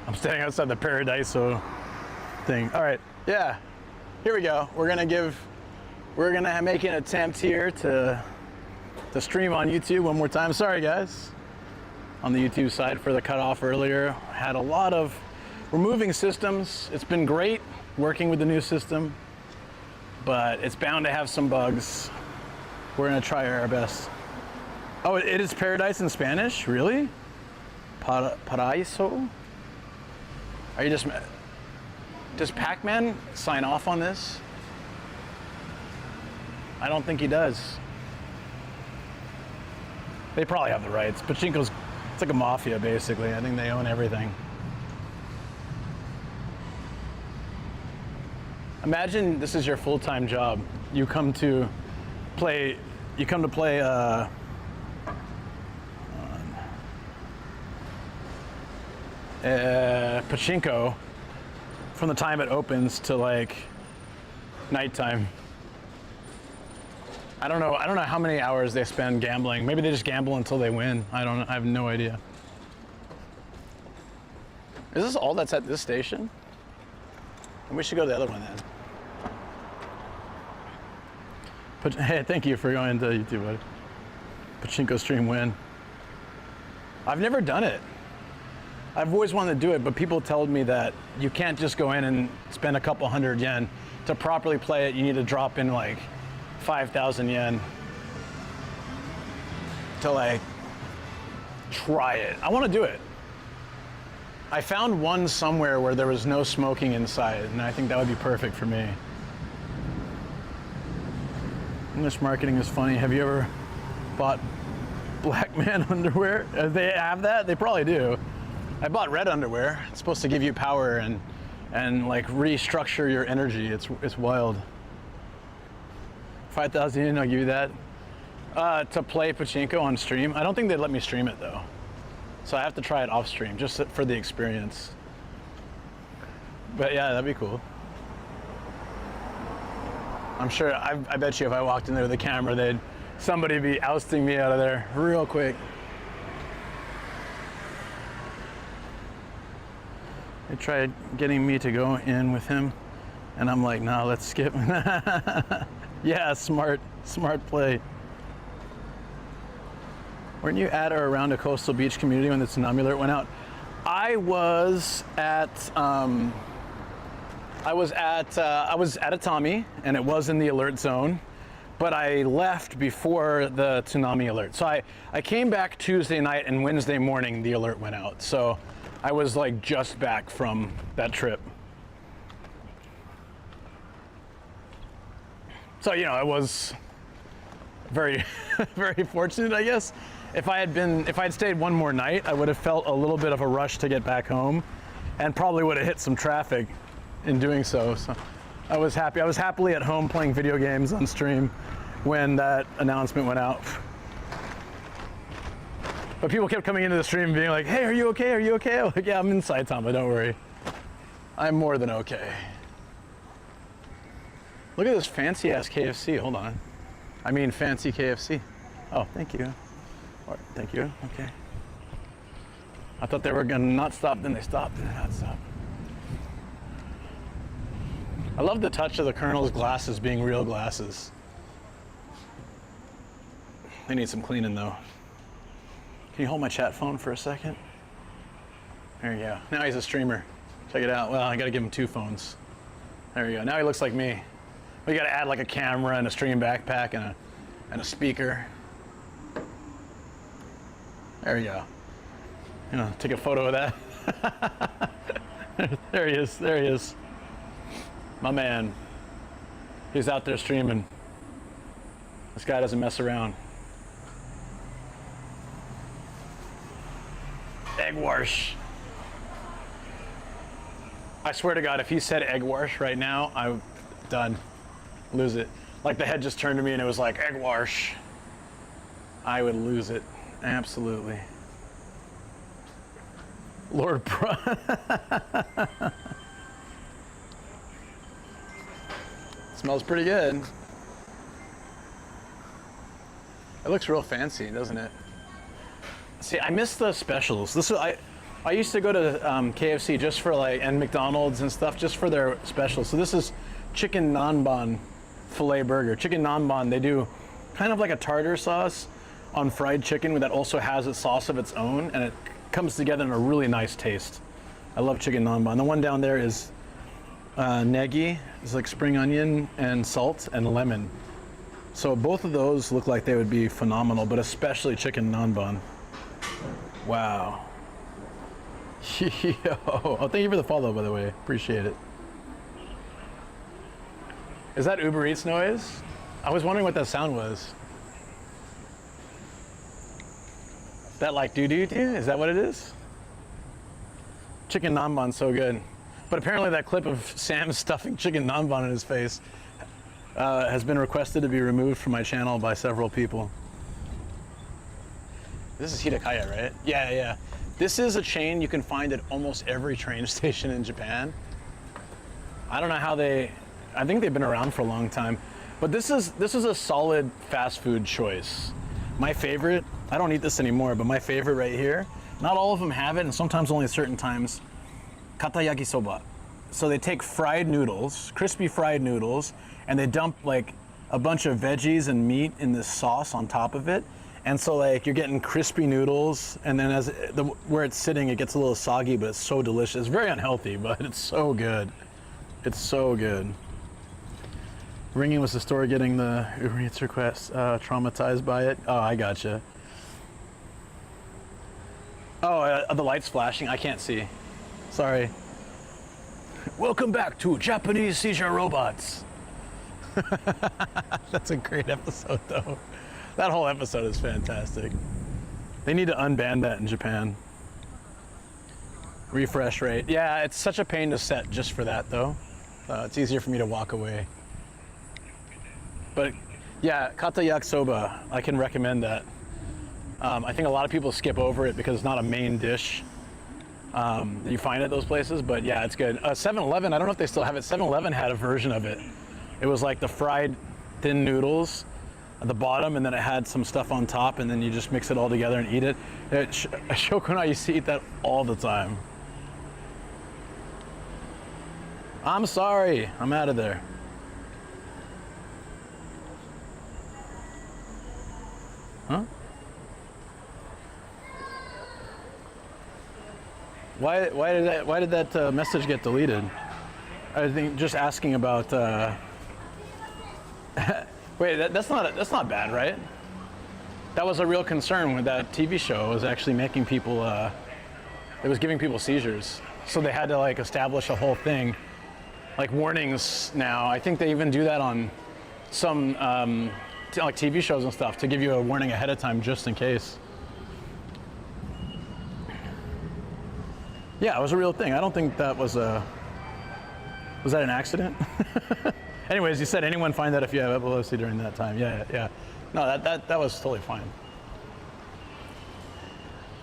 I'm standing outside the Paradiso thing. All right, yeah, here we go. We're gonna make an attempt here to stream on YouTube one more time. Sorry guys, on the YouTube side for the cutoff earlier. Had a lot of removing systems. It's been great working with the new system, but it's bound to have some bugs. We're gonna try our best. Oh, it is paradise in Spanish? Really? Paraíso? Are you does Pac-Man sign off on this? I don't think he does. They probably have the rights. Pachinko's, it's like a mafia basically. I think they own everything. Imagine this is your full-time job. You come to play Pachinko from the time it opens to like nighttime. I don't know how many hours they spend gambling. Maybe they just gamble until they win. I don't know. I have no idea. Is this all that's at this station? And we should go to the other one then. But hey, thank you for going to YouTube, buddy. Pachinko stream win. I've never done it. I've always wanted to do it, but people told me that you can't just go in and spend a couple hundred yen. To properly play it, you need to drop in like 5,000 yen to like try it. I want to do it. I found one somewhere where there was no smoking inside, and I think that would be perfect for me. English marketing is funny. Have you ever bought black man underwear? They have that? They probably do. I bought red underwear. It's supposed to give you power and like restructure your energy. It's wild. 5,000 yen, I'll give you that. To play Pachinko on stream. I don't think they'd let me stream it though. So I have to try it off stream just for the experience. But yeah, that'd be cool. I'm sure, I bet you if I walked in there with a camera, somebody be ousting me out of there real quick. They tried getting me to go in with him, and I'm like, no, let's skip. Yeah, smart play. Weren't you at or around a coastal beach community when the tsunami alert went out? I was at Atami, and it was in the alert zone, but I left before the tsunami alert. So I came back Tuesday night, and Wednesday morning the alert went out. So I was like just back from that trip. So, you know, I was very, very fortunate, I guess. If I'd stayed one more night, I would have felt a little bit of a rush to get back home and probably would have hit some traffic in doing so. So I was happy. I was happily at home playing video games on stream when that announcement went out. But people kept coming into the stream being like, hey, are you okay? Are you okay? I'm like, yeah, I'm in Saitama, don't worry. I'm more than okay. Look at this fancy ass KFC, hold on. I mean fancy KFC. Oh, thank you. All right, thank you, okay. I thought they were gonna not stop, then they stopped, and not stop. I love the touch of the Colonel's glasses being real glasses. They need some cleaning though. Can you hold my chat phone for a second? There you go. Now he's a streamer. Check it out. Well, I gotta give him two phones. There you go. Now he looks like me. We gotta add like a camera and a stream backpack and a speaker. There you go. You know, take a photo of that. There he is. There he is. My man. He's out there streaming. This guy doesn't mess around. Egg wash. I swear to God, if he said egg wash right now, I'm done. Lose it. Like the head just turned to me and it was like, egg wash. I would lose it. Absolutely. Lord Bro. Smells pretty good. It looks real fancy, doesn't it? See, I miss the specials. I used to go to KFC just for like, and McDonald's and stuff, just for their specials. So this is chicken nanban filet burger. Chicken nanban, they do kind of like a tartar sauce on fried chicken that also has a sauce of its own, and it comes together in a really nice taste. I love chicken nanban. The one down there is negi. It's like spring onion and salt and lemon. So both of those look like they would be phenomenal, but especially chicken nanban. Wow. Yo. Oh, thank you for the follow, by the way. Appreciate it. Is that Uber Eats noise? I was wondering what that sound was. That like doo-doo-doo? Is that what it is? Chicken nanban, so good. But apparently that clip of Sam stuffing chicken nanban in his face has been requested to be removed from my channel by several people. This is Izakaya, right? Yeah, yeah. This is a chain you can find at almost every train station in Japan. I don't know how I think they've been around for a long time. But this is a solid fast food choice. My favorite, I don't eat this anymore, but my favorite right here, not all of them have it, and sometimes only at certain times, kata yakisoba. So they take fried noodles, crispy fried noodles, and they dump like a bunch of veggies and meat in this sauce on top of it. And so like you're getting crispy noodles, and then where it's sitting, it gets a little soggy, but it's so delicious. It's very unhealthy, but it's so good. It's so good. Ringing was the store getting the Uber Eats request, traumatized by it. Oh, I gotcha. Oh, the light's flashing. I can't see. Sorry. Welcome back to Japanese Seizure Robots. That's a great episode, though. That whole episode is fantastic. They need to unban that in Japan. Refresh rate. Yeah, it's such a pain to set just for that, though. It's easier for me to walk away. But yeah, kata yakisoba, I can recommend that. I think a lot of people skip over it because it's not a main dish that you find at those places, but yeah, it's good. 7-Eleven, I don't know if they still have it. 7-Eleven had a version of it. It was like the fried thin noodles at the bottom, and then it had some stuff on top, and then you just mix it all together and eat it. Shoko and I used to eat that all the time. I'm sorry, I'm out of there. Huh? Why did that message get deleted? I think just asking about. Wait, that's not bad, right? That was a real concern with that TV show. It was actually making people. It was giving people seizures, so they had to like establish a whole thing, like warnings. Now I think they even do that on some. Like TV shows and stuff, to give you a warning ahead of time just in case. Yeah, it was a real thing. I don't think that was that an accident? Anyways, you said anyone find that if you have epilepsy during that time. Yeah. No, that was totally fine.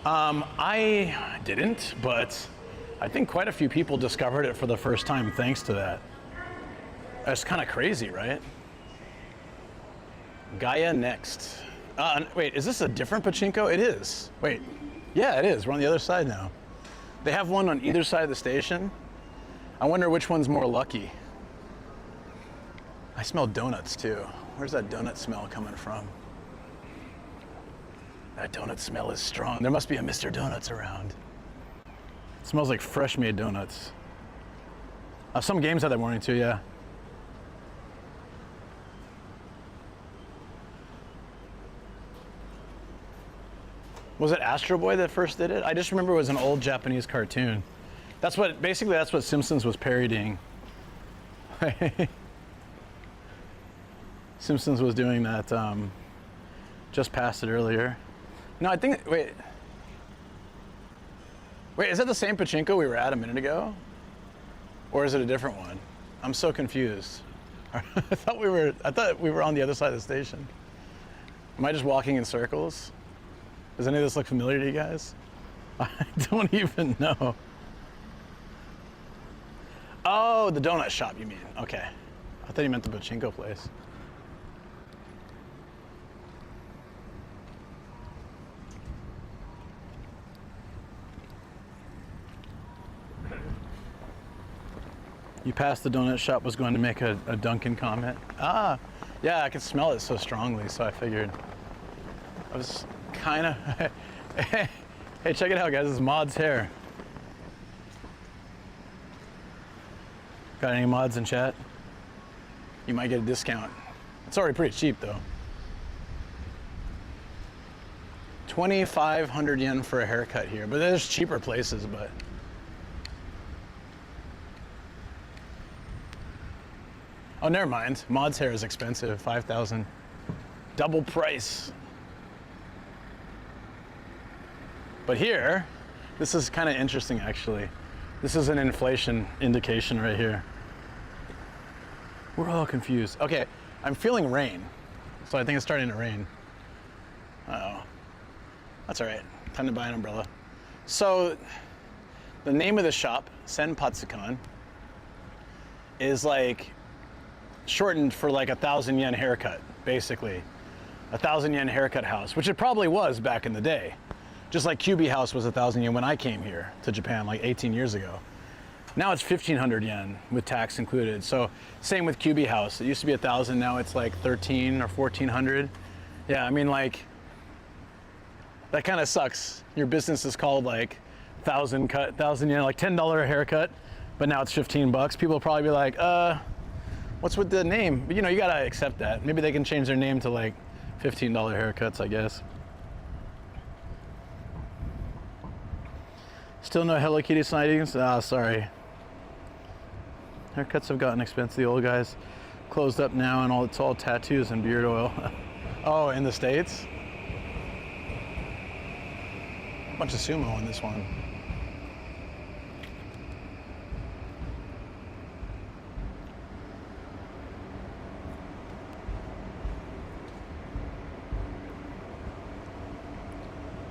I didn't, but I think quite a few people discovered it for the first time thanks to that. That's kind of crazy, right? Gaia next. Wait, is this a different pachinko? It is. Wait, yeah, it is. We're on the other side now. They have one on either side of the station. I wonder which one's more lucky. I smell donuts too. Where's that donut smell coming from? That donut smell is strong. There must be a Mr. Donuts around. It smells like fresh made donuts. Some games had that morning too, yeah. Was it Astro Boy that first did it? I just remember it was an old Japanese cartoon. That's what Simpsons was parodying. Simpsons was doing that, just past it earlier. No, I think, wait, is that the same pachinko we were at a minute ago? Or is it a different one? I'm so confused. I thought we were on the other side of the station. Am I just walking in circles? Does any of this look familiar to you guys? I don't even know. Oh, the donut shop, you mean? Okay. I thought you meant the pachinko place. You passed the donut shop, was going to make a Dunkin' comment. Ah, yeah, I could smell it so strongly, so I figured. I was kind of, hey, check it out, guys, this is Mod's hair. Got any mods in chat? You might get a discount. It's already pretty cheap though. 2,500 yen for a haircut here, but there's cheaper places, but. Oh, never mind. Mod's hair is expensive, 5,000. Double price. But here, this is kind of interesting actually. This is an inflation indication right here. We're all confused. Okay, I'm feeling rain. So I think it's starting to rain. Uh-oh. That's all right. Time to buy an umbrella. So the name of the shop, Senpatsukan, is like shortened for like 1,000 yen haircut, basically. 1,000 yen haircut house, which it probably was back in the day. Just like QB House was 1,000 yen when I came here to Japan like 18 years ago. Now it's 1,500 yen with tax included. So same with QB House. It used to be 1,000, now it's like 13 or 1,400. Yeah, I mean like, that kind of sucks. Your business is called like 1,000 yen, like $10 a haircut, but now it's 15 bucks. People will probably be like, what's with the name? But you know, you gotta accept that. Maybe they can change their name to like $15 haircuts, I guess. Still no Hello Kitty sightings? Ah, sorry. Haircuts have gotten expensive. The old guys closed up now, and it's all tattoos and beard oil. Oh, in the States? A bunch of sumo in this one.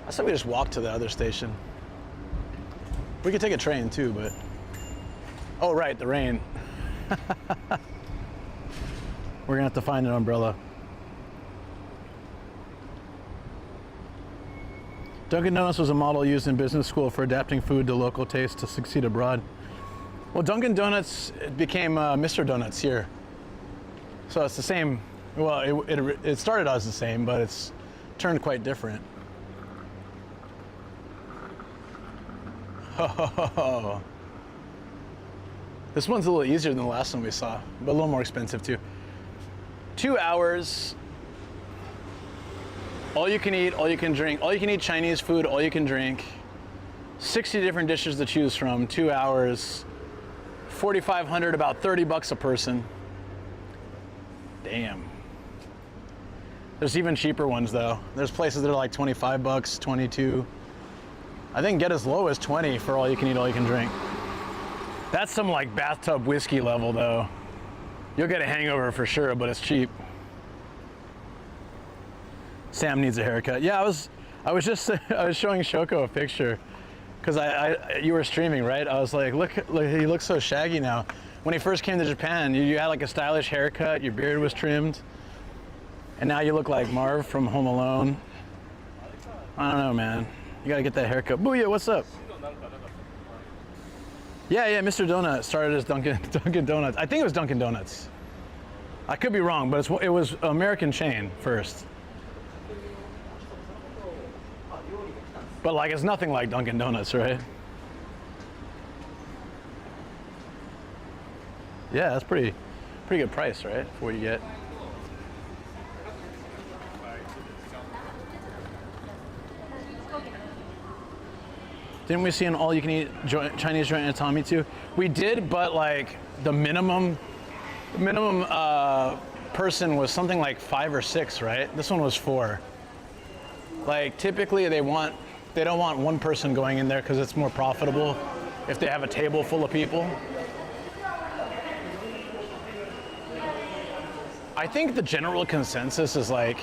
I said we just walk to the other station. We could take a train too, but... Oh, right, the rain. We're gonna have to find an umbrella. Dunkin' Donuts was a model used in business school for adapting food to local tastes to succeed abroad. Well, Dunkin' Donuts became Mr. Donuts here. So it's the same, well, it started as the same, but it's turned quite different. Oh, this one's a little easier than the last one we saw, but a little more expensive too. 2 hours, all you can eat, all you can drink, all you can eat Chinese food, all you can drink, 60 different dishes to choose from, 2 hours, 4,500, about 30 bucks a person. Damn. There's even cheaper ones though. There's places that are like 25 bucks, 22. I think get as low as 20 for all you can eat, all you can drink. That's some like bathtub whiskey level though. You'll get a hangover for sure, but it's cheap. Sam needs a haircut. Yeah, I was showing Shoko a picture because you were streaming, right? I was like, look, he looks so shaggy now. When he first came to Japan, you had like a stylish haircut, your beard was trimmed, and now you look like Marv from Home Alone. I don't know, man. You gotta get that haircut. Booyah, what's up? Yeah, Mr. Donut started as Dunkin' Donuts. I think it was Dunkin' Donuts. I could be wrong, but it was American chain first. But like, it's nothing like Dunkin' Donuts, right? Yeah, that's pretty good price, right? For what you get. Didn't we see an all-you-can-eat Chinese joint at Tommy too? We did, but like the minimum person was something like 5 or 6, right? This one was 4. Like typically they don't want one person going in there because it's more profitable if they have a table full of people. I think the general consensus is like,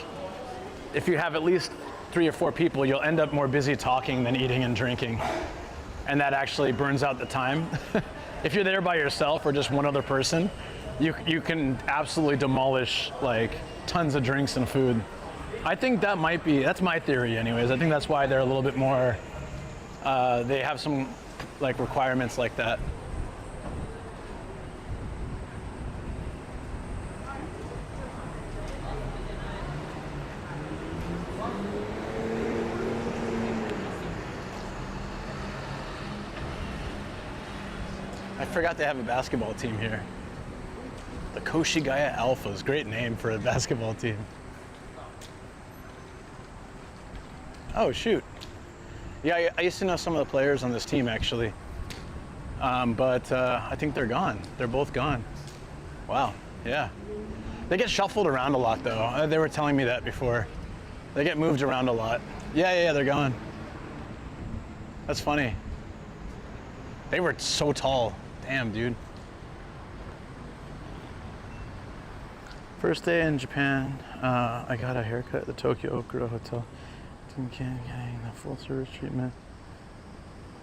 if you have at least 3 or 4 people, you'll end up more busy talking than eating and drinking. And that actually burns out the time. If you're there by yourself or just one other person, you can absolutely demolish like tons of drinks and food. I think that's my theory anyways. I think that's why they're a little bit more, they have some like requirements like that. I forgot they have a basketball team here. The Koshigaya Alphas, great name for a basketball team. Oh shoot. Yeah, I used to know some of the players on this team actually. But I think they're gone. They're both gone. Wow, yeah. They get shuffled around a lot though. They were telling me that before. They get moved around a lot. Yeah, they're gone. That's funny. They were so tall. Damn, dude. First day in Japan, I got a haircut at the Tokyo Okura Hotel. Getting the full service treatment.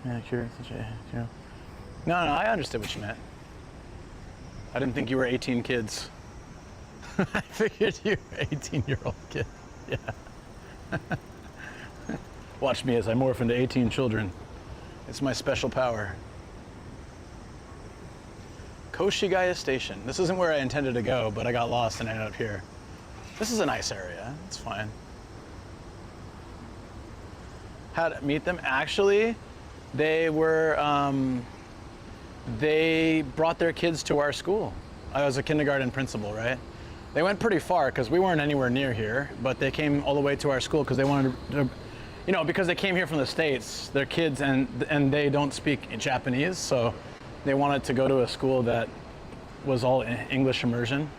Manicure, No, I understood what you meant. I didn't think you were 18 kids. I figured you were 18-year-old kid. Yeah. Watch me as I morph into 18 children. It's my special power. Koshigaya Station. This isn't where I intended to go, but I got lost and ended up here. This is a nice area. It's fine. How to meet them? Actually, they were, they brought their kids to our school. I was a kindergarten principal, right? They went pretty far because we weren't anywhere near here, but they came all the way to our school because they wanted to, you know, because they came here from the States, their kids, and they don't speak Japanese, so they wanted to go to a school that was all English immersion.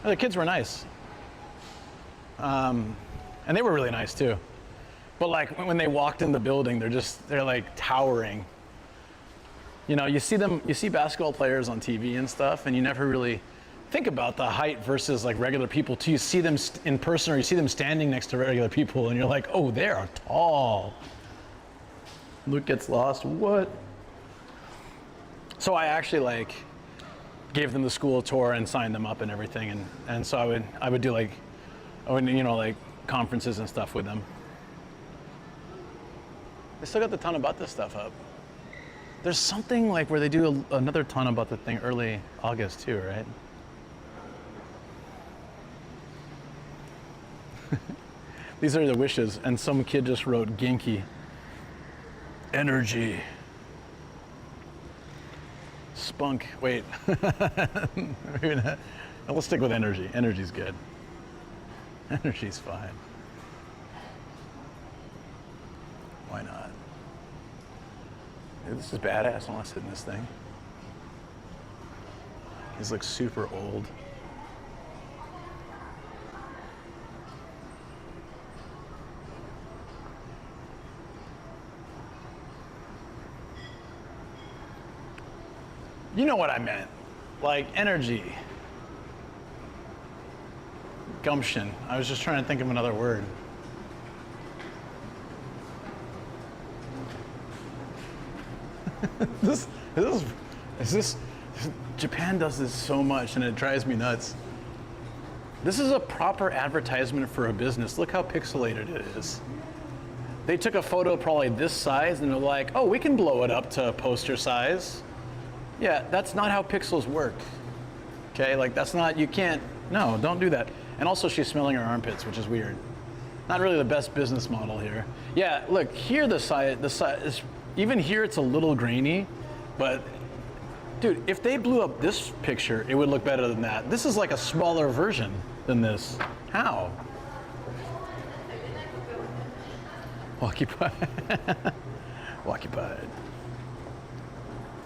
And the kids were nice. And they were really nice too. But like when they walked in the building, they're like towering. You know, you see basketball players on TV and stuff, and you never really think about the height versus like regular people till you see them in person, or you see them standing next to regular people, and you're like, oh, they are tall. Luke gets lost. What? So I actually like gave them the school tour and signed them up and everything, and so I would do like, you know, like conferences and stuff with them. They still got the ton about this stuff up. There's something like where they do another ton about the thing early August too, right? These are the wishes, and some kid just wrote Genki. Energy. Spunk, wait. We'll stick with energy. Energy's good. Energy's fine. Why not? Dude, this is badass. I want to sit in this thing. These look super old. You know what I meant. Like energy. Gumption. I was just trying to think of another word. Japan does this so much and it drives me nuts. This is a proper advertisement for a business. Look how pixelated it is. They took a photo probably this size and they're like, oh, we can blow it up to poster size. Yeah, that's not how pixels work. Okay, like that's not, you can't, no, don't do that. And also she's smelling her armpits, which is weird. Not really the best business model here. Yeah, look, here the side is, even here it's a little grainy, but dude, if they blew up this picture, it would look better than that. This is like a smaller version than this. How? Occupied. Occupied.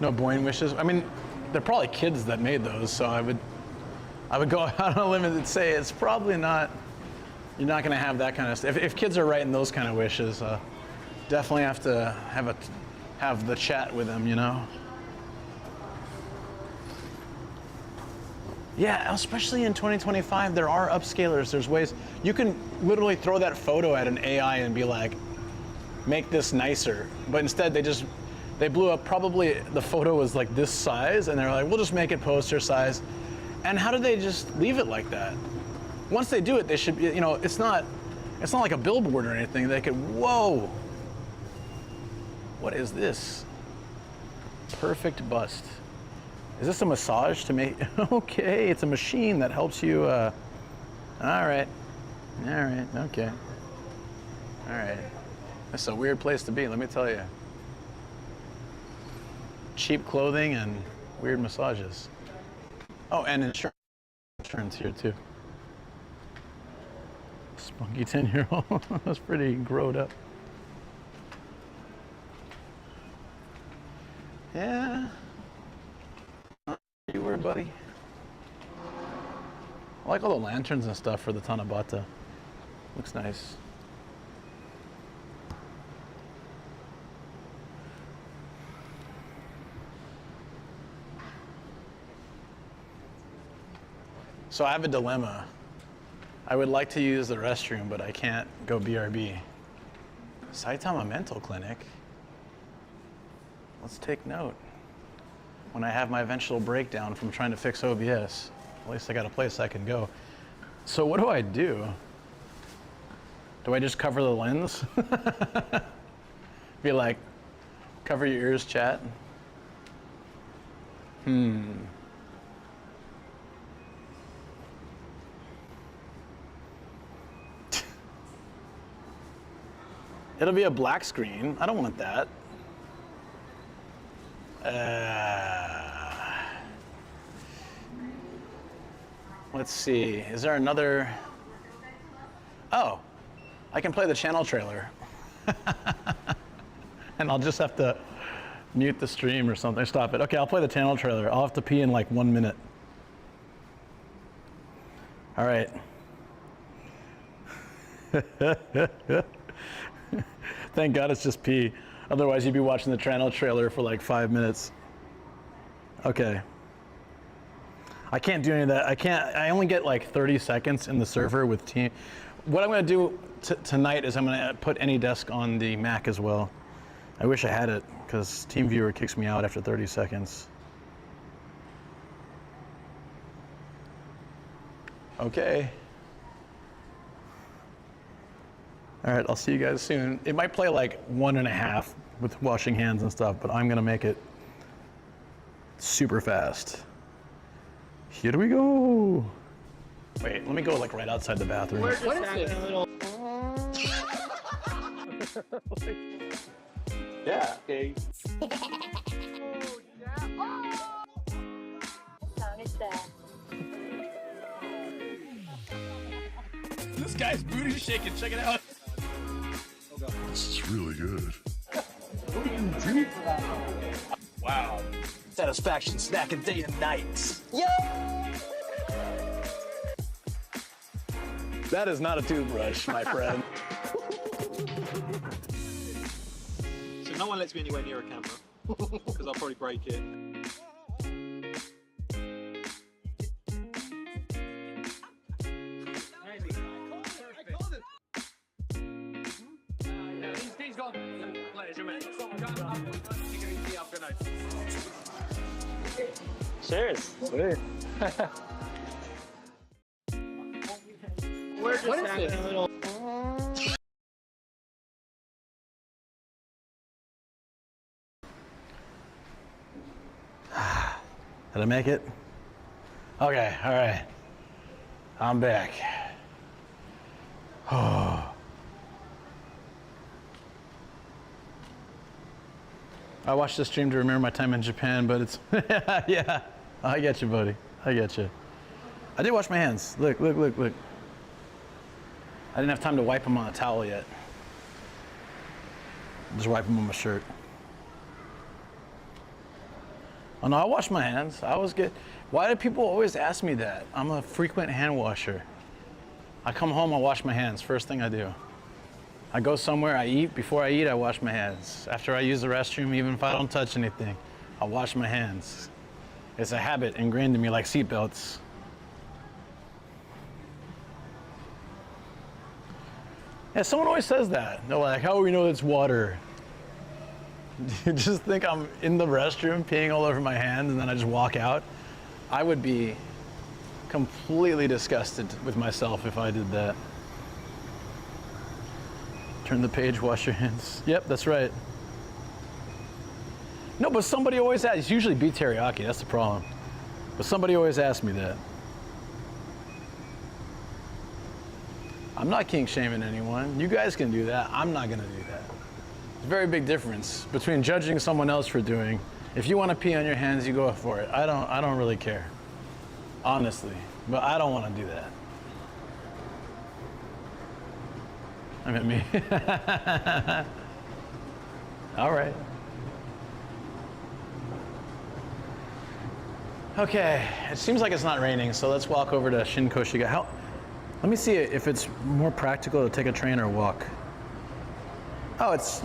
No Boeing wishes. I mean, they're probably kids that made those, so I would go out on a limb and say it's probably not. You're not going to have that kind of stuff. If kids are writing those kind of wishes, definitely have to have the chat with them, you know. Yeah, especially in 2025, there are upscalers. There's ways you can literally throw that photo at an AI and be like, make this nicer. But instead, they blew up, probably the photo was like this size, and they're like, we'll just make it poster size. And how do they just leave it like that? Once they do it, they should be, you know, it's not like a billboard or anything. They could, whoa. What is this? Perfect bust. Is this a massage to make? Okay, it's a machine that helps you, all right, okay. All right, that's a weird place to be, let me tell you. cheap clothing and weird massages. Oh, and insurance here too. Spunky 10-year-old. That's pretty growed up. Yeah. You were, buddy. I like all the lanterns and stuff for the Tanabata. Looks nice. So I have a dilemma. I would like to use the restroom, but I can't go BRB. Saitama Mental Clinic? Let's take note. When I have my eventual breakdown from trying to fix OBS, at least I got a place I can go. So what do I do? Do I just cover the lens? Be like, cover your ears, chat? It'll be a black screen. I don't want that. Let's see. Is there another? Oh, I can play the channel trailer. And I'll just have to mute the stream or something. Stop it. Okay, I'll play the channel trailer. I'll have to pee in like 1 minute. All right. Thank God it's just pee. Otherwise, you'd be watching the channel trailer for like 5 minutes. Okay. I can't do any of that. I only get like 30 seconds in the server with team. What I'm gonna do tonight is I'm gonna put AnyDesk on the Mac as well. I wish I had it, because TeamViewer kicks me out after 30 seconds. Okay. All right, I'll see you guys soon. It might play like 1.5 with washing hands and stuff, but I'm gonna make it super fast. Here we go. Wait, let me go like right outside the bathroom. What is this? Yeah. Okay. This guy's booty shaking. Check it out. This is really good. Wow. Satisfaction snacking day and night. Yo! That is not a toothbrush, my friend. So no one lets me anywhere near a camera, because I'll probably break it. He's gone. Pleasure, mate. Cheers. Sweet. We're just having a little. Did I make it? Okay, all right. I'm back. I watched the stream to remember my time in Japan, but it's, yeah, I get you, buddy. I get you. I did wash my hands. Look, look, look, look. I didn't have time to wipe them on a towel yet. Just wipe them on my shirt. Oh no, I wash my hands. I always get, why do people always ask me that? I'm a frequent hand washer. I come home, I wash my hands, first thing I do. I go somewhere, I eat. Before I eat, I wash my hands. After I use the restroom, even if I don't touch anything, I wash my hands. It's a habit ingrained in me like seatbelts. Yeah, someone always says that. They're like, how do we know it's water? You just think I'm in the restroom peeing all over my hands and then I just walk out? I would be completely disgusted with myself if I did that. Turn the page, wash your hands. Yep, that's right. No, but somebody always asks. It's usually beef teriyaki, that's the problem. But somebody always asks me that. I'm not kink shaming anyone. You guys can do that. I'm not gonna do that. There's a very big difference between judging someone else for doing If you want to pee on your hands, you go for it. I don't really care, honestly. But I don't want to do that. I meant me. All right. Okay, it seems like it's not raining, so let's walk over to Shin Koshigaya. Let me see if it's more practical to take a train or walk. Oh, it's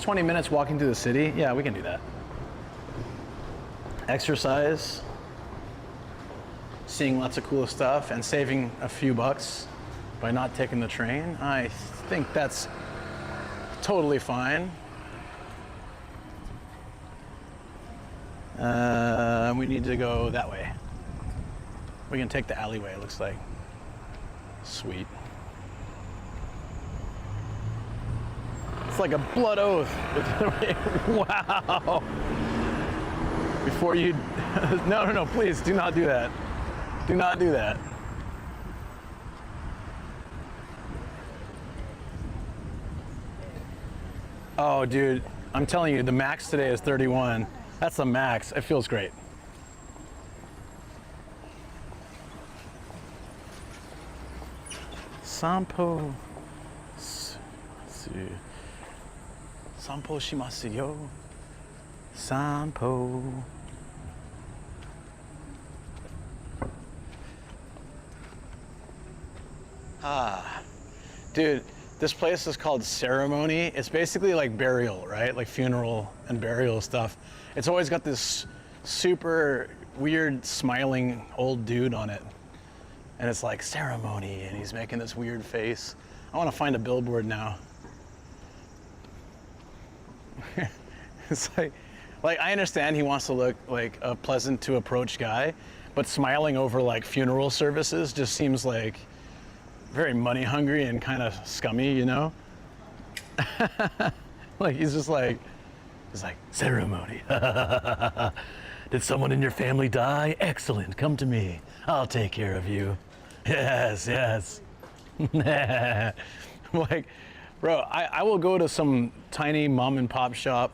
20 minutes walking through the city. Yeah, we can do that. Exercise, seeing lots of cool stuff, and saving a few bucks by not taking the train. I think that's totally fine. We need to go that way. We can take the alleyway, it looks like. Sweet. It's like a blood oath. Wow. Before you, no, please do not do that. Do not do that. Oh, dude, I'm telling you, the max today is 31. That's the max. It feels great. Sampo. Sampo shimasu yo. Sampo. Dude, this place is called Ceremony. It's basically like burial, right? Like funeral and burial stuff. It's always got this super weird smiling old dude on it. And it's like ceremony, and he's making this weird face. I want to find a billboard now. It's like I understand he wants to look like a pleasant to approach guy, but smiling over like funeral services just seems like very money hungry and kind of scummy, you know? Like he's like ceremony. Did someone in your family die? Excellent, come to me. I'll take care of you. Yes. Like, bro, I will go to some tiny mom and pop shop,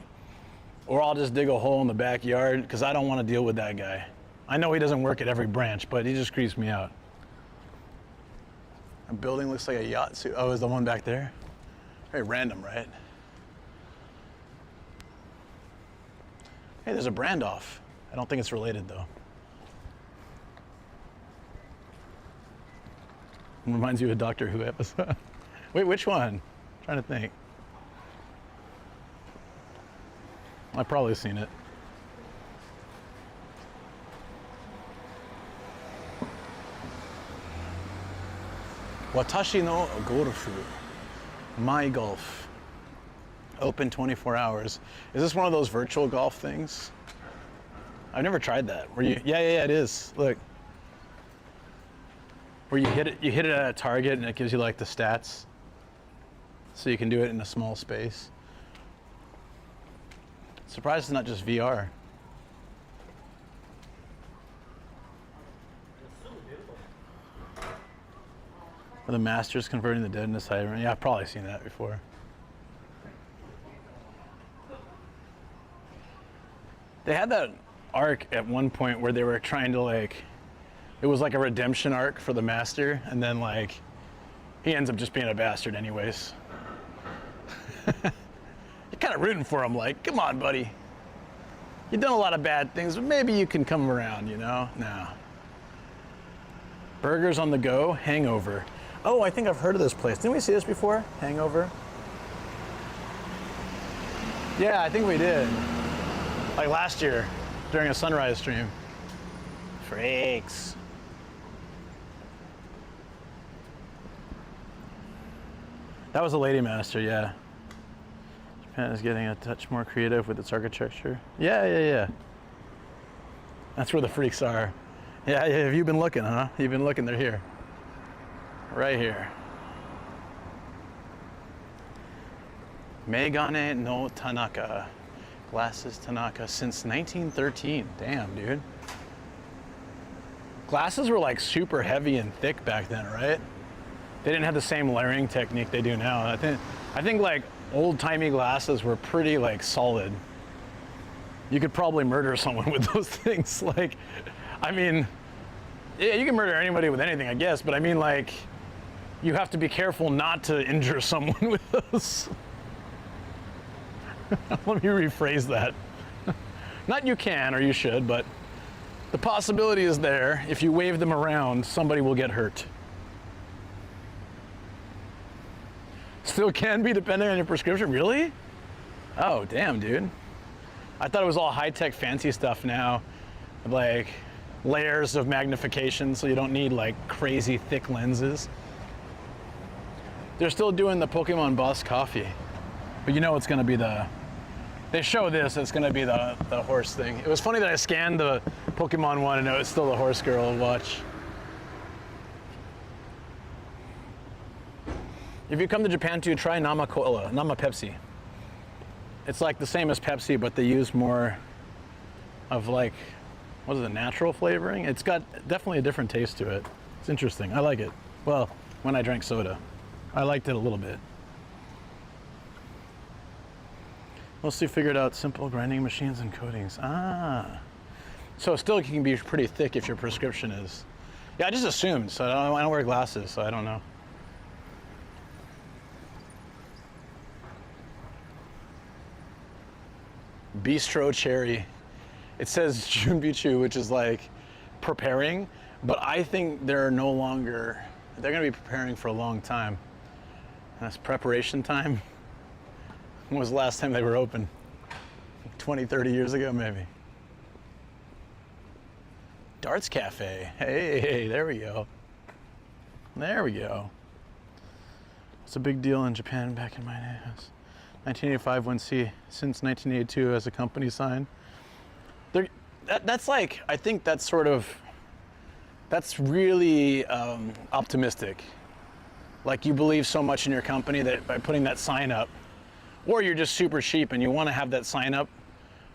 or I'll just dig a hole in the backyard because I don't want to deal with that guy. I know he doesn't work at every branch, but he just creeps me out. A building looks like a yacht suit. Oh, is the one back there? Very random, right? Hey, there's a brand off. I don't think it's related though. It reminds you of a Doctor Who episode. Wait, which one? I'm trying to think. I've probably seen it. Watashi no Golfu. My Golf. Open 24 hours. Is this one of those virtual golf things? I've never tried that. Where you? Yeah, it is. Look. Where you hit it at a target and it gives you like the stats. So you can do it in a small space. Surprised it's not just VR. Or the Masters converting the dead into siren. Yeah, I've probably seen that before. They had that arc at one point where they were trying to like, it was like a redemption arc for the Master, and then like, he ends up just being a bastard anyways. You're kind of rooting for him, like, come on, buddy. You've done a lot of bad things, but maybe you can come around, you know? No. Burgers on the go, Hangover. Oh, I think I've heard of this place. Didn't we see this before? Hangover? Yeah, I think we did. Like last year, during a sunrise stream. Freaks. That was a Lady Master, yeah. Japan is getting a touch more creative with its architecture. Yeah. That's where the freaks are. Yeah, have you been looking, huh? You've been looking, they're here. Right here. Megane no Tanaka. Glasses Tanaka since 1913. Damn, dude. Glasses were like super heavy and thick back then, right? They didn't have the same layering technique they do now. I think like old-timey glasses were pretty like solid. you could probably murder someone with those things. Like, I mean, yeah, you can murder anybody with anything, I guess, but I mean, like, you have to be careful not to injure someone with those. Let me rephrase that. Not you can or you should, but the possibility is there. If you wave them around, somebody will get hurt. Still can be depending on your prescription, really? Oh, damn, dude. I thought it was all high-tech fancy stuff now, like layers of magnification so you don't need like crazy thick lenses. They're still doing the Pokemon Boss coffee, but you know it's gonna be they show this, it's gonna be the horse thing. It was funny that I scanned the Pokemon one and it was still the horse girl watch. If you come to Japan too, try Nama Cola, Nama Pepsi. It's like the same as Pepsi, but they use more of like, what is it, natural flavoring? It's got definitely a different taste to it. It's interesting, I like it. Well, when I drank soda, I liked it a little bit. Mostly figured out simple grinding machines and coatings. Ah. So still it can be pretty thick if your prescription is. Yeah, I just assumed, so I don't wear glasses, so I don't know. Bistro Cherry. It says Junbichu, which is like preparing, but I think they're no longer, they're gonna be preparing for a long time. That's preparation time. When was the last time they were open? 20, 30 years ago, maybe. Darts Cafe. Hey, there we go. There we go. It's a big deal in Japan back in my house. 1985 went C, since 1982 as a company sign. That's like, I think that's sort of, that's really optimistic. Like you believe so much in your company that by putting that sign up, or you're just super cheap and you want to have that sign up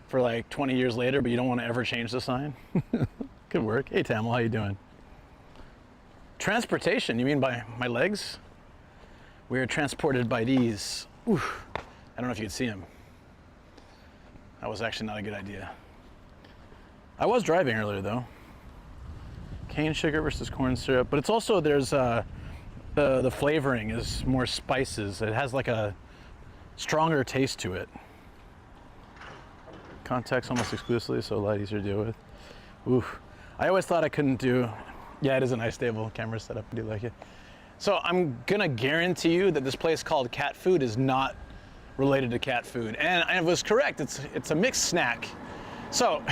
for like 20 years later, but you don't want to ever change the sign. Good work. Hey Tamil, how you doing? Transportation, you mean by my legs? We are transported by these. Oof. I don't know if you could see them. That was actually not a good idea. I was driving earlier though. Cane sugar versus corn syrup, but it's also, there's the flavoring is more spices. It has like a stronger taste to it. Contacts almost exclusively, so a lot easier to deal with. Oof. I always thought I couldn't do, yeah, it is a nice stable camera setup, I do like it. So I'm gonna guarantee you that this place called Cat Food is not related to cat food. And I was correct, it's a mixed snack. So,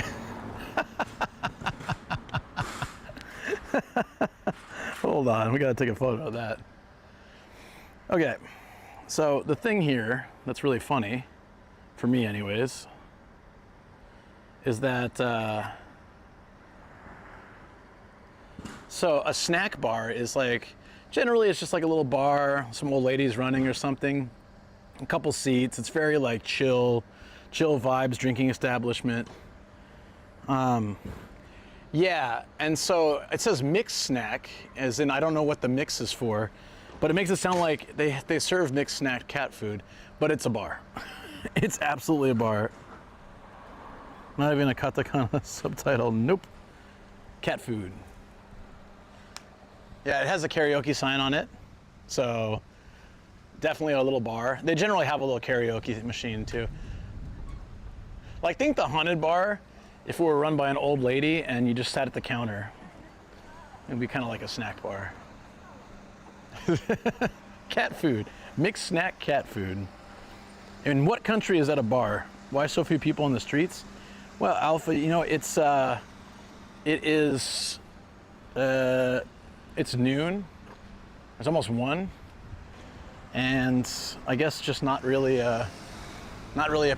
hold on, we gotta take a photo of that. Okay, so the thing here that's really funny, for me anyways, is that, so a snack bar is like, generally it's just like a little bar, some old ladies running or something, a couple seats, it's very like chill vibes, drinking establishment. Yeah, and so it says mixed snack, as in I don't know what the mix is for, but it makes it sound like they serve mixed snack cat food, but it's a bar. It's absolutely a bar. Not even a katakana subtitle, nope. Cat food. Yeah, it has a karaoke sign on it, so definitely a little bar. They generally have a little karaoke machine too. Like, think the haunted bar, if it were run by an old lady and you just sat at the counter, it'd be kind of like a snack bar. Cat food, mixed snack cat food. In what country is that a bar? Why so few people on the streets? Well, Alpha, you know, it's noon. It's almost 1. And I guess just not really a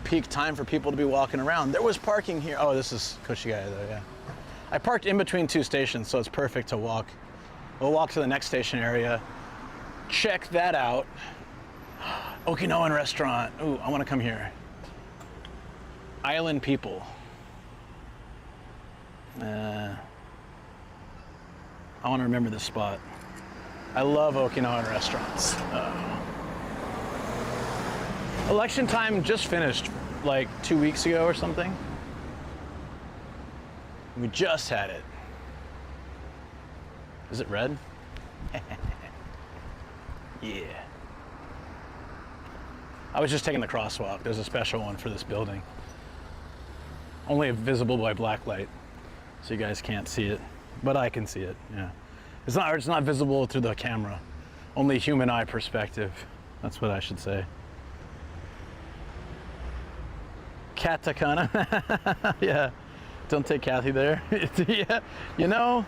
peak time for people to be walking around. There was parking here. Oh, this is Koshigaya though, yeah. I parked in between 2 stations, so it's perfect to walk. We'll walk to the next station area. Check that out. Okinawan restaurant. Ooh, I want to come here. Island people. I want to remember this spot. I love Okinawan restaurants. Election time just finished like 2 weeks ago or something. We just had it. Is it red? Yeah. I was just taking the crosswalk. There's a special one for this building. Only visible by black light, so you guys can't see it, but I can see it, yeah. It's not visible through the camera. Only human eye perspective. That's what I should say. Katakana. Yeah. Don't take Kathy there. Yeah. You know,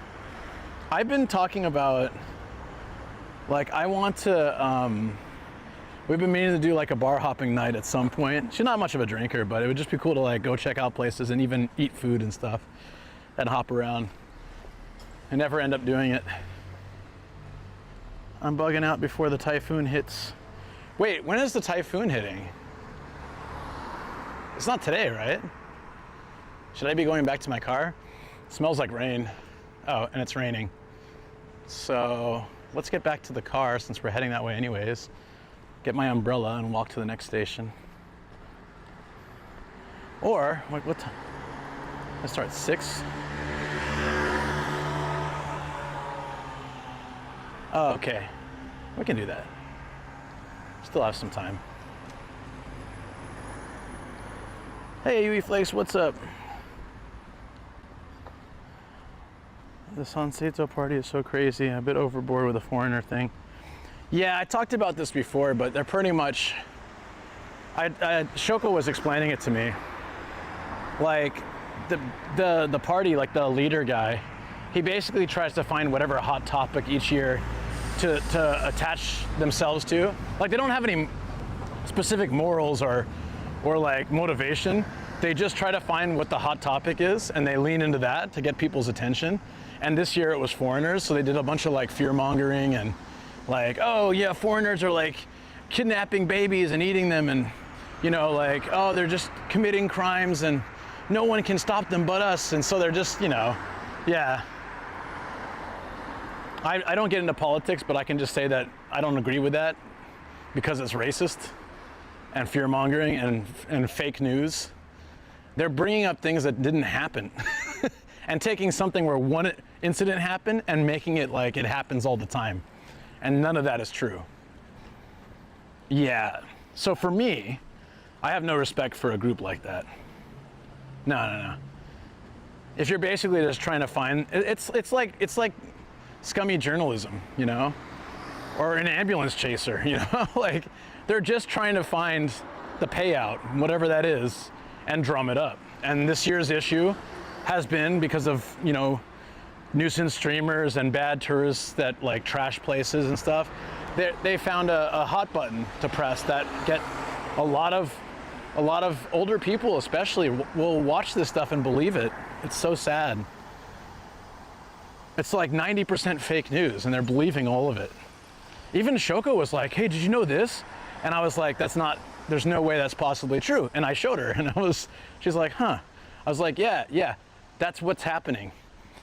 I've been talking about, like, I want to, we've been meaning to do like a bar hopping night at some point. She's not much of a drinker, but it would just be cool to like go check out places and even eat food and stuff and hop around. I never end up doing it. I'm bugging out before the typhoon hits. Wait, when is the typhoon hitting? It's not today, right? Should I be going back to my car? It smells like rain. Oh, and it's raining. So let's get back to the car since we're heading that way anyways. Get my umbrella and walk to the next station. Or, what time? I start at 6. Oh, okay. We can do that. Still have some time. Hey, UE Flakes, what's up? The Sanseito party is so crazy. I'm a bit overboard with the foreigner thing. Yeah, I talked about this before, but they're pretty much, Shoko was explaining it to me. Like, the party, like the leader guy, he basically tries to find whatever hot topic each year to attach themselves to. Like, they don't have any specific morals or like motivation. They just try to find what the hot topic is and they lean into that to get people's attention. And this year it was foreigners, so they did a bunch of like fear mongering and like, oh yeah, foreigners are like kidnapping babies and eating them, and you know, like, oh, they're just committing crimes and no one can stop them but us. And so they're just, you know, yeah. I don't get into politics, but I can just say that I don't agree with that because it's racist and fear mongering and fake news. They're bringing up things that didn't happen and taking something where one incident happened and making it like it happens all the time. And none of that is true. Yeah, so for me, I have no respect for a group like that. No. If you're basically just trying to find, it's like scummy journalism, you know? Or an ambulance chaser, you know? Like, they're just trying to find the payout, whatever that is, and drum it up. And this year's issue has been because of, you know, nuisance streamers and bad tourists that like trash places and stuff. They found a hot button to press that get a lot of older people especially will watch this stuff and believe it. It's so sad. It's like 90% fake news and they're believing all of it. Even Shoko was like, hey, did you know this? And I was like, there's no way that's possibly true. And I showed her and she's like, huh. I was like, yeah, that's what's happening.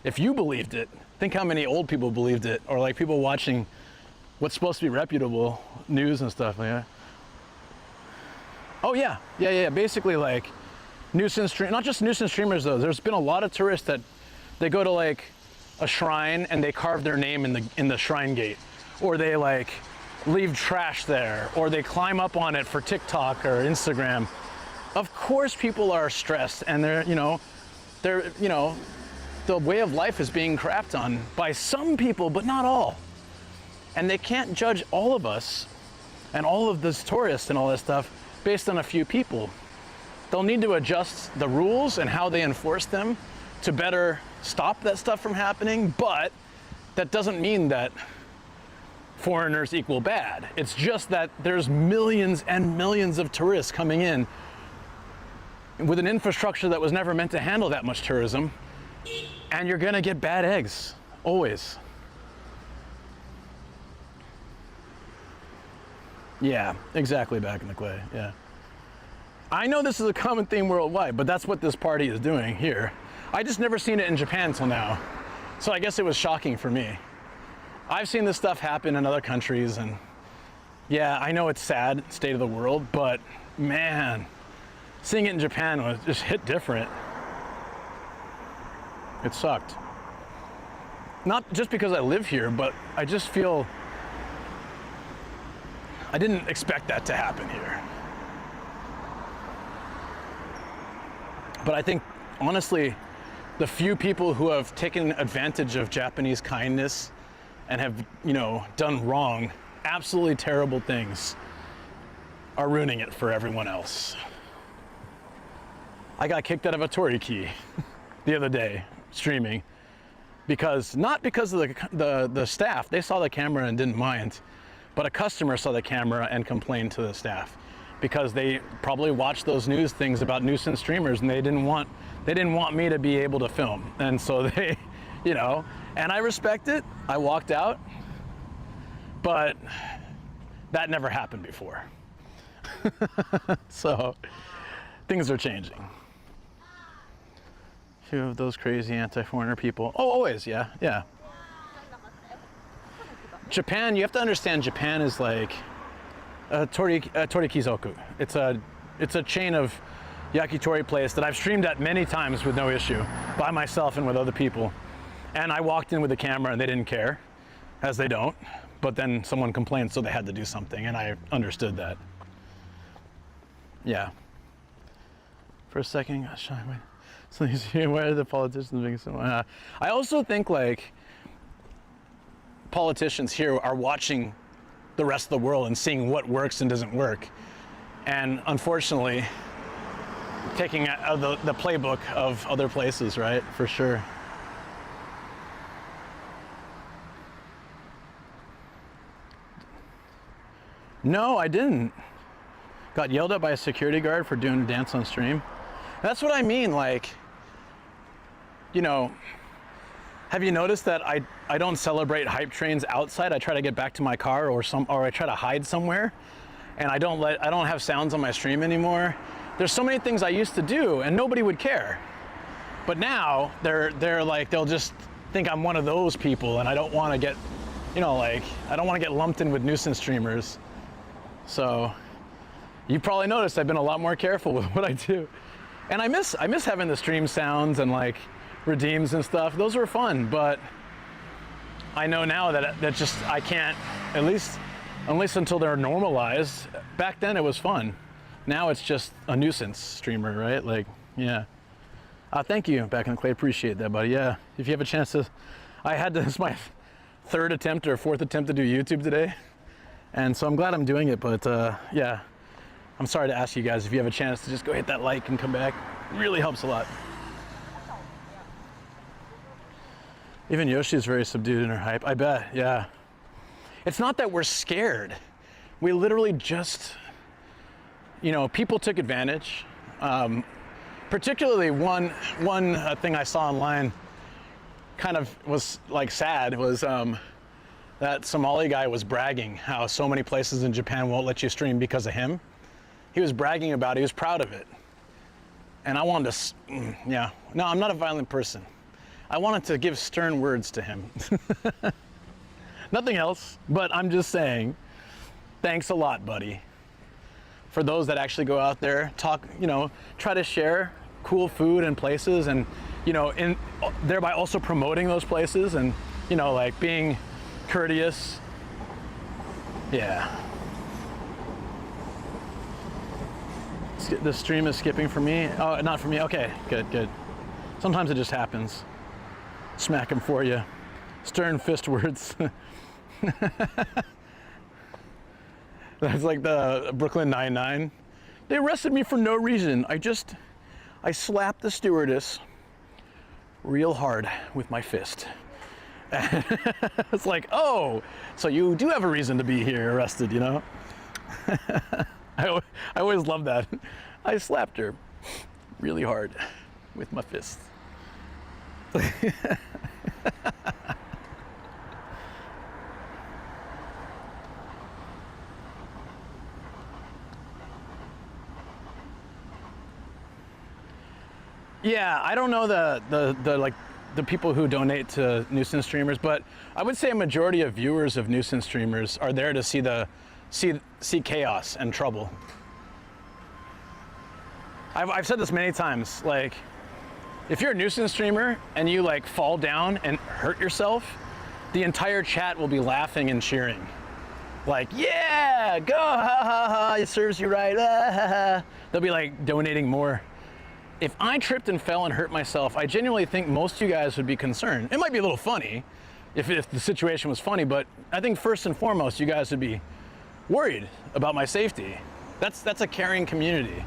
If you believed it, think how many old people believed it, or like people watching what's supposed to be reputable news and stuff like that. Oh yeah. Basically like not just nuisance streamers though. There's been a lot of tourists that they go to like a shrine and they carve their name in the shrine gate, or they like leave trash there, or they climb up on it for TikTok or Instagram. Of course people are stressed and they're, you know, the way of life is being crapped on by some people, but not all. And they can't judge all of us and all of this tourists and all this stuff based on a few people. They'll need to adjust the rules and how they enforce them to better stop that stuff from happening, but that doesn't mean that foreigners equal bad. It's just that there's millions and millions of tourists coming in with an infrastructure that was never meant to handle that much tourism, and you're gonna get bad eggs, always. Yeah, exactly, back in the clay, yeah. I know this is a common theme worldwide, but that's what this party is doing here. I just never seen it in Japan till now, so I guess it was shocking for me. I've seen this stuff happen in other countries, and yeah, I know it's sad, state of the world, but man, seeing it in Japan was just hit different. It sucked. Not just because I live here, but I just feel I didn't expect that to happen here. But I think, honestly, the few people who have taken advantage of Japanese kindness and have, you know, done wrong, absolutely terrible things, are ruining it for everyone else. I got kicked out of a Toriki the other day, streaming, because, not because of the staff, they saw the camera and didn't mind, but a customer saw the camera and complained to the staff because they probably watched those news things about nuisance streamers and they didn't want me to be able to film. And so they, you know, and I respect it. I walked out, but that never happened before. So things are changing. Few of those crazy anti-foreigner people. Oh, always, yeah. Japan, you have to understand, Japan is like Torikizoku. It's a chain of yakitori place that I've streamed at many times with no issue, by myself and with other people. And I walked in with a camera and they didn't care, as they don't. But then someone complained, so they had to do something, and I understood that. Yeah. For a second, gosh, so why are the politicians being so? I also think like politicians here are watching the rest of the world and seeing what works and doesn't work, and unfortunately taking the playbook of other places, right? For sure. No, I didn't. Got yelled at by a security guard for doing a dance on stream. That's what I mean, like, you know, have you noticed that I don't celebrate hype trains outside? I try to get back to my car or I try to hide somewhere, and I don't have sounds on my stream anymore. There's so many things I used to do and nobody would care. But now they're like, they'll just think I'm one of those people, and I don't want to get, you know, like, I don't want to get lumped in with nuisance streamers. So you probably noticed I've been a lot more careful with what I do. And I miss having the stream sounds and like redeems and stuff. Those were fun, but I know now that just, I can't, at least until they're normalized. Back then it was fun. Now it's just a nuisance streamer, right? Like, yeah. Thank you, Back in the Clay, appreciate that, buddy. Yeah, if you have a chance to, this is my third attempt or fourth attempt to do YouTube today. And so I'm glad I'm doing it, but yeah. I'm sorry to ask you guys, if you have a chance to just go hit that like and come back. It really helps a lot. Even Yoshi is very subdued in her hype, I bet, yeah. It's not that we're scared. We literally just, you know, people took advantage. Particularly one thing I saw online kind of was like sad, was that Somali guy was bragging how so many places in Japan won't let you stream because of him. He was bragging about it, he was proud of it. And I wanted to, yeah, no, I'm not a violent person. I wanted to give stern words to him. Nothing else, but I'm just saying, thanks a lot, buddy. For those that actually go out there, talk, you know, try to share cool food and places, and, you know, thereby also promoting those places, and, you know, like being courteous. Yeah. The stream is skipping for me. Oh, not for me. Okay, good. Sometimes it just happens. Smack him for you. Stern fist words. That's like the Brooklyn Nine-Nine. They arrested me for no reason. I slapped the stewardess real hard with my fist. It's like, oh, so you do have a reason to be here arrested, you know? I always love that. I slapped her really hard with my fist. Yeah, I don't know the people who donate to nuisance streamers, but I would say a majority of viewers of nuisance streamers are there to see chaos and trouble. I've said this many times, like, if you're a nuisance streamer and you like fall down and hurt yourself, the entire chat will be laughing and cheering. Like, yeah, go, ha ha ha, it serves you right, ah, ha, ha. They'll be like donating more. If I tripped and fell and hurt myself, I genuinely think most of you guys would be concerned. It might be a little funny if the situation was funny, but I think first and foremost, you guys would be worried about my safety. That's a caring community.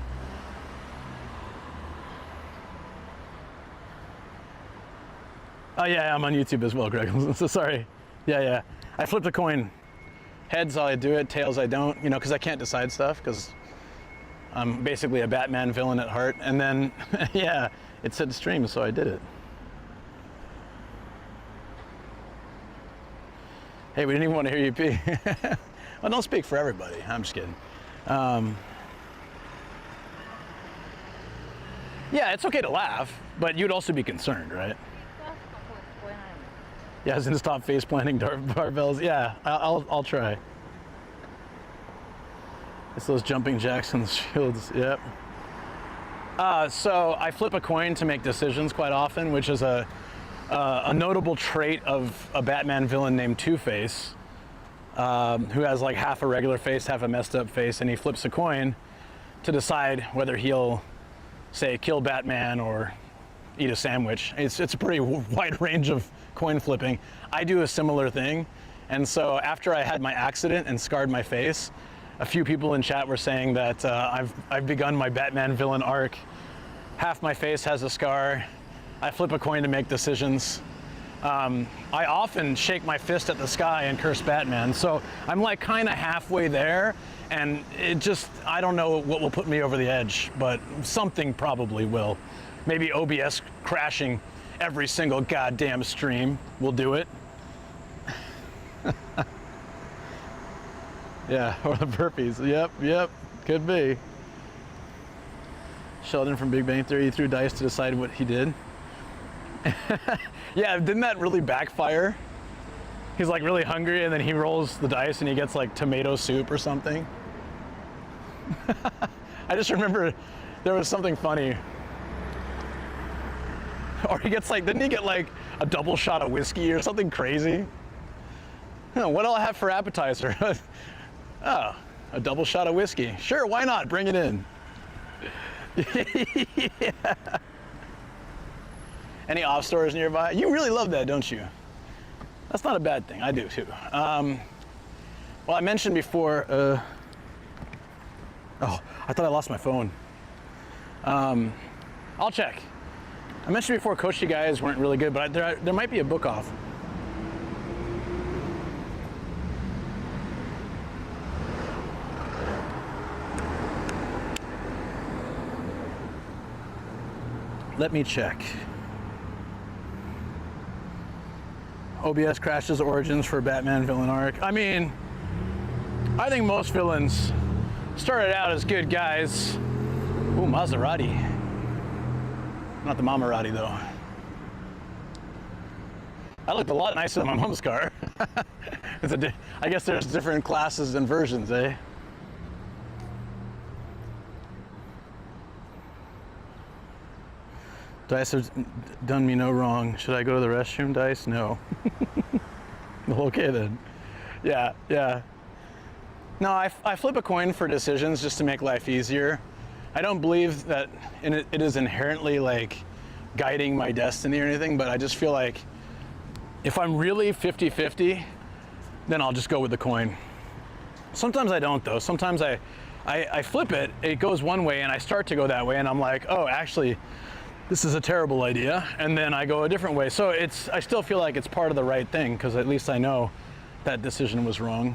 Oh yeah, I'm on YouTube as well, Greg. So sorry. Yeah. I flipped a coin. Heads, I do it. Tails, I don't. You know, because I can't decide stuff. Because I'm basically a Batman villain at heart. And then, yeah, it said stream, so I did it. Hey, we didn't even want to hear you pee. Well, don't speak for everybody. I'm just kidding. Yeah, it's okay to laugh, but you'd also be concerned, right? Yeah, as in stop face planting barbells. Yeah, I'll try. It's those jumping jacks and shields. Yep. So I flip a coin to make decisions quite often, which is a notable trait of a Batman villain named Two-Face, who has like half a regular face, half a messed up face, and he flips a coin to decide whether he'll, say, kill Batman or eat a sandwich. It's a pretty wide range of coin flipping. I do a similar thing, and so after I had my accident and scarred my face, a few people in chat were saying that I've begun my Batman villain arc. Half my face has a scar. I flip a coin to make decisions. I often shake my fist at the sky and curse Batman, so I'm like kind of halfway there, and it just, I don't know what will put me over the edge, but something probably will. Maybe OBS crashing every single goddamn stream will do it. Yeah, or the burpees. Yep, could be. Sheldon from Big Bang Theory threw dice to decide what he did. Yeah, didn't that really backfire? He's like really hungry and then he rolls the dice and he gets like tomato soup or something. I just remember there was something funny. Or he gets like, didn't he get like a double shot of whiskey or something crazy? Oh, what do I have for appetizer? Oh, a double shot of whiskey. Sure, why not? Bring it in. Yeah. Any off stores nearby? You really love that, don't you? That's not a bad thing. I do too. Well, I mentioned before. Oh, I thought I lost my phone. I'll check. I mentioned before Koshigayas weren't really good, but there might be a book off. Let me check. OBS crashes origins for Batman villain arc. I mean, I think most villains started out as good guys. Ooh, Maserati. Not the Maserati though. I looked a lot nicer than my mom's car. I guess there's different classes and versions, eh? Dice have done me no wrong. Should I go to the restroom, Dice? No. Okay then. Yeah. No, I flip a coin for decisions just to make life easier. I don't believe that it is inherently like guiding my destiny or anything, but I just feel like if I'm really 50-50, then I'll just go with the coin. Sometimes I don't though. Sometimes I flip it, it goes one way and I start to go that way and I'm like, oh, actually, this is a terrible idea, and then I go a different way. So I still feel like it's part of the right thing, because at least I know that decision was wrong.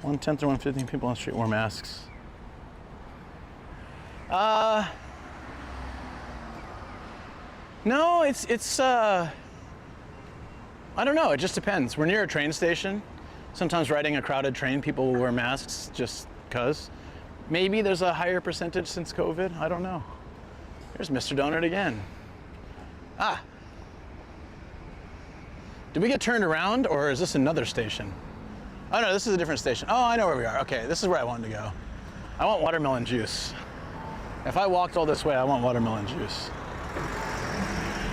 1/10 or 1/15 people on the street wore masks. No, it's I don't know, it just depends. We're near a train station. Sometimes riding a crowded train, people will wear masks just because. Maybe there's a higher percentage since COVID. I don't know. There's Mr. Donut again. Ah. Did we get turned around or is this another station? Oh no, this is a different station. Oh, I know where we are. Okay, this is where I wanted to go. I want watermelon juice. If I walked all this way, I want watermelon juice.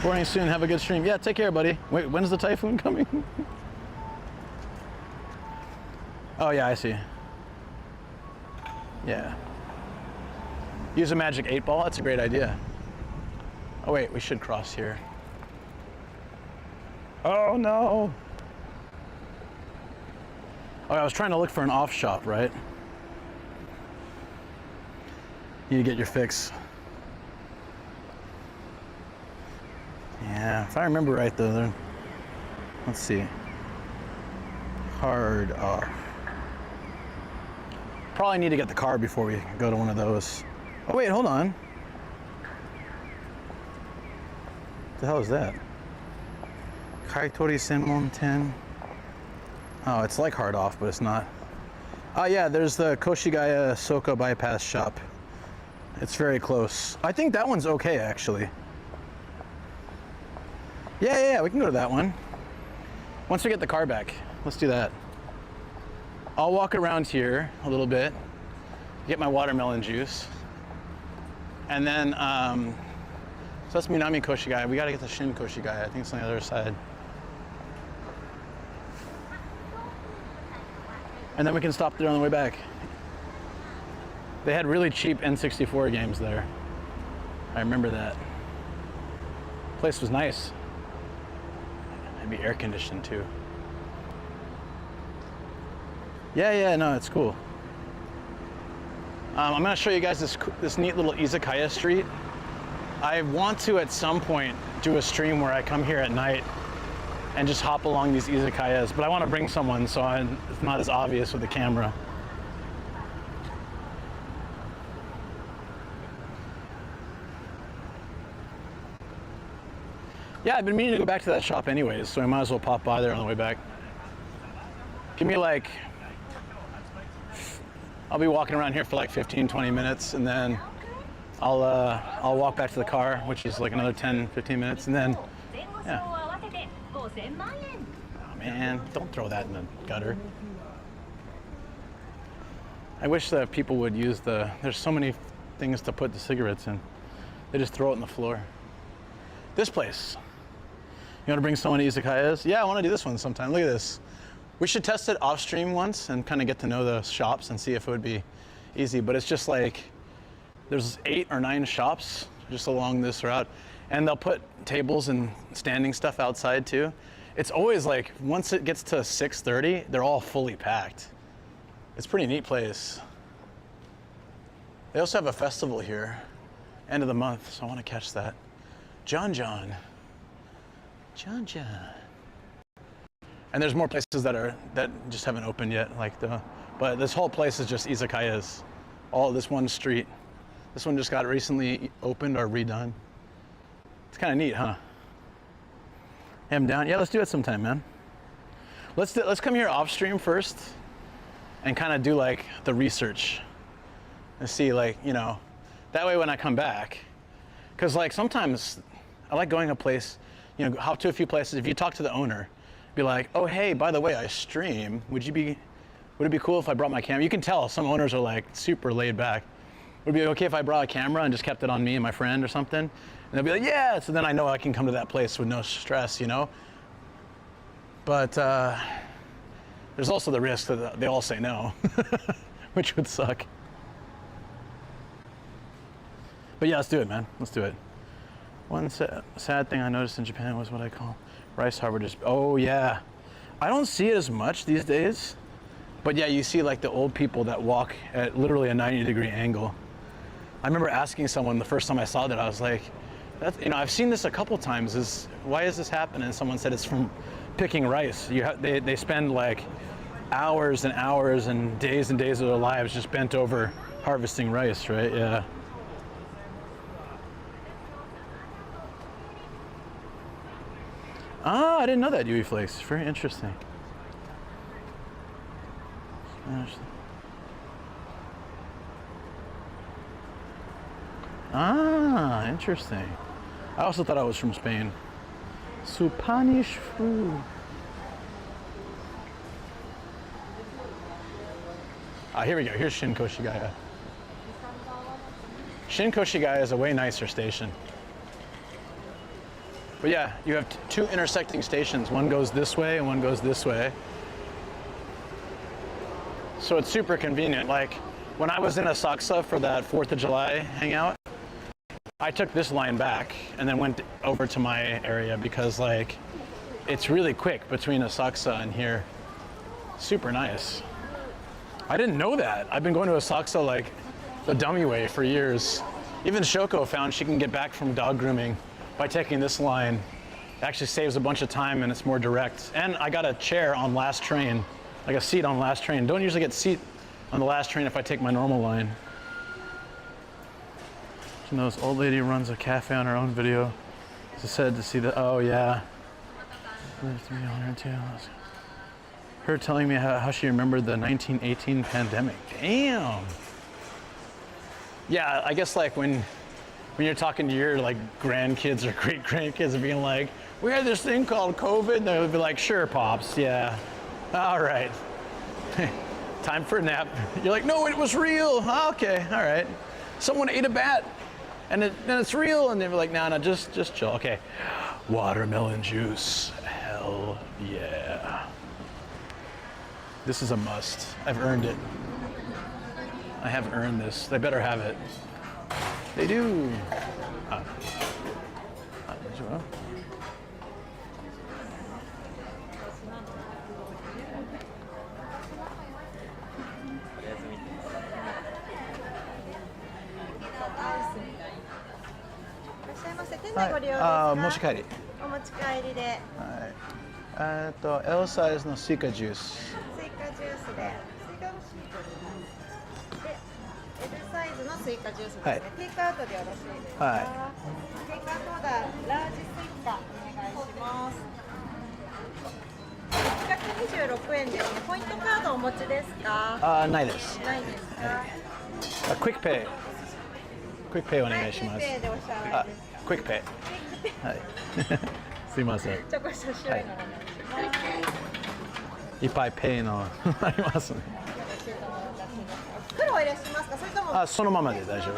Boarding soon, have a good stream. Yeah, take care, buddy. Wait, when's the typhoon coming? Oh yeah, I see. Yeah. Use a magic 8-ball, that's a great idea. Oh wait, we should cross here. Oh no! Oh, I was trying to look for an off shop, right? You need to get your fix. Yeah, if I remember right though, let's see. Hard off. Probably need to get the car before we go to one of those. Oh wait, hold on. What the hell is that? Kaitori Senmon 10. Oh, it's like hard off, but it's not. Oh yeah, there's the Koshigaya Soka bypass shop. It's very close. I think that one's okay, actually. Yeah, we can go to that one. Once we get the car back, let's do that. I'll walk around here a little bit, get my watermelon juice, and then, so that's Minami Koshigaya. We gotta get the Shin Koshigaya. I think it's on the other side. And then we can stop there on the way back. They had really cheap N64 games there. I remember that. Place was nice. Maybe air conditioned too. Yeah, no, it's cool. I'm gonna show you guys this neat little Izakaya street. I want to at some point do a stream where I come here at night and just hop along these Izakayas, but I want to bring someone so it's not as obvious with the camera. Yeah, I've been meaning to go back to that shop anyways, so I might as well pop by there on the way back. Give me like, I'll be walking around here for like 15-20 minutes, and then I'll walk back to the car, which is like another 10-15 minutes, and then yeah. Oh man, don't throw that in the gutter. I wish that people would use there's so many things to put the cigarettes in. They just throw it on the floor. This place. You want to bring someone to Izakayas? Yeah, I want to do this one sometime. Look at this. We should test it off stream once and kind of get to know the shops and see if it would be easy. But it's just like, there's 8 or 9 shops just along this route. And they'll put tables and standing stuff outside too. It's always like, once it gets to 6:30, they're all fully packed. It's a pretty neat place. They also have a festival here, end of the month, so I want to catch that. John. And there's more places that just haven't opened yet, but this whole place is just Izakayas. All this one street. This one just got recently opened or redone. It's kind of neat, huh? I'm down. Yeah, let's do it sometime, man. Let's come here off stream first and kind of do like the research and see, like, you know, that way when I come back, because like sometimes I like going a place, you know, hop to a few places. If you talk to the owner, be like, oh hey, by the way, I stream. Would it be cool if I brought my camera? You can tell some owners are like super laid back. Would it be okay if I brought a camera and just kept it on me and my friend or something? And they'll be like, yeah. So then I know I can come to that place with no stress, you know. But there's also the risk that they all say no, which would suck. But yeah, let's do it, man. Let's do it. One sad thing I noticed in Japan was what I call rice harbor. Oh yeah, I don't see it as much these days. But yeah, you see like the old people that walk at literally a 90-degree angle. I remember asking someone the first time I saw that, I was like, you know, I've seen this a couple times. Why is this happening? And someone said it's from picking rice. They spend like hours and hours and days of their lives just bent over harvesting rice, right? Yeah. Ah, I didn't know that, UV flakes. Very interesting. Ah, interesting. I also thought I was from Spain. Spanish food. Ah, here we go. Here's Shin Koshigaya. Shin Koshigaya is a way nicer station. But yeah, you have two intersecting stations. One goes this way and one goes this way. So it's super convenient. Like when I was in Asakusa for that 4th of July hangout, I took this line back and then went over to my area because like it's really quick between Asakusa and here. Super nice. I didn't know that. I've been going to Asakusa like the dummy way for years. Even Shoko found she can get back from dog grooming by taking this line. It actually saves a bunch of time and it's more direct. And I got a chair on last train, like a seat on last train. Don't usually get seat on the last train if I take my normal line. You know, this old lady runs a cafe on her own video. She said to see the, oh yeah. Her telling me how she remembered the 1918 pandemic. Damn. Yeah, I guess like when you're talking to your like grandkids or great grandkids and being like, we had this thing called COVID, and they'll be like, sure, Pops, yeah. All right. Time for a nap. You're like, no, it was real. Okay, all right. Someone ate a bat and it's real, and they're like, no, just chill. Okay. Watermelon juice. Hell yeah. This is a must. I've earned it. I have earned this. They better have it. They do. Well.持ち帰り。お持ち帰りで。はい。L サイズのスイカジュース。スイカジュースで。スイカのシートで。L サイズのスイカジュースですね。はい、テイクアウトでよろしいですか。はい。テイクアウトオーダーラージスイカお願いします。126円です。ポイントカードお持ちですか。ないです。ないですか。クイックペイ。クイックペイお願いします。クイックペイでお支払いです。クイックペイ。はい。すいません。ちょっと少々のお願いします。いっぱいペイのありますね。袋入れしますか。それとも。そのままで大丈夫。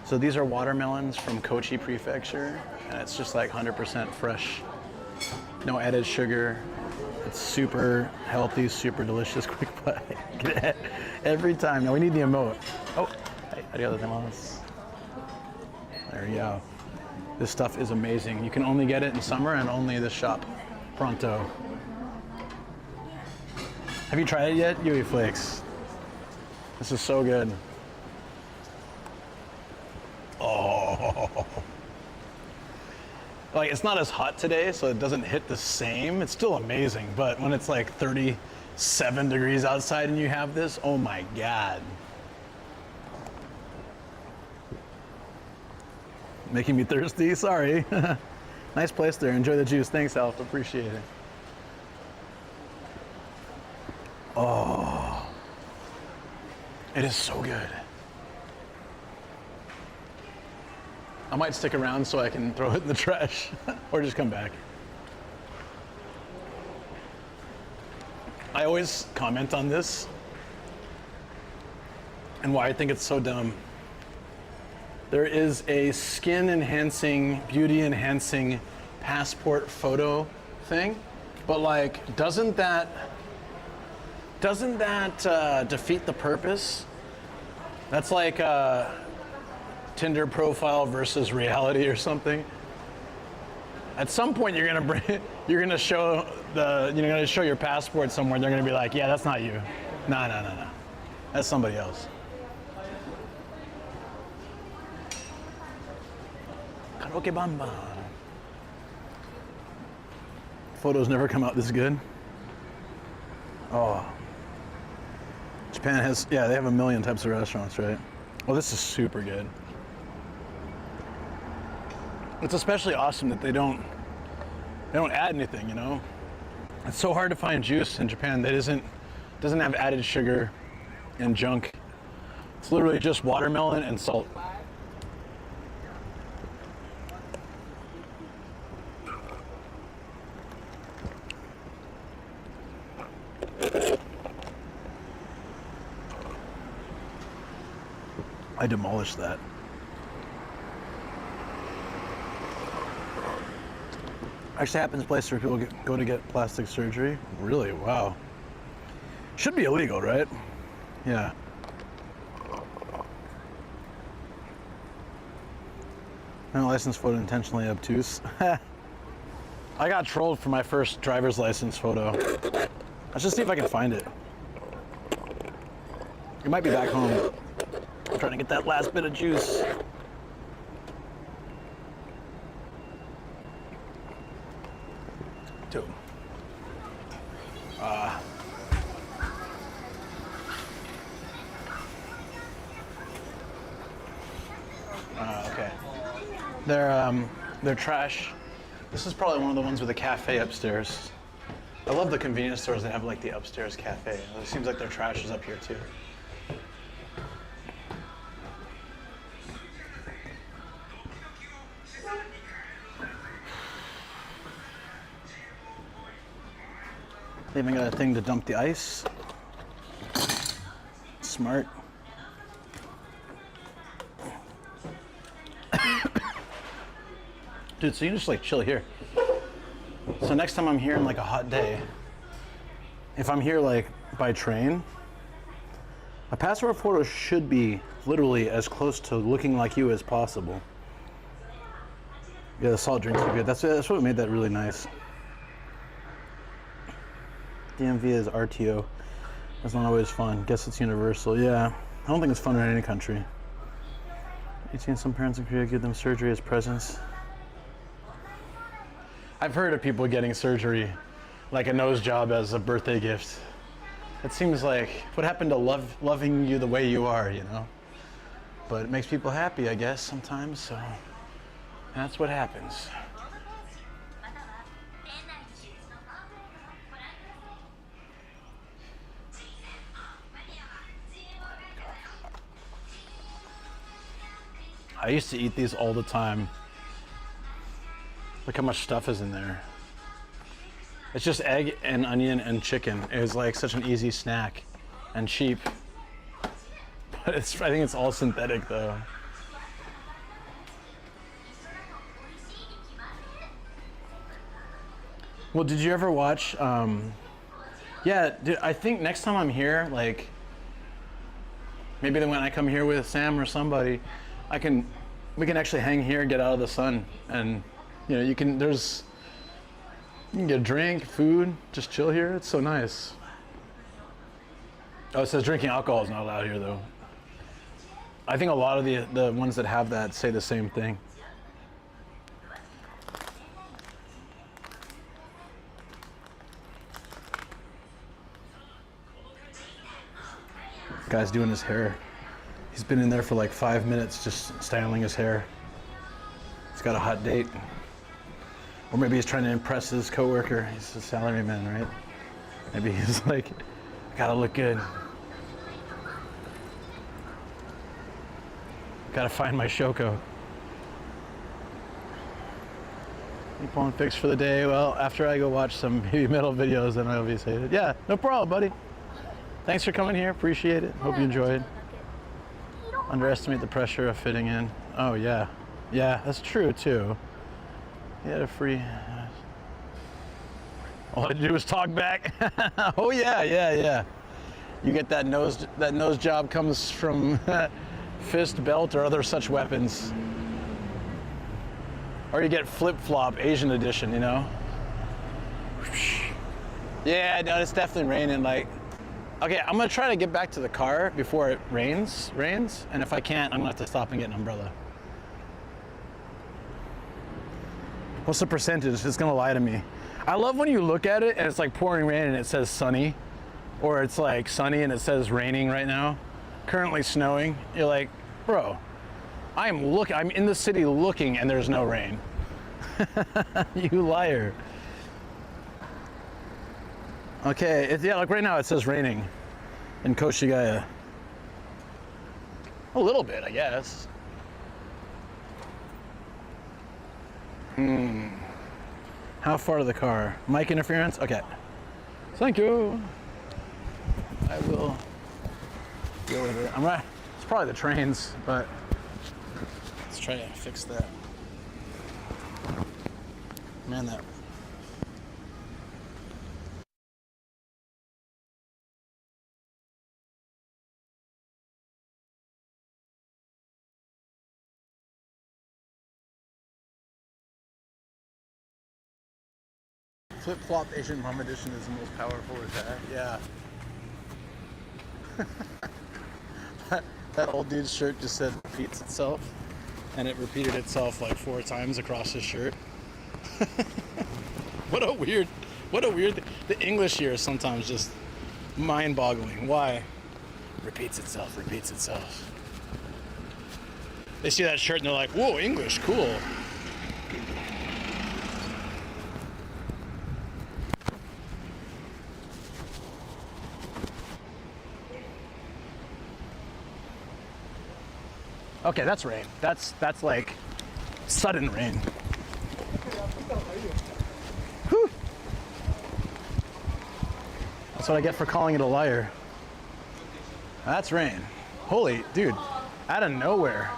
So these are watermelons from Kochi Prefecture, and it's just like 100% fresh, no added sugar. It's super healthy, super delicious. Quick buy. Get it every time. Now we need the emote. Oh, hey, arigatou gozaimasu. There you go. This stuff is amazing. You can only get it in summer and only this shop. Pronto. Have you tried it yet? Yui Flakes. This is so good. Oh. Like, it's not as hot today, so it doesn't hit the same. It's still amazing, but when it's like 37 degrees outside and you have this, oh my God. Making me thirsty, sorry. Nice place there, enjoy the juice. Thanks, Alf, appreciate it. Oh, it is so good. I might stick around so I can throw it in the trash or just come back. I always comment on this and why I think it's so dumb. There is a skin enhancing, beauty enhancing passport photo thing, but like, doesn't that defeat the purpose? That's like Tinder profile versus reality or something. At some point, you're gonna show your passport somewhere. And they're gonna be like, yeah, that's not you. No, that's somebody else. Karaoke Bamba. Photos never come out this good. Oh. Japan has, yeah, they have a million types of restaurants, right? Well, this is super good. It's especially awesome that they don't add anything, you know? It's so hard to find juice in Japan that doesn't have added sugar and junk. It's literally just watermelon and salt. I demolished that. Actually happens place where people go to get plastic surgery. Really? Wow. Should be illegal, right? Yeah. No license photo intentionally obtuse. I got trolled for my first driver's license photo. Let's just see if I can find it. It might be back home. I'm trying to get that last bit of juice. Dude. Okay. They're trash. This is probably one of the ones with a cafe upstairs. I love the convenience stores that have like the upstairs cafe. It seems like their trash is up here too. They even got a thing to dump the ice. Smart. Dude, so you can just like chill here. So next time I'm here on like a hot day, if I'm here like by train, a passport photo should be literally as close to looking like you as possible. Yeah, the salt drinks are good. That's what made that really nice. DMV is RTO. That's not always fun. Guess it's universal. Yeah, I don't think it's fun in any country. You've seen some parents in Korea give them surgery as presents. I've heard of people getting surgery, like a nose job as a birthday gift. It seems like, what happened to loving you the way you are, you know? But it makes people happy, I guess, sometimes, so that's what happens. I used to eat these all the time. Look how much stuff is in there. It's just egg and onion and chicken. It was like such an easy snack and cheap. But I think it's all synthetic though. Well, did you ever watch, yeah, dude, I think next time I'm here, like, maybe when I come here with Sam or somebody, we can actually hang here, get out of the sun, and you know, you can get a drink, food, just chill here. It's so nice. Oh, it says drinking alcohol is not allowed here though. I think a lot of the ones that have that say the same thing. Guy's doing his hair. He's been in there for like 5 minutes just styling his hair. He's got a hot date. Or maybe he's trying to impress his coworker. He's a salaryman, right? Maybe he's like, I gotta look good. Gotta find my Shoko. Keep on fixed for the day. Well, after I go watch some heavy metal videos, then I'll be sated. Yeah, no problem, buddy. Thanks for coming here. Appreciate it. Hope you enjoyed. Underestimate the pressure of fitting in. Oh, yeah. Yeah, that's true, too. He had a free... All I had to do was talk back. Oh, yeah. You get that nose job comes from fist, belt, or other such weapons. Or you get flip-flop Asian edition, you know? Yeah, no, it's definitely raining. Like, okay, I'm gonna try to get back to the car before it rains, and if I can't, I'm gonna have to stop and get an umbrella. What's the percentage? It's gonna lie to me. I love when you look at it and it's like pouring rain and it says sunny, or it's like sunny and it says raining right now, currently snowing. You're like, bro, I'm in the city looking and there's no rain. You liar. Okay, yeah, like right now it says raining in Koshigaya. A little bit, I guess. How far to the car? Mic interference? Okay. Thank you. I will deal with it. I'm right. probably the trains, but let's try to fix that. Man, that. Flip-flop Asian Mom Edition is the most powerful attack. Yeah. that old dude's shirt just said repeats itself, and it repeated itself like 4 times across his shirt. What a weird the English here is sometimes just mind-boggling. Why? Repeats itself, repeats itself. They see that shirt and they're like, whoa, English, cool. Okay, that's rain. That's like sudden rain. Whew. That's what I get for calling it a liar. That's rain. Holy, dude, out of nowhere.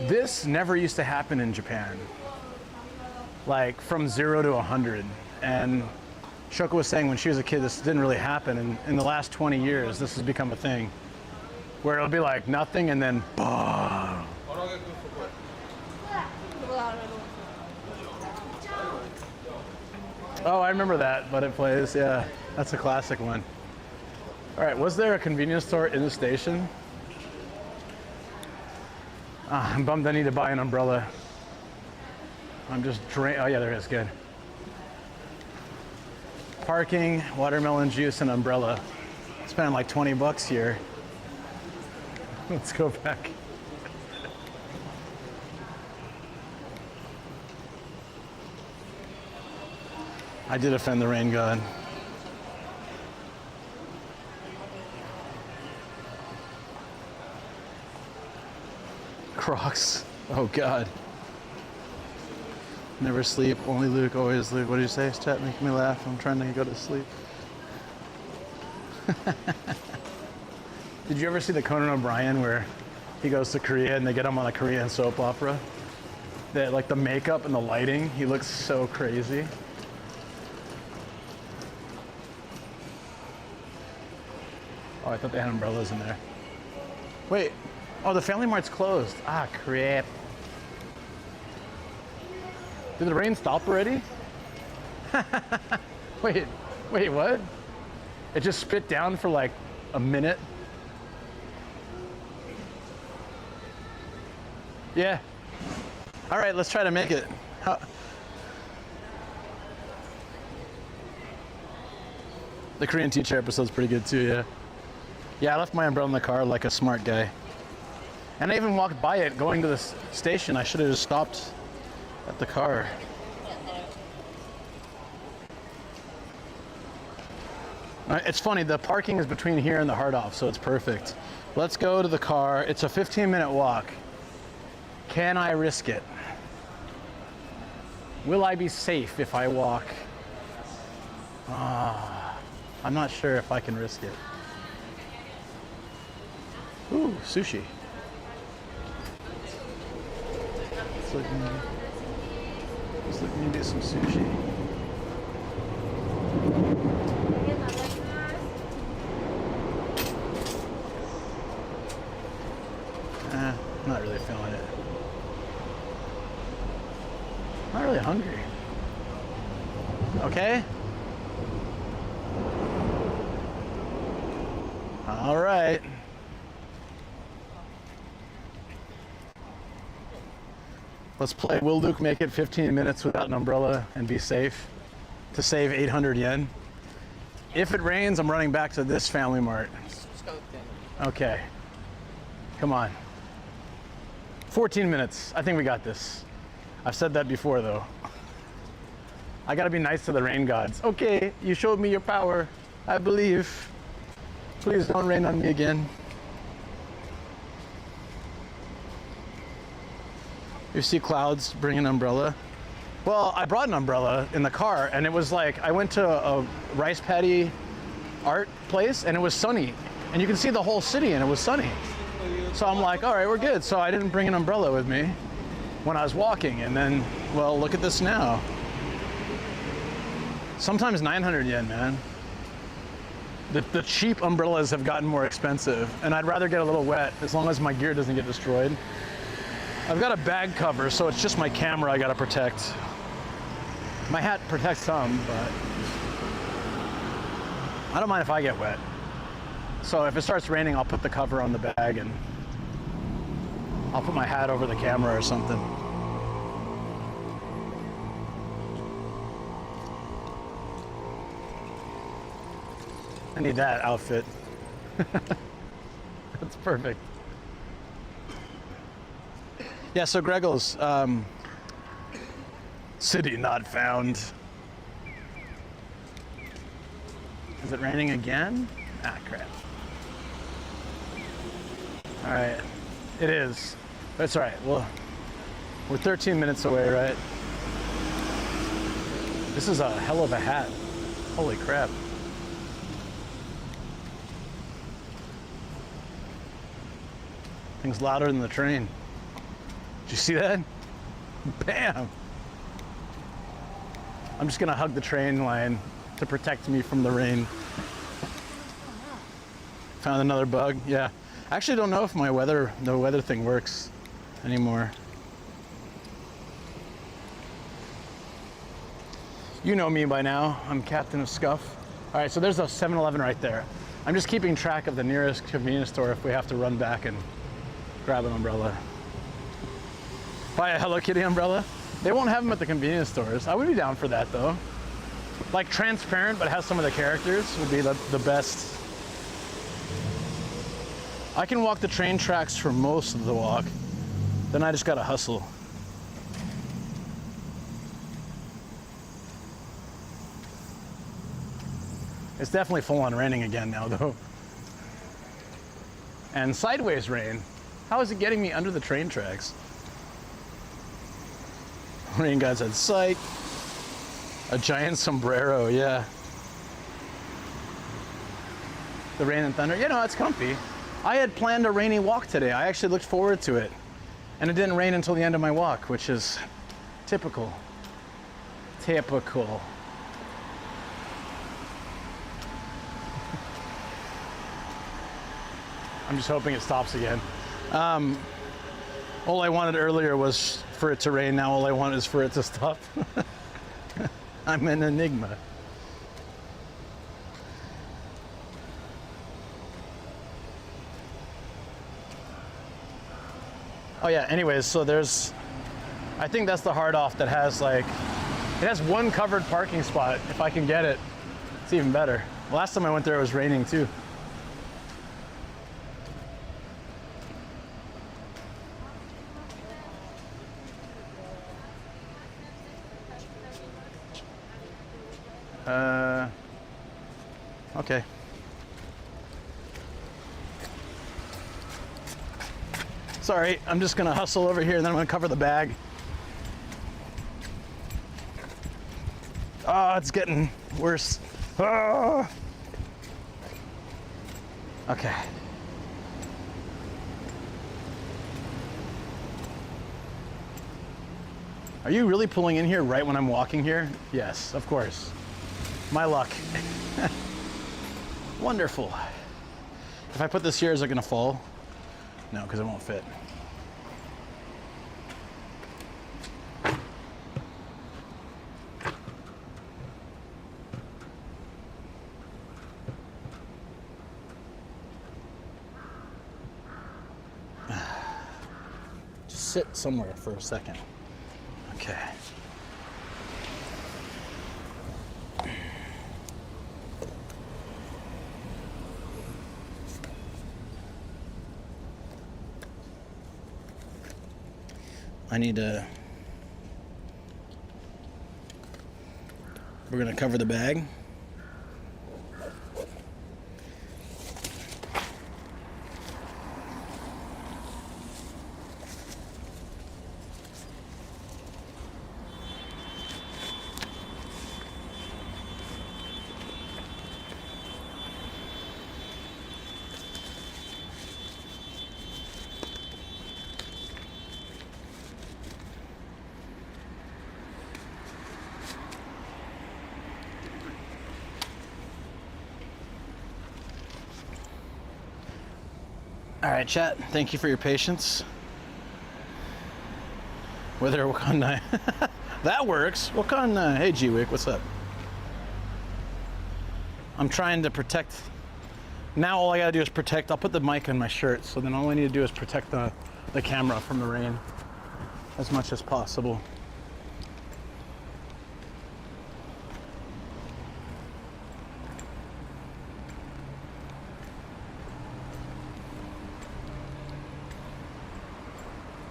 This never used to happen in Japan. Like from 0 to 100. And Shoko was saying when she was a kid, this didn't really happen. And in the last 20 years, this has become a thing. Where it'll be like nothing and then boom. Oh, I remember that, but it plays. Yeah, that's a classic one. All right, was there a convenience store in the station? I'm bummed I need to buy an umbrella. I'm just oh yeah, there is, good. Parking, watermelon juice, and umbrella. Spending like 20 bucks here. Let's go back. I did offend the rain god. Crocs. Oh God. Never sleep, only Luke, always Luke. What did you say? Chat making me laugh. I'm trying to go to sleep. Did you ever see the Conan O'Brien where he goes to Korea and they get him on a Korean soap opera? That like the makeup and the lighting, he looks so crazy. Oh, I thought they had umbrellas in there. Wait, oh, the Family Mart's closed. Ah, crap. Did the rain stop already? Wait, what? It just spit down for like a minute? Yeah. All right, let's try to make it. The Korean teacher episode's pretty good too, yeah. Yeah, I left my umbrella in the car like a smart guy. And I even walked by it going to the station. I should have just stopped at the car. It's funny, the parking is between here and the Hard Off, so it's perfect. Let's go to the car. It's a 15-minute walk. Can I risk it? Will I be safe if I walk? I'm not sure if I can risk it. Ooh, sushi. Let's look to do some sushi. I'm not really feeling it. Not really hungry. Okay. All right. Let's play. Will Luke make it 15 minutes without an umbrella and be safe to save 800 yen? If it rains, I'm running back to this Family Mart. Okay. Come on. 14 minutes. I think we got this. I've said that before, though. I gotta be nice to the rain gods. Okay, you showed me your power. I believe. Please don't rain on me again. You see clouds, bring an umbrella. Well, I brought an umbrella in the car, and it was like, I went to a rice paddy art place, and it was sunny. and you can see the whole city, and it was sunny. So I'm like, all right, we're good. So I didn't bring an umbrella with me when I was walking, and then, well, look at this now. Sometimes 900 yen, man. The cheap umbrellas have gotten more expensive, and I'd rather get a little wet as long as my gear doesn't get destroyed. I've got a bag cover, so it's just my camera I gotta protect. My hat protects some, but I don't mind if I get wet. So if it starts raining, I'll put the cover on the bag and I'll put my hat over the camera or something. I need that outfit. That's perfect. Yeah, so Greggles, city not found. Is it raining again? Ah, crap. All right, it is. That's all right. Well, we're 13 minutes away, right? This is a hell of a hat. Holy crap. Thing's louder than the train. Did you see that? Bam! I'm just gonna hug the train line to protect me from the rain. Found another bug, yeah. I actually don't know if the weather thing works anymore. You know me by now, I'm Captain of Scuff. All right, so there's a 7-Eleven right there. I'm just keeping track of the nearest convenience store if we have to run back and grab an umbrella. Buy a Hello Kitty umbrella. They won't have them at the convenience stores. I would be down for that though. Like transparent, but has some of the characters would be the best. I can walk the train tracks for most of the walk. Then I just gotta hustle. It's definitely full on raining again now though. And sideways rain. How is it getting me under the train tracks? Rain gods at sight. A giant sombrero, yeah. The rain and thunder, it's comfy. I had planned a rainy walk today. I actually looked forward to it. And it didn't rain until the end of my walk, which is typical. Typical. I'm just hoping it stops again. All I wanted earlier was for it to rain. Now all I want is for it to stop. I'm an enigma. Oh yeah, anyways, so I think that's the hard off that has it has one covered parking spot. If I can get it, it's even better. Last time I went there, it was raining too. Okay. Sorry, I'm just gonna hustle over here and then I'm gonna cover the bag. Oh, it's getting worse. Oh. Okay. Are you really pulling in here right when I'm walking here? Yes, of course. My luck. Wonderful. If I put this here, is it gonna fall? No, because it won't fit. Just sit somewhere for a second. Okay. We're gonna cover the bag. All right, chat. Thank you for your patience. Weather Wakanda. That works. Wakanda. Hey, G-Wick, what's up? I'm trying to protect. Now all I gotta do is protect. I'll put the mic on my shirt, so then all I need to do is protect the camera from the rain as much as possible.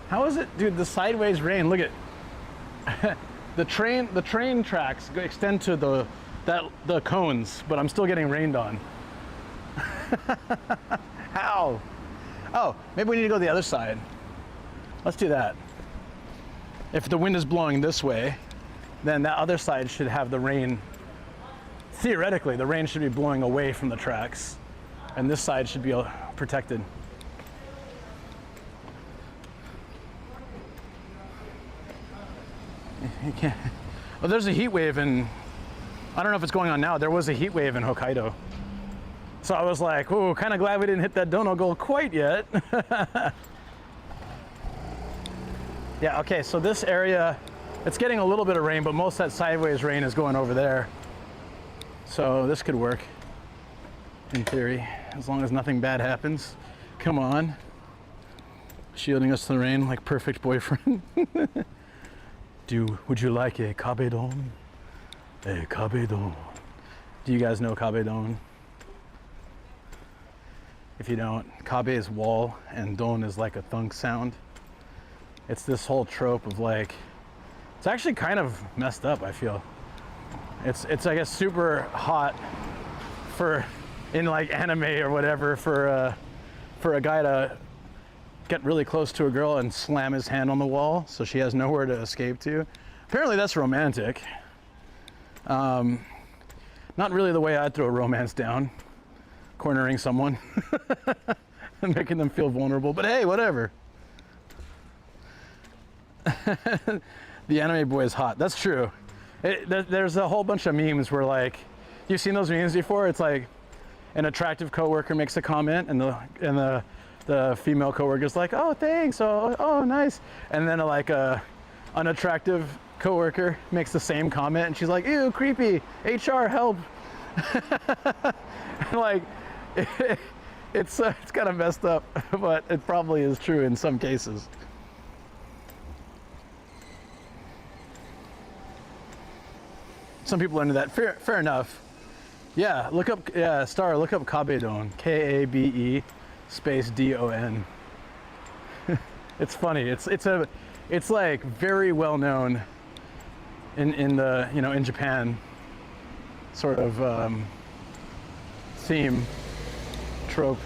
How is it, dude? The sideways rain. Look at the train tracks extend to the cones, but I'm still getting rained on. How? Oh, maybe we need to go the other side. Let's do that. If the wind is blowing this way, then that other side should have the rain. Theoretically, the rain should be blowing away from the tracks, and this side should be protected. You can't. Well, there's a heat wave in, I don't know if it's going on now. There was a heat wave in Hokkaido. So I was like, oh, kind of glad we didn't hit that dono goal quite yet. Yeah, okay, so this area, it's getting a little bit of rain, but most of that sideways rain is going over there. So this could work, in theory, as long as nothing bad happens. Come on. Shielding us from the rain like perfect boyfriend. Would you like a kabedon? A kabedon. Do you guys know kabedon? If you don't, kabe is wall and don is like a thunk sound. It's this whole trope of like, it's actually kind of messed up, I feel. It's I guess super hot for, in like anime or whatever, for a guy to get really close to a girl and slam his hand on the wall so she has nowhere to escape to. Apparently that's romantic. Not really the way I'd throw a romance down, cornering someone and making them feel vulnerable, but hey, whatever. The anime boy is hot. That's true. There's a whole bunch of memes where like, you've seen those memes before? It's like an attractive coworker makes a comment and the female coworker's like, oh, thanks, oh, nice. And then like a unattractive coworker makes the same comment and she's like, ew, creepy, HR, help. Like, it's kind of messed up, but it probably is true in some cases. Some people are into that. Fair enough. Yeah, look up, Star, look up kabedon, K-A-B-E space D-O-N. It's funny. It's like very well known in the, you know, in Japan sort of theme, trope.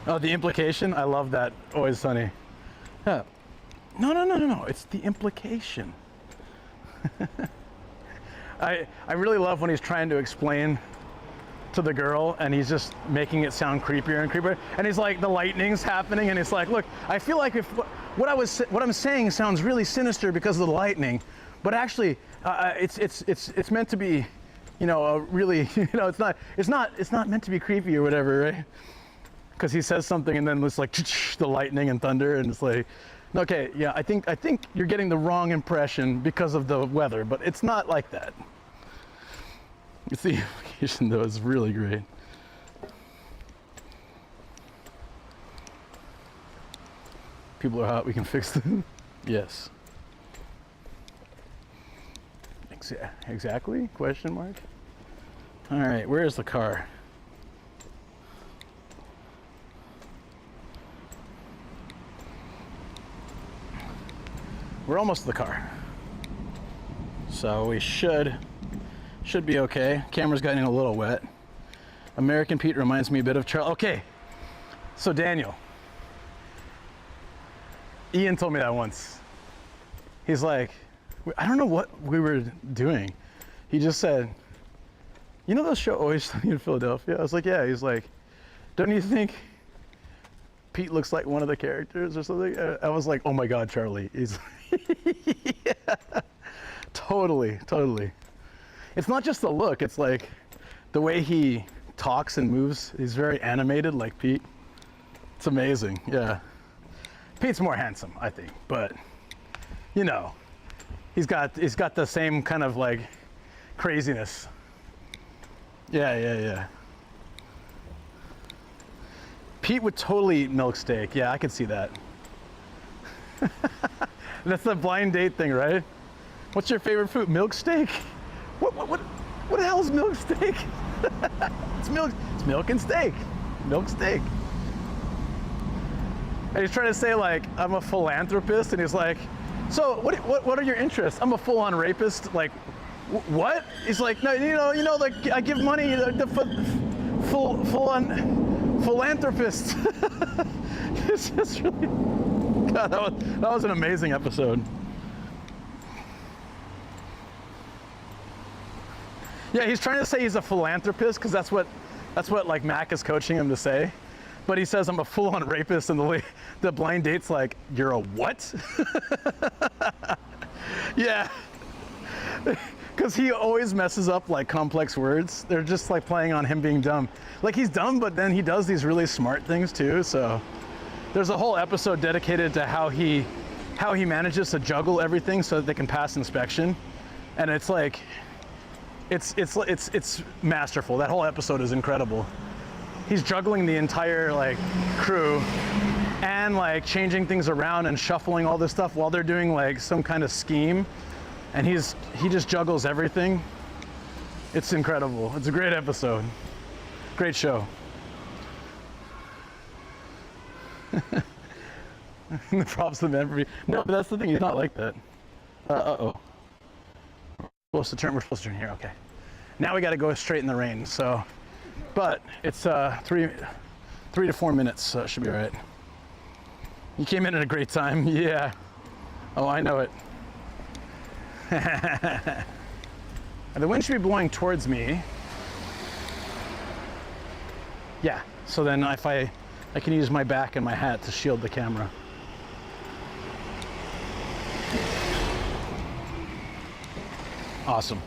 Oh, the implication? I love that. Always Sunny. Yeah. No. It's the implication. I really love when he's trying to explain to the girl and he's just making it sound creepier and creepier. And he's like, the lightning's happening and it's like, look, I feel like if what I'm saying sounds really sinister because of the lightning, but actually it's meant to be, you know, a really, you know, it's not meant to be creepy or whatever, right? Because he says something and then it's like the lightning and thunder and it's like, okay, yeah, I think you're getting the wrong impression because of the weather, but it's not like that. It's the implication though, it's really great. People are hot, we can fix them. Yes. Exactly? Question mark? All right, where's the car? We're almost to the car. So we should be okay. Camera's getting a little wet. American Pete reminds me a bit of Charlie. Okay, so Daniel. Ian told me that once. He's like, I don't know what we were doing. He just said, you know those show Always Sunny in Philadelphia? I was like, yeah. He's like, don't you think Pete looks like one of the characters or something? I was like, oh my God, Charlie. He's yeah. Totally. it's not just the look, it's like the way he talks and moves. He's very animated like Pete. It's amazing, yeah. Pete's more handsome, I think, but you know, he's got the same kind of like craziness. Yeah. Pete would totally eat milk steak. Yeah, I could see that. That's the blind date thing, right? What's your favorite food? Milk steak? What the hell is milk steak? It's milk and steak. Milk steak. And he's trying to say like, I'm a philanthropist, and he's like, so what are your interests? I'm a full-on rapist. Like, what? He's like, no, you know, like I give money to full-on philanthropist. It's just really, God, that was an amazing episode. Yeah, he's trying to say he's a philanthropist because that's what like Mac is coaching him to say. But he says I'm a full-on rapist, and the blind date's like, you're a what? Yeah. Because he always messes up like complex words. They're just like playing on him being dumb. Like he's dumb, but then he does these really smart things too. So there's a whole episode dedicated to how he manages to juggle everything so that they can pass inspection. And it's like, it's masterful. That whole episode is incredible. He's juggling the entire like crew and like changing things around and shuffling all this stuff while they're doing like some kind of scheme. And he just juggles everything. It's incredible. It's a great episode. Great show. The props to the man. No, but that's the thing. He's not like that. Uh-oh. We're supposed to turn here. Okay. Now we got to go straight in the rain. So, but it's 3 to 4 minutes, so it should be all right. You came in at a great time. Yeah. Oh, I know it. The wind should be blowing towards me. Yeah, so then if I can use my back and my hat to shield the camera. Awesome.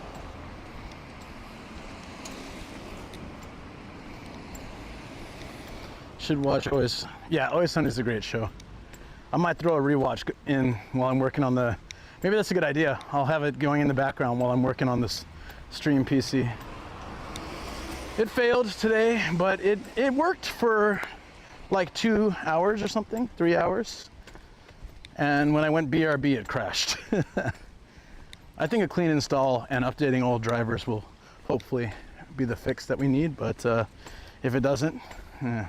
Should watch Always. Yeah, Always Sunny is a great show. I might throw a rewatch in while I'm working on the. Maybe that's a good idea. I'll have it going in the background while I'm working on this stream PC. It failed today, but it worked for like 2 hours or something, 3 hours. And when I went BRB, it crashed. I think a clean install and updating old drivers will hopefully be the fix that we need, but if it doesn't, I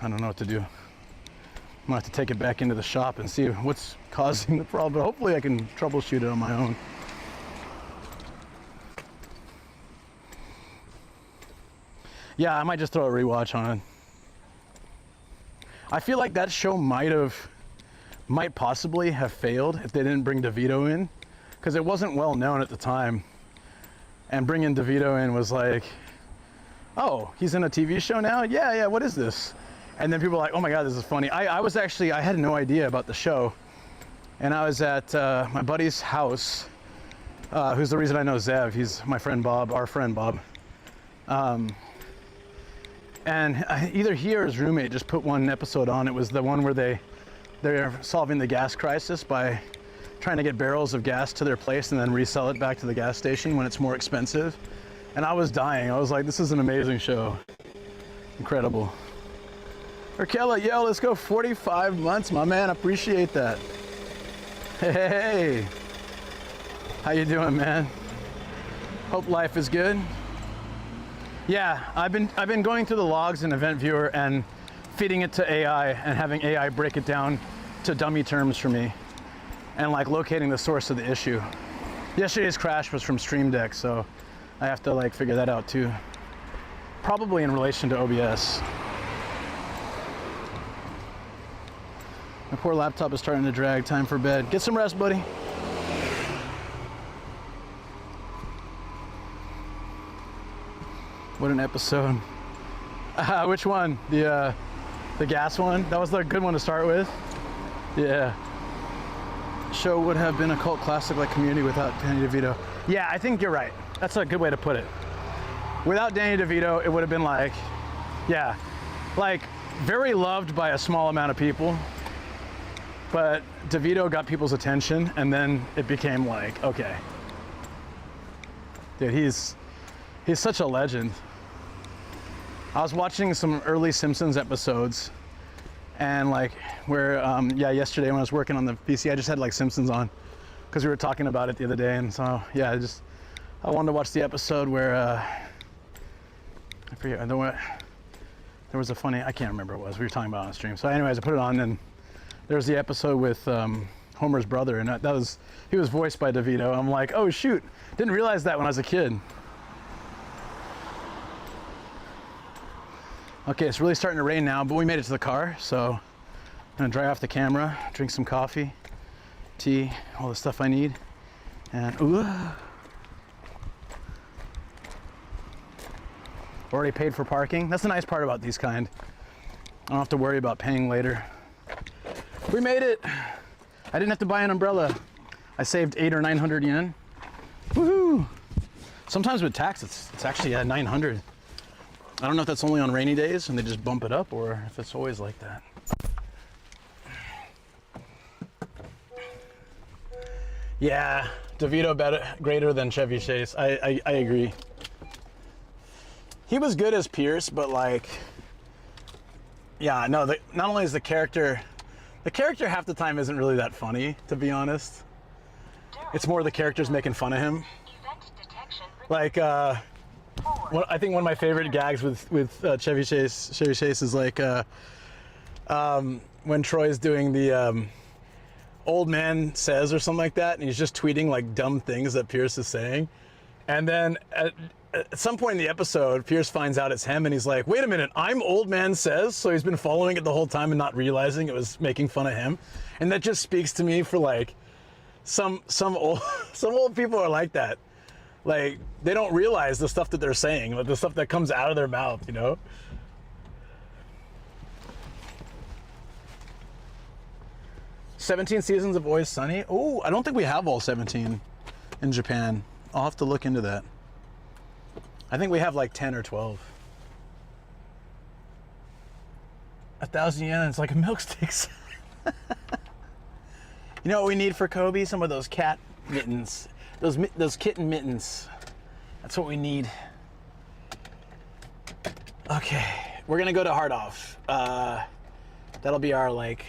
don't know what to do. I'm gonna have to take it back into the shop and see what's causing the problem, but hopefully I can troubleshoot it on my own. Yeah, I might just throw a rewatch on it. I feel like that show might possibly have failed if they didn't bring DeVito in, because it wasn't well known at the time. And bringing DeVito in was like, oh, he's in a TV show now? Yeah, what is this? And then people were like, oh my God, this is funny. I had no idea about the show. And I was at my buddy's house, who's the reason I know Zev. He's my friend Bob, our friend Bob. And either he or his roommate just put one episode on. It was the one where they're solving the gas crisis by trying to get barrels of gas to their place and then resell it back to the gas station when it's more expensive. And I was dying. I was like, this is an amazing show. Incredible. Raquel, yo, let's go 45 months, my man. Appreciate that. Hey, how you doing, man? Hope life is good. Yeah, I've been going through the logs in Event Viewer and feeding it to AI and having AI break it down to dummy terms for me and like locating the source of the issue. Yesterday's crash was from Stream Deck, so I have to like figure that out too. Probably in relation to OBS. My poor laptop is starting to drag. Time for bed. Get some rest, buddy. What an episode. Which one? The gas one? That was the good one to start with. Yeah. Show would have been a cult classic like Community without Danny DeVito. Yeah, I think you're right. That's a good way to put it. Without Danny DeVito, it would have been like, yeah, like very loved by a small amount of people, but DeVito got people's attention, and then it became like, okay. Dude, he's such a legend. I was watching some early Simpsons episodes, and like where, yeah, yesterday when I was working on the PC, I just had like Simpsons on because we were talking about it the other day, and so yeah, I wanted to watch the episode where I forget, there was a funny, I can't remember what it was, we were talking about it on stream. So anyways, I put it on, and there was the episode with Homer's brother, and he was voiced by DeVito. I'm like, oh shoot, didn't realize that when I was a kid. Okay, it's really starting to rain now, but we made it to the car, so I'm gonna dry off the camera, drink some coffee, tea, all the stuff I need, and ooh. Already paid for parking. That's the nice part about these kind. I don't have to worry about paying later. We made it. I didn't have to buy an umbrella. I saved 800 or 900 yen. Woohoo! Sometimes with tax, it's actually 900. I don't know if that's only on rainy days and they just bump it up, or if it's always like that. Yeah, DeVito better, greater than Chevy Chase. I agree. He was good as Pierce, but like, yeah, no, not only is the character half the time isn't really that funny, to be honest. It's more the characters making fun of him. Like, I think one of my favorite gags with Chevy Chase is like when Troy's doing the old man says or something like that, and he's just tweeting like dumb things that Pierce is saying, and then at some point in the episode, Pierce finds out it's him, and he's like, wait a minute, I'm old man says? So he's been following it the whole time and not realizing it was making fun of him. And that just speaks to me for like, some old people are like that. Like, they don't realize the stuff that they're saying, like the stuff that comes out of their mouth, you know? 17 seasons of Always Sunny? Oh, I don't think we have all 17 in Japan. I'll have to look into that. I think we have like 10 or 12. 1,000 yen, it's like a milk sticks. You know what we need for Kobe? Some of those cat mittens. Those kitten mittens. That's what we need. Okay, we're gonna go to Hard Off. That'll be our like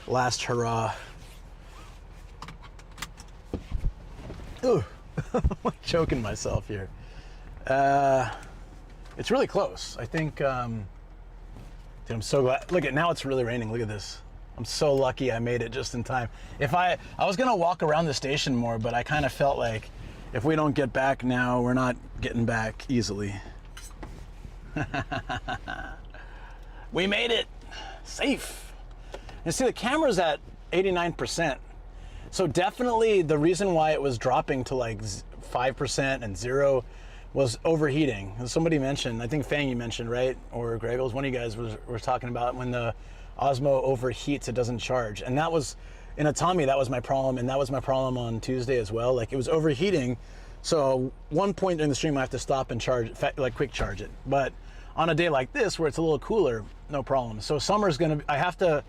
last hurrah. Ooh, I'm choking myself here. It's really close. I think, dude, I'm so glad. Look at, now it's really raining. Look at this. I'm so lucky I made it just in time. I was gonna walk around the station more, but I kind of felt like if we don't get back now, we're not getting back easily. We made it safe. And see, the camera's at 89%. So definitely the reason why it was dropping to like 5% and 0 was overheating. Somebody mentioned, I think Fang you mentioned, right? Or Gregos, one of you guys was talking about when the Osmo overheats, it doesn't charge. And that was, in Atami, that was my problem. And that was my problem on Tuesday as well. Like, it was overheating. So one point during the stream, I have to stop and charge, like quick charge it. But on a day like this, where it's a little cooler, no problem. So summer's gonna, I have to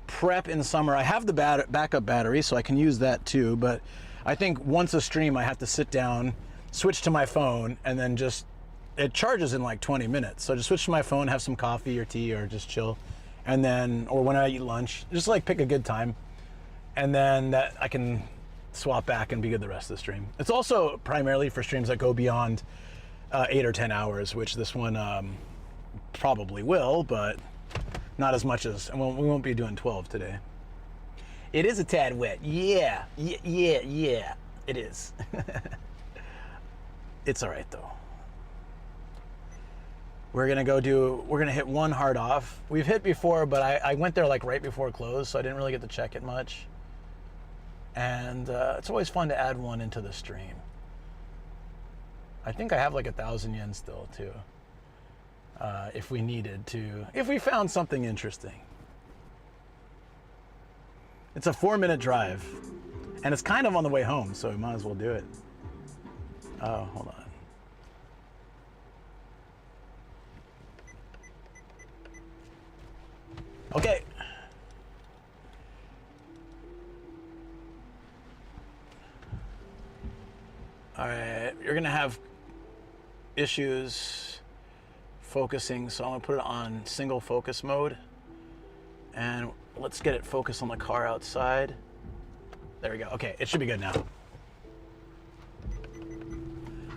prep in summer. I have the backup battery, so I can use that too. But I think once a stream, I have to sit down, switch to my phone, and then just, it charges in like 20 minutes. So just switch to my phone, have some coffee or tea, or just chill. And then, or when I eat lunch, just like pick a good time. And then that I can swap back and be good the rest of the stream. It's also primarily for streams that go beyond 8 or 10 hours, which this one probably will, but not as much as, we won't be doing 12 today. It is a tad wet. Yeah, it is. It's all right though. We're gonna hit one Hard Off. We've hit before, but I went there like right before it closed, so I didn't really get to check it much. And it's always fun to add one into the stream. I think I have like 1,000 yen still too. If we needed to, if we found something interesting. It's a 4-minute drive, and it's kind of on the way home, so we might as well do it. Oh, hold on. Okay. All right, you're gonna have issues focusing, so I'm gonna put it on single focus mode. And let's get it focused on the car outside. There we go. Okay, it should be good now.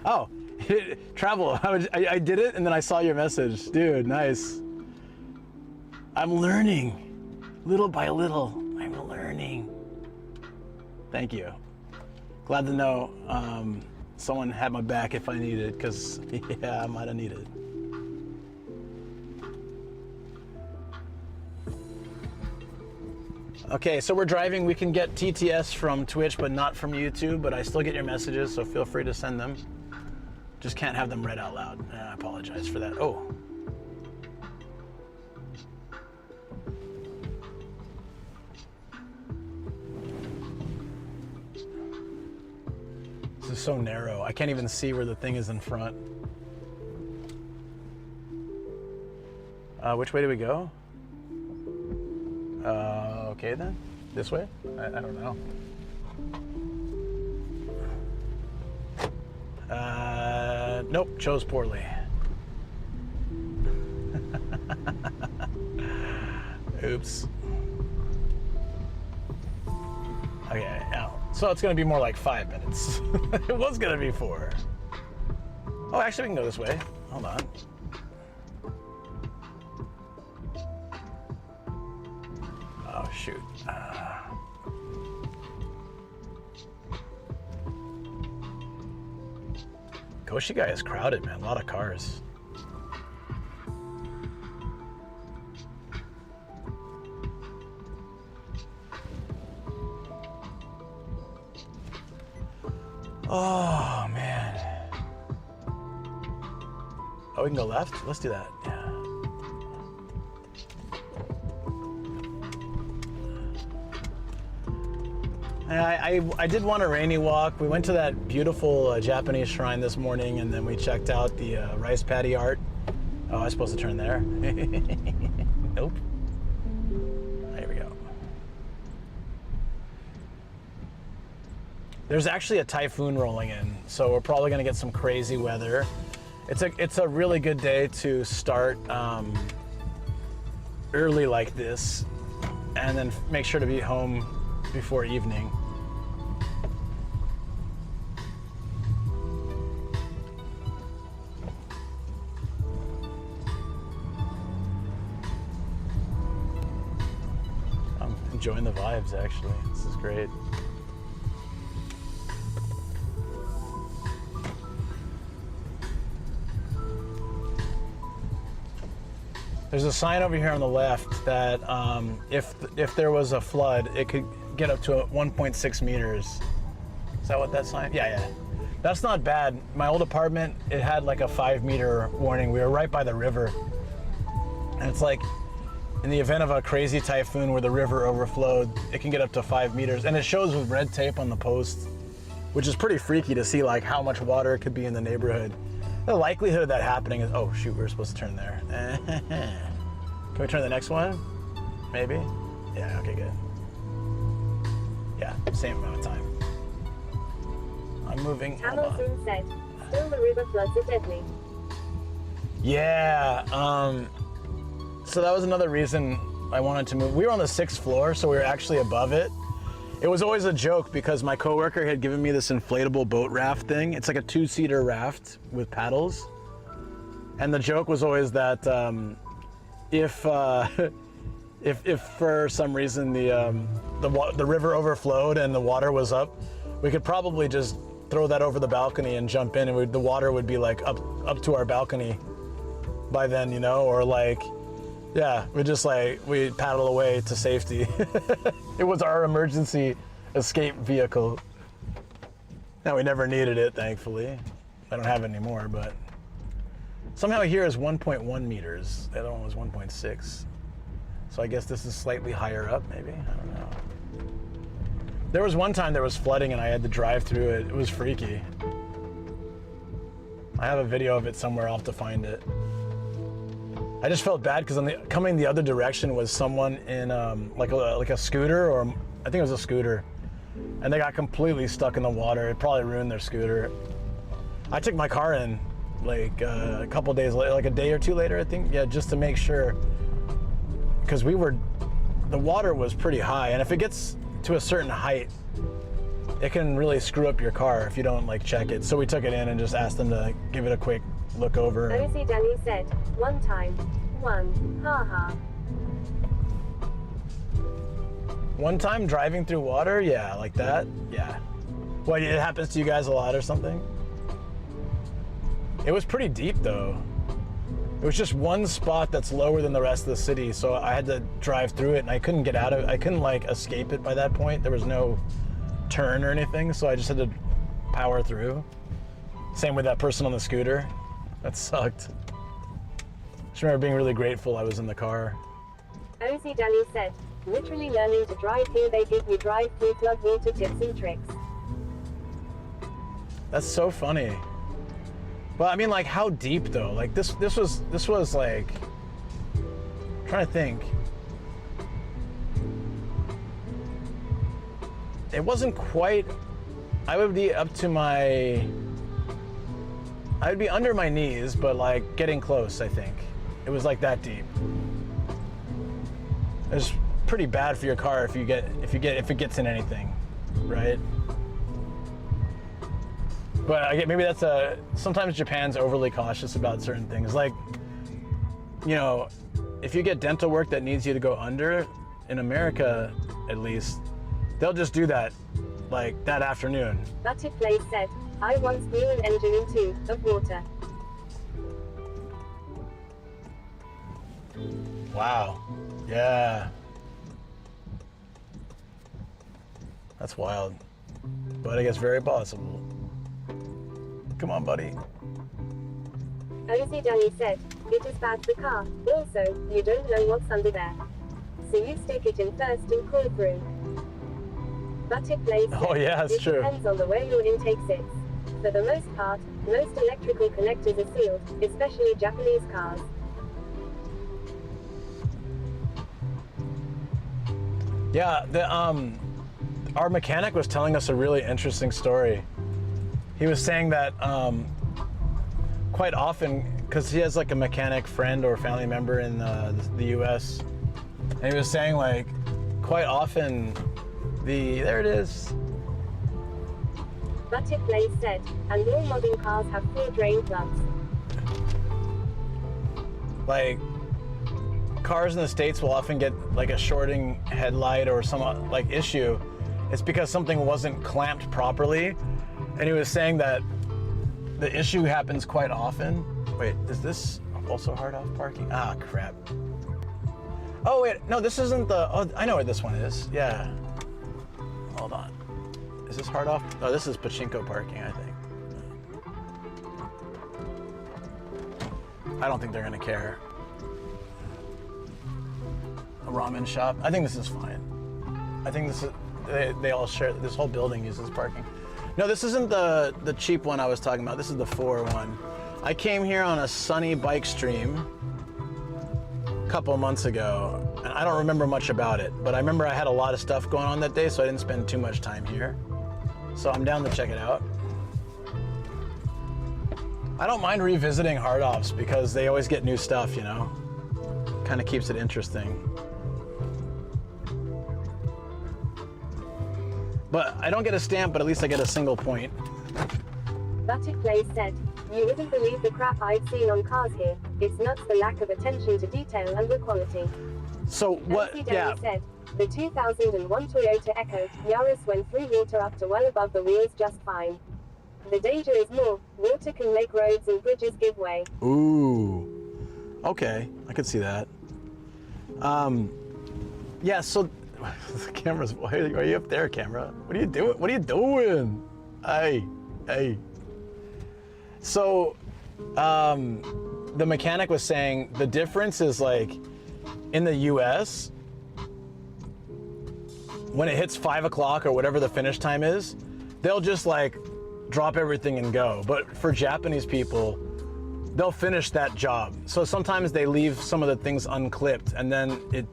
Oh, travel. I did it and then I saw your message. Dude, nice. I'm learning. Little by little, I'm learning. Thank you. Glad to know someone had my back if I needed, because yeah, I might have needed. Okay, so we're driving. We can get TTS from Twitch, but not from YouTube, but I still get your messages, so feel free to send them. Just can't have them read out loud. I apologize for that. Oh. This is so narrow. I can't even see where the thing is in front. Which way do we go? Okay then. This way? I don't know. Nope, chose poorly. Oops. Okay, now, so it's gonna be more like 5 minutes. It was gonna be 4. Oh, actually we can go this way. Hold on. Oh, shoot. Koshigaya is crowded, man. A lot of cars. Oh, man. Oh, we can go left? Let's do that. Yeah. I did want a rainy walk. We went to that beautiful Japanese shrine this morning, and then we checked out the rice paddy art. Oh, I was supposed to turn there. Nope. There we go. There's actually a typhoon rolling in, so we're probably gonna get some crazy weather. It's a really good day to start early like this, and then make sure to be home before evening. I'm enjoying the vibes, actually. This is great. There's a sign over here on the left that if there was a flood, it could get up to 1.6 meters. Is that what that sign? Yeah. That's not bad. My old apartment, it had like a 5-meter warning. We were right by the river. And it's like, in the event of a crazy typhoon where the river overflowed, it can get up to 5 meters. And it shows with red tape on the post, which is pretty freaky to see like how much water could be in the neighborhood. The likelihood of that happening is, oh shoot, we were supposed to turn there. Can we turn the next one? Maybe? Yeah, okay, good. Yeah, same amount of time. I'm moving. Tunnels inside. Still the river floods steadily. Yeah, so that was another reason I wanted to move. We were on the 6th floor, so we were actually above it. It was always a joke because my coworker had given me this inflatable boat raft thing. It's like a 2-seater raft with paddles. And the joke was always that if for some reason the river overflowed and the water was up, we could probably just throw that over the balcony and jump in, and the water would be like up to our balcony by then, you know, or like, yeah, we paddle away to safety. It was our emergency escape vehicle. Now, we never needed it, thankfully. I don't have it anymore, but somehow here is 1.1 meters. The other one was 1.6. So I guess this is slightly higher up, maybe? I don't know. There was one time there was flooding and I had to drive through it. It was freaky. I have a video of it somewhere. I'll have to find it. I just felt bad because coming the other direction was someone in like a scooter, or I think it was a scooter, and they got completely stuck in the water. It probably ruined their scooter. I took my car in like a couple days later, like a day or two later, I think. Yeah, just to make sure, because the water was pretty high, and if it gets to a certain height, it can really screw up your car if you don't like check it. So we took it in and just asked them to give it a quick look over. Ozzy Danny said, one time. Haha. One time driving through water? Yeah, like that? Yeah. What, it happens to you guys a lot or something? It was pretty deep though. It was just one spot that's lower than the rest of the city, so I had to drive through it and I couldn't get out of it. I couldn't like escape it by that point. There was no turn or anything, so I just had to power through. Same with that person on the scooter. That sucked. I just remember being really grateful I was in the car. Ozzy Danny said, literally learning to drive here, they give you drive-through plug water tips and tricks. That's so funny. Well, I mean, like, how deep though? Like this was like, I'm trying to think. It wasn't quite. I would be under my knees, but like getting close. I think it was like that deep. It's pretty bad for your car if it gets in anything, right? But I get maybe sometimes Japan's overly cautious about certain things. Like, you know, if you get dental work that needs you to go under, in America at least, they'll just do that like that afternoon. Butted Place said, I once blew an engine into of water. Wow. Yeah. That's wild. But I guess very possible. Come on, buddy. Ozzy Danny said, it is bad for car. Also, you don't know what's under there. So you stick it in first and crawl through. Butted Place said, Oh yeah, that's true. It depends on the way your intake sits. For the most part, most electrical connectors are sealed, especially Japanese cars. Yeah, our mechanic was telling us a really interesting story. He was saying that quite often, because he has like a mechanic friend or family member in the US, and he was saying like quite often there it is. Butted Place said, and all modern cars have 4 drain plugs. Like, cars in the States will often get like a shorting headlight or some like issue. It's because something wasn't clamped properly. And he was saying that the issue happens quite often. Wait, is this also hard off parking? Ah, crap. Oh wait, no, this isn't oh, I know where this one is. Yeah. Hold on. Is this hard off? Oh, this is pachinko parking, I think. I don't think they're gonna care. A ramen shop. I think this is fine. I think this is, they all share, this whole building uses parking. No, this isn't the cheap one I was talking about. This is the 4 one. I came here on a sunny bike stream a couple of months ago, and I don't remember much about it, but I remember I had a lot of stuff going on that day, so I didn't spend too much time here. So I'm down to check it out. I don't mind revisiting hard offs because they always get new stuff, you know? Kind of keeps it interesting. But I don't get a stamp, but at least I get a single point. Butted Place said, you wouldn't believe the crap I've seen on cars here. It's nuts, the lack of attention to detail and the quality. So what, yeah. Said, the 2001 Toyota Echo Yaris went through water up to well above the wheels just fine. The danger is more, water can make roads and bridges give way. Ooh, okay, I could see that. Yeah, so, the camera's, why are you up there, camera? What are you doing? What are you doing? Hey. So, the mechanic was saying the difference is like, in the US, when it hits 5 o'clock or whatever the finish time is, they'll just like drop everything and go. But for Japanese people, they'll finish that job. So sometimes they leave some of the things unclipped and then it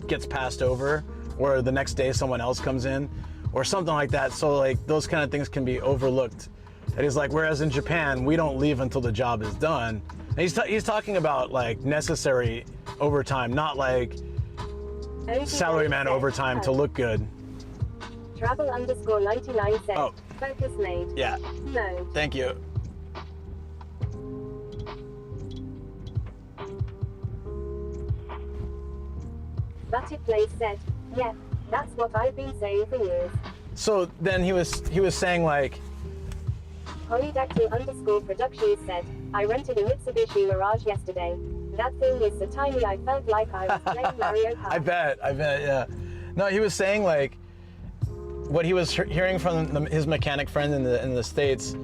gets passed over, or the next day someone else comes in or something like that. So like those kind of things can be overlooked. And he's like, whereas in Japan, we don't leave until the job is done. And he's talking about like necessary overtime, not like salaryman overtime to look good. Travel _ 99 said. Oh. Focus made. Yeah. No. Thank you. But it plays said, yeah, that's what I've been saying for years. So then he was saying like, Polydactyl _ Productions said, I rented a Mitsubishi Mirage yesterday. That thing is so tiny I felt like I was playing Mario Kart. I bet, yeah. No, he was saying like, what he was hearing from his mechanic friend in the States,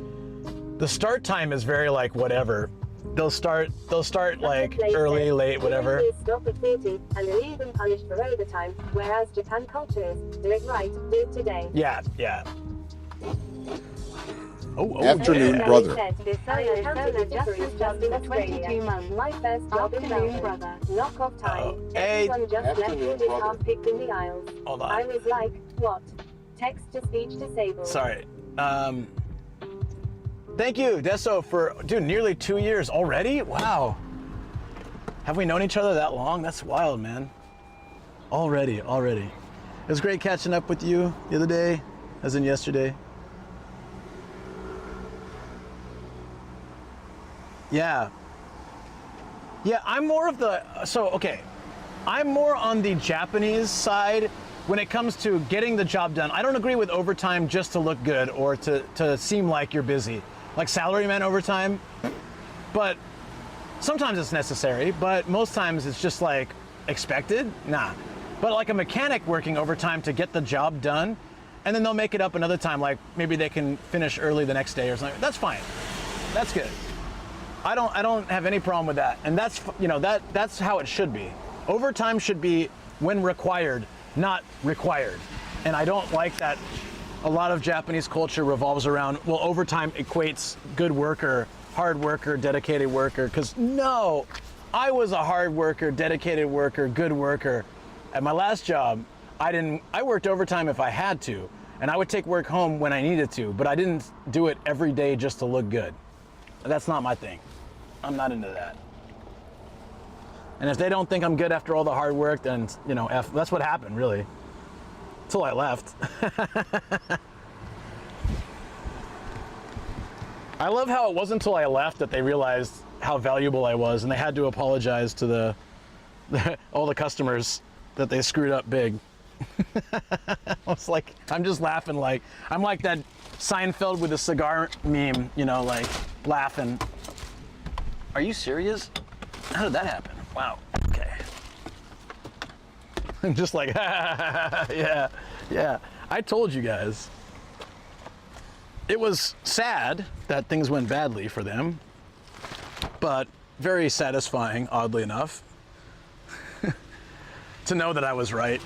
the start time is very like whatever. They'll start like early, late, whatever. Stop at 40 and are even punished for overtime, whereas Japan culture is, do it right, do it today. Yeah. Oh, Afternoon, yeah. brother. I encountered the difference just in 22 months. My first job in Melbourne. Brother. Knock off time. Hey. Everyone just left Afternoon, with his brother. half picked in the aisles. Hold on. I was like, what? Text to speech disabled. Sorry. Thank you, Deso, for, dude, nearly 2 years already? Wow. Have we known each other that long? That's wild, man. Already. It was great catching up with you the other day, as in yesterday. Yeah, I'm more of the, I'm more on the Japanese side when it comes to getting the job done. I don't agree with overtime just to look good or to seem like you're busy. Like salaryman overtime, but sometimes it's necessary, but most times it's just like expected, nah. But like a mechanic working overtime to get the job done, and then they'll make it up another time, like maybe they can finish early the next day or something. That's fine, that's good. I don't have any problem with that, and that's, that's how it should be. Overtime should be when required, not required. And I don't like that a lot of Japanese culture revolves around, well, overtime equates good worker, hard worker, dedicated worker, because no, I was a hard worker, dedicated worker, good worker. At my last job, I worked overtime if I had to, and I would take work home when I needed to, but I didn't do it every day just to look good. That's not my thing. I'm not into that. And if they don't think I'm good after all the hard work, then, that's what happened, really. Until I left. I love how it wasn't until I left that they realized how valuable I was, and they had to apologize to all the customers that they screwed up big. I'm just laughing like, I'm like that Seinfeld with the cigar meme, like laughing. Are you serious? How did that happen? Wow, okay. I'm just like, yeah. I told you guys. It was sad that things went badly for them, but very satisfying, oddly enough, to know that I was right.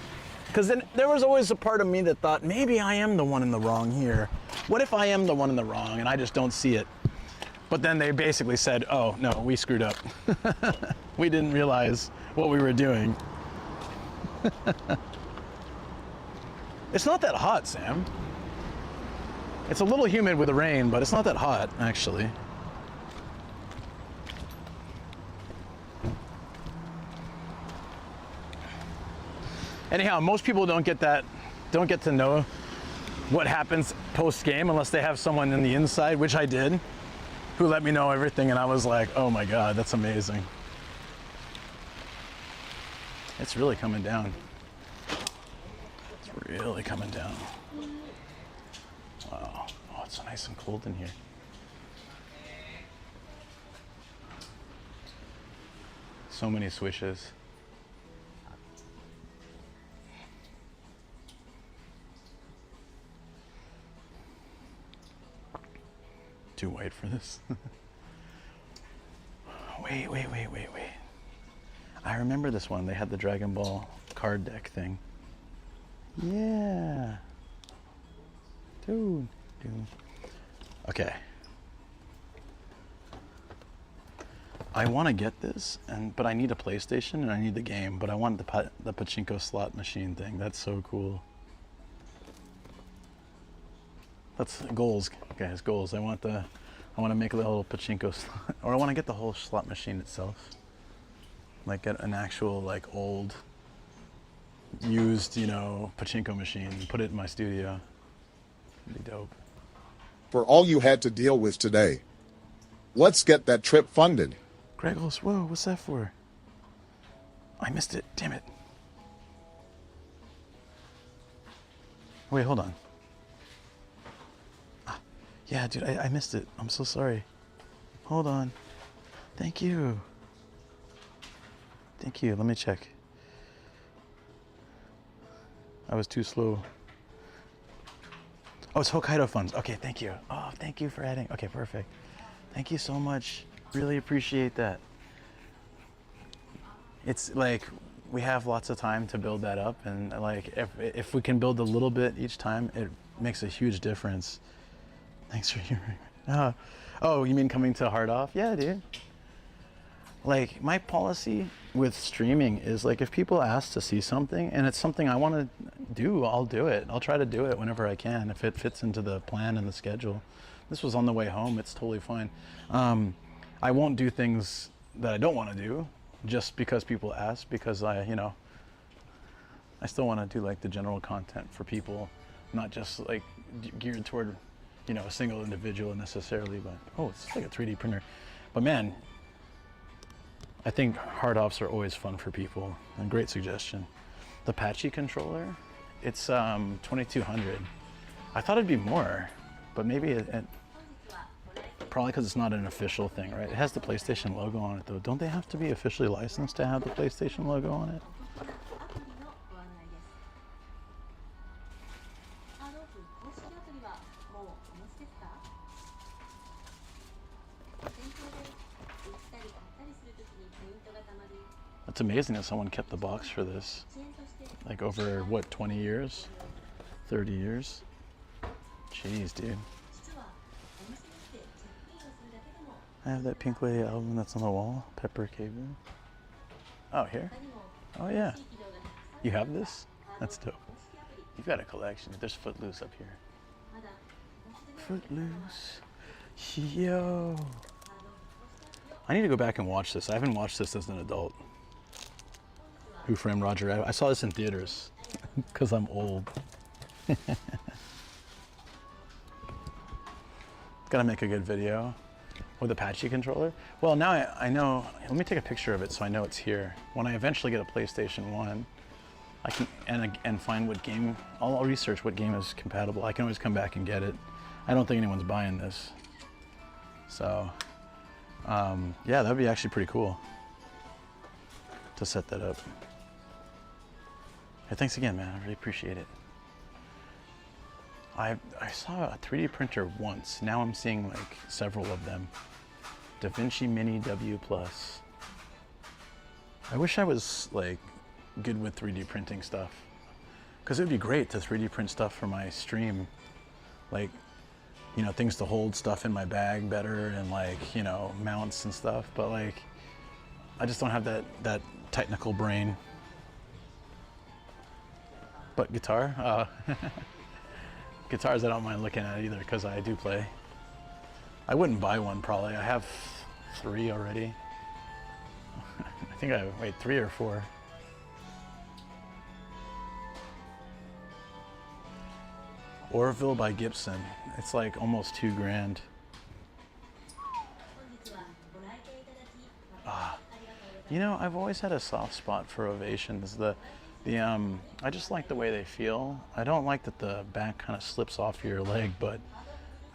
Because then there was always a part of me that thought, maybe I am the one in the wrong here. What if I am the one in the wrong and I just don't see it? But then they basically said, oh, no, we screwed up. We didn't realize what we were doing. It's not that hot, Sam. It's a little humid with the rain, but it's not that hot, actually. Anyhow, most people don't get to know what happens post-game unless they have someone in the inside, which I did, who let me know everything, and I was like, oh my God, that's amazing. It's really coming down. It's really coming down. Wow. Oh, it's so nice and cold in here. So many swishes. Too white for this. Wait. I remember this one. They had the Dragon Ball card deck thing. Yeah. Dude. Okay. I want to get this, but I need a PlayStation and I need the game. But I want the pachinko slot machine thing. That's so cool. That's goals, guys. Goals. I want to make a little pachinko slot, or I want to get the whole slot machine itself. Like get an actual like old, used, you know, pachinko machine. And put it in my studio. It'd be dope. For all you had to deal with today, let's get that trip funded. Greggles, whoa, what's that for? I missed it, damn it. Wait, hold on. Ah, yeah, dude, I missed it. I'm so sorry. Hold on. Thank you. Thank you, let me check. I was too slow. Oh, it's Hokkaido funds. Okay, thank you. Oh, thank you for adding. Okay, perfect. Thank you so much. Really appreciate that. It's like we have lots of time to build that up, and like if we can build a little bit each time, it makes a huge difference. Thanks for hearing. Oh, you mean coming to Hard Off? Yeah, dude. Like my policy with streaming is like if people ask to see something and it's something I want to do, I'll do it. I'll try to do it whenever I can if it fits into the plan and the schedule. This was on the way home. It's totally fine. I won't do things that I don't want to do just because people ask, because I still want to do like the general content for people, not just like geared toward, you know, a single individual necessarily, but oh, it's like a 3D printer. But man, I think hard offs are always fun for people, and great suggestion. The Patchy controller, it's 2200. I thought it'd be more, but maybe it probably because it's not an official thing, right? It has the PlayStation logo on it though. Don't they have to be officially licensed to have the PlayStation logo on it? It's amazing that someone kept the box for this. Like over, what, 20 years? 30 years? Jeez, dude. I have that Pink Lady album that's on the wall. Pepper Cable. Oh, here? Oh, yeah. You have this? That's dope. You've got a collection. There's Footloose up here. Footloose. Yo. I need to go back and watch this. I haven't watched this as an adult. Who Framed Roger Rabbit? I saw this in theaters because I'm old. Gotta make a good video with a Patchy controller. Well, now I know. Let me take a picture of it so I know it's here. When I eventually get a PlayStation 1, I can and find what game. I'll research what game is compatible. I can always come back and get it. I don't think anyone's buying this. So, yeah, that'd be actually pretty cool to set that up. Hey, thanks again, man. I really appreciate it. I saw a 3D printer once. Now I'm seeing like several of them. DaVinci Mini W+. I wish I was like good with 3D printing stuff, because it would be great to 3D print stuff for my stream. Like, you know, things to hold stuff in my bag better and like, you know, mounts and stuff. But like, I just don't have that technical brain. But guitar? Guitars I don't mind looking at either, because I do play. I wouldn't buy one probably. I have 3 already. I think I have, wait, 3 or 4. Orville by Gibson. It's like almost $2,000. You know, I've always had a soft spot for Ovations. I just like the way they feel. I don't like that the back kind of slips off your leg, but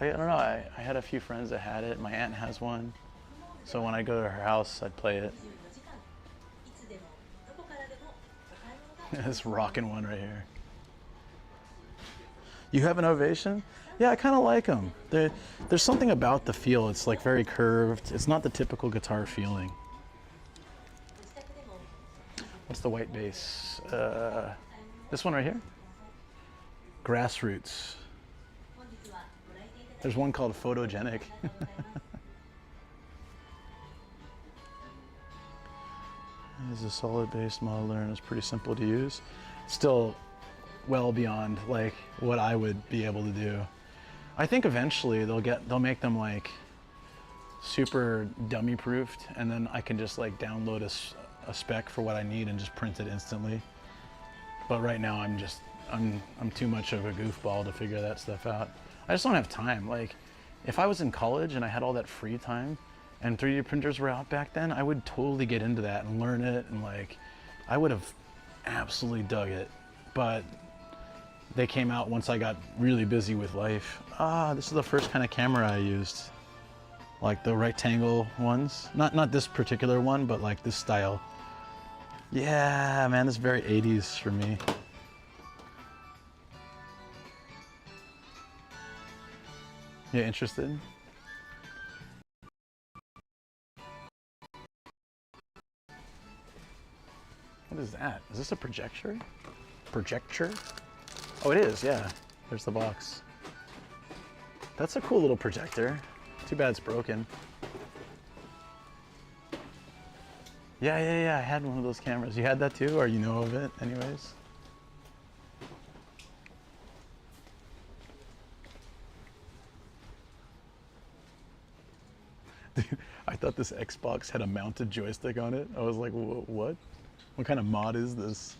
I don't know. I had a few friends that had it. My aunt has one, so when I go to her house, I'd play it. This rocking one right here. You have an Ovation? Yeah, I kind of like them. There's something about the feel. It's like very curved. It's not the typical guitar feeling. What's the white bass? This one right here? Grassroots. There's one called photogenic. This is a solid base modeler and it's pretty simple to use. Still well beyond like what I would be able to do. I think eventually they'll make them like super dummy proofed, and then I can just like download a spec for what I need and just print it instantly. But right now I'm too much of a goofball to figure that stuff out. I just don't have time. Like if I was in college and I had all that free time and 3D printers were out back then, I would totally get into that and learn it, and like I would have absolutely dug it. But they came out once I got really busy with life. This is the first kind of camera I used. Like the rectangle ones. Not this particular one, but like this style. Yeah, man, this is very 80s for me. Yeah, interested? What is that? Is this a projector? Projector? Oh, it is, yeah. There's the box. That's a cool little projector. Too bad it's broken. Yeah, I had one of those cameras. You had that too, or you know of it anyways? Dude, I thought this Xbox had a mounted joystick on it. I was like, what? What kind of mod is this?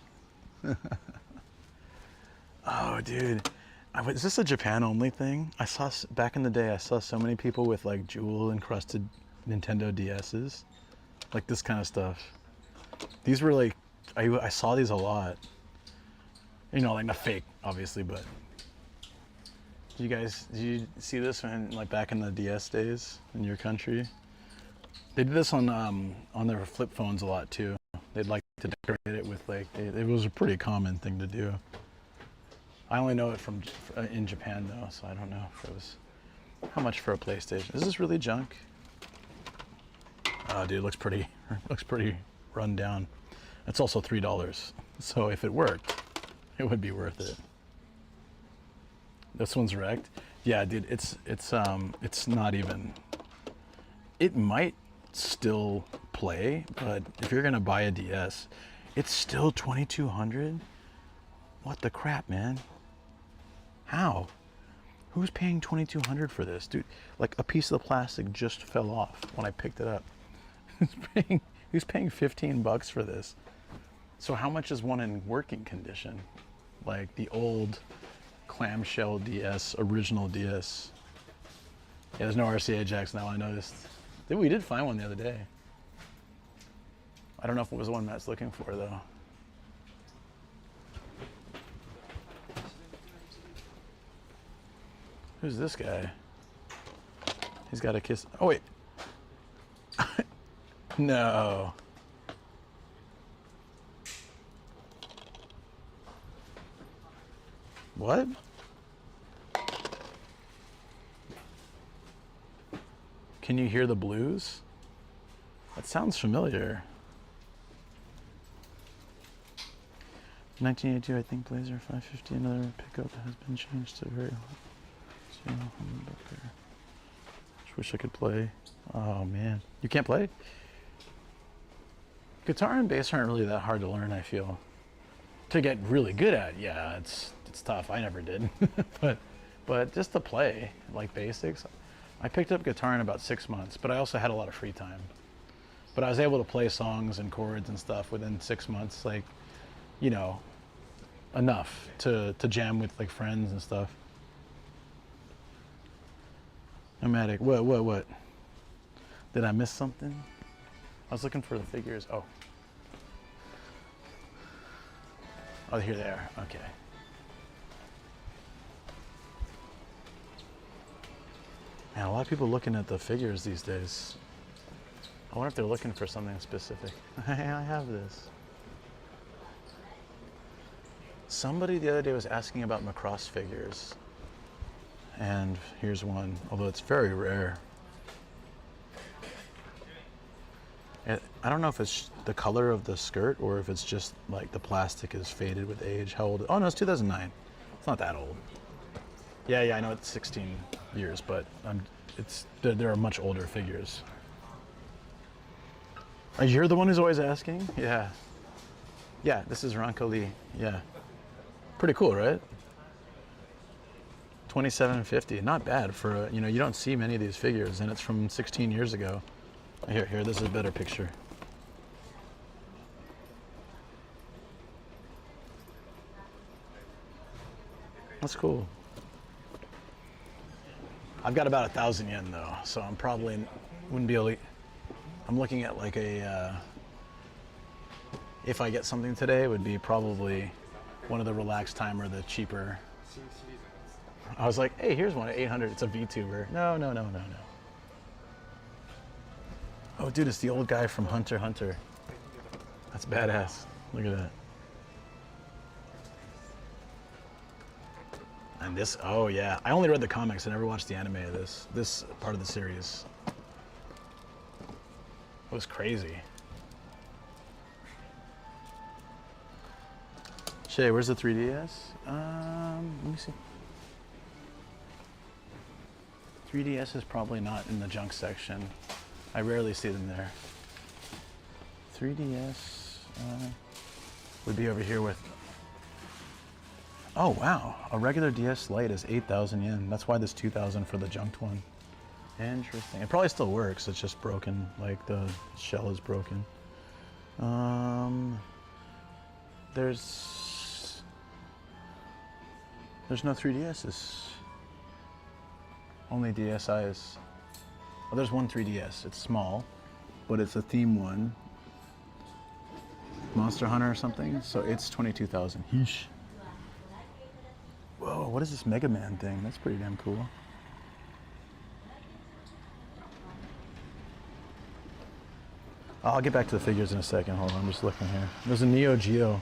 Oh, dude. Is this a Japan only thing? I saw, back in the day, I saw so many people with like jewel encrusted Nintendo DS's. Like this kind of stuff. These were like, I saw these a lot. You know, like not fake, obviously, but. Did you see this when, like back in the DS days in your country? They did this on their flip phones a lot too. They'd like to decorate it with like, it was a pretty common thing to do. I only know it from in Japan though, so I don't know if it was, how much for a PlayStation? Is this really junk? Oh dude, looks pretty run down. It's also $3, so if it worked, it would be worth it. This one's wrecked. Yeah, dude, it's not even, it might still play, but if you're gonna buy a DS, it's still $2,200. What the crap, man? How? Who's paying $2,200 for this, dude? Like a piece of the plastic just fell off when I picked it up. Who's paying 15 bucks for this? So how much is one in working condition? Like the old clamshell DS, original DS. Yeah, there's no RCA jacks now, I noticed. We did find one the other day. I don't know if it was the one Matt's looking for though. Who's this guy? He's got a kiss. Oh wait. No. What? Can you hear the blues? That sounds familiar. 1982, I think Blazer 550, another pickup has been changed to very hot. Just wish I could play. Oh man, you can't play? Guitar and bass aren't really that hard to learn, I feel. To get really good at, yeah, it's tough. I never did, but just to play like basics. I picked up guitar in about 6 months, but I also had a lot of free time. But I was able to play songs and chords and stuff within 6 months, like, you know, enough to jam with like friends and stuff. Nomadic, what? Did I miss something? I was looking for the figures. Oh, here they are. Okay. Man, a lot of people looking at the figures these days. I wonder if they're looking for something specific. I have this. Somebody the other day was asking about Macross figures. And here's one, although it's very rare. I don't know if it's the color of the skirt or if it's just like the plastic is faded with age. How old? Oh no, it's 2009. It's not that old. Yeah, I know it's 16. years, but there are much older figures. You're the one who's always asking? Yeah. Yeah, this is Ranko Lee. Yeah. Pretty cool, right? 2750. Not bad for, you don't see many of these figures, and it's from 16 years ago. Here, this is a better picture. That's cool. I've got about 1,000 yen though, so I'm probably wouldn't be able to. I'm looking at like a. If I get something today, it would be probably one of the relaxed time or the cheaper. I was like, hey, here's one at 800. It's a VTuber. No. Oh, dude, it's the old guy from Hunter x Hunter. That's badass. Look at that. And this, oh yeah. I only read the comics. I never watched the anime of this part of the series. It was crazy. Shay, where's the 3DS? Let me see. 3DS is probably not in the junk section. I rarely see them there. 3DS would be over here with. Oh wow, a regular DS Lite is 8,000 yen. That's why there's 2,000 for the junked one. Interesting. It probably still works. It's just broken. Like the shell is broken. There's no 3DSs. Only DSIs. Oh, there's one 3DS. It's small, but it's a theme one. Monster Hunter or something. So it's 22,000. Yeesh. Whoa, what is this Mega Man thing? That's pretty damn cool. I'll get back to the figures in a second. Hold on, I'm just looking here. There's a Neo Geo.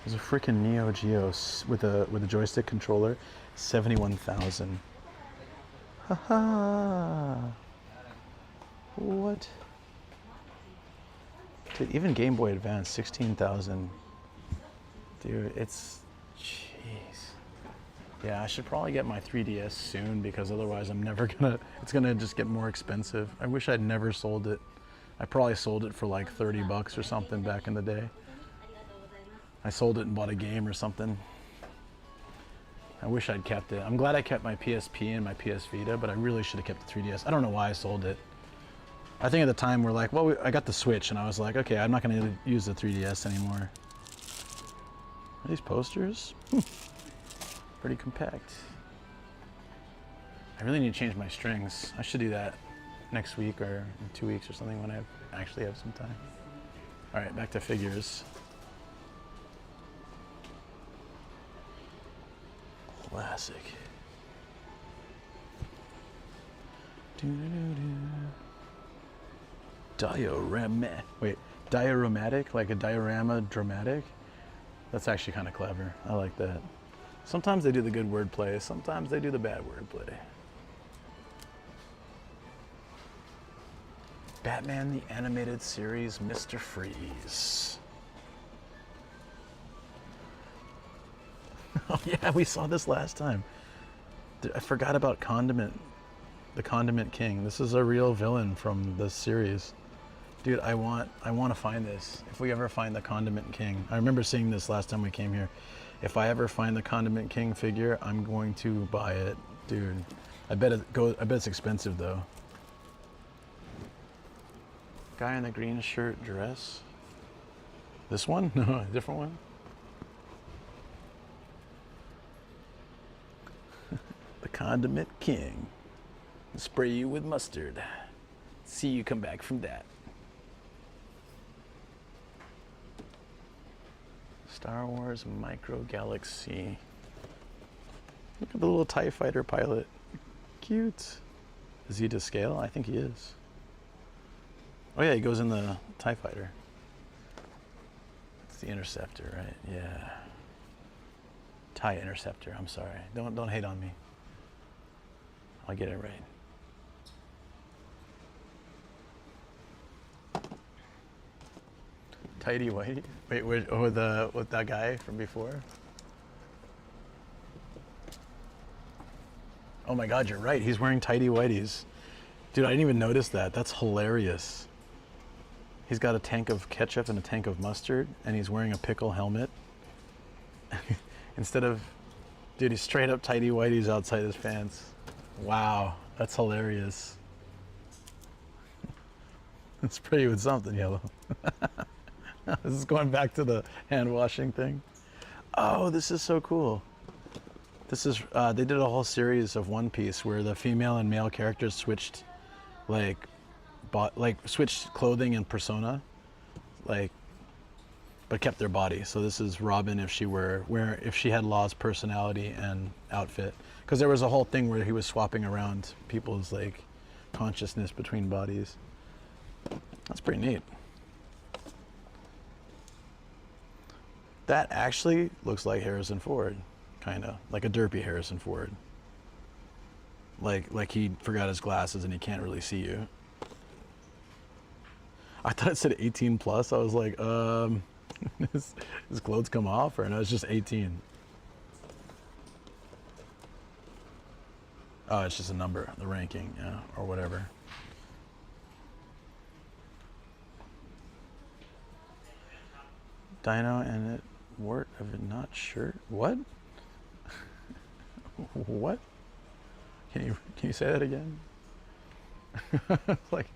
There's a freaking Neo Geo with a joystick controller. 71,000. Haha. What? Dude, even Game Boy Advance, 16,000. Dude, it's. Jeez. Yeah, I should probably get my 3DS soon because otherwise I'm never gonna. It's gonna just get more expensive. I wish I'd never sold it. I probably sold it for like 30 bucks or something back in the day. I sold it and bought a game or something. I wish I'd kept it. I'm glad I kept my PSP and my PS Vita, but I really should have kept the 3DS. I don't know why I sold it. I think at the time we're like, well, I got the Switch, and I was like, okay, I'm not going to use the 3DS anymore. Are these posters? Pretty compact. I really need to change my strings. I should do that next week or in 2 weeks or something when I actually have some time. All right, back to figures. Classic. Dioramatic, like a diorama dramatic? That's actually kind of clever. I like that. Sometimes they do the good wordplay, sometimes they do the bad wordplay. Batman the Animated Series, Mr. Freeze. Oh yeah, we saw this last time. I forgot about the Condiment King. This is a real villain from the series. Dude, I want to find this. If we ever find the Condiment King. I remember seeing this last time we came here. If I ever find the Condiment King figure, I'm going to buy it. Dude, I bet it's expensive though. Guy in the green shirt dress. This one? No, a different one. The Condiment King. Spray you with mustard. See you come back from that. Star Wars Micro Galaxy. Look at the little TIE fighter pilot. Cute. Is he to scale? I think he is. Oh yeah, he goes in the TIE fighter. It's the Interceptor, right? Yeah. TIE Interceptor, I'm sorry. Don't hate on me. I'll get it right. Tidy Whitey? Wait, with that guy from before? Oh my God, you're right. He's wearing tighty whities. Dude, I didn't even notice that. That's hilarious. He's got a tank of ketchup and a tank of mustard, and he's wearing a pickle helmet. Instead of, dude, he's straight up tighty whities outside his pants. Wow, that's hilarious. It's pretty with something, Yellow. This is going back to the hand washing thing. Oh, this is so cool. This is, they did a whole series of One Piece where the female and male characters switched, like switched clothing and persona, like, but kept their body. So this is Robin if she had Law's personality and outfit, because there was a whole thing where he was swapping around people's like consciousness between bodies. That's pretty neat. That actually looks like Harrison Ford, kind of like a derpy Harrison Ford. Like he forgot his glasses and he can't really see you. I thought it said 18 plus. I was like, his clothes come off, or no, it's just 18. Oh, it's just a number, the ranking, yeah, or whatever. Dino and it wart of it not shirt. What? What? Can you say that again? Like,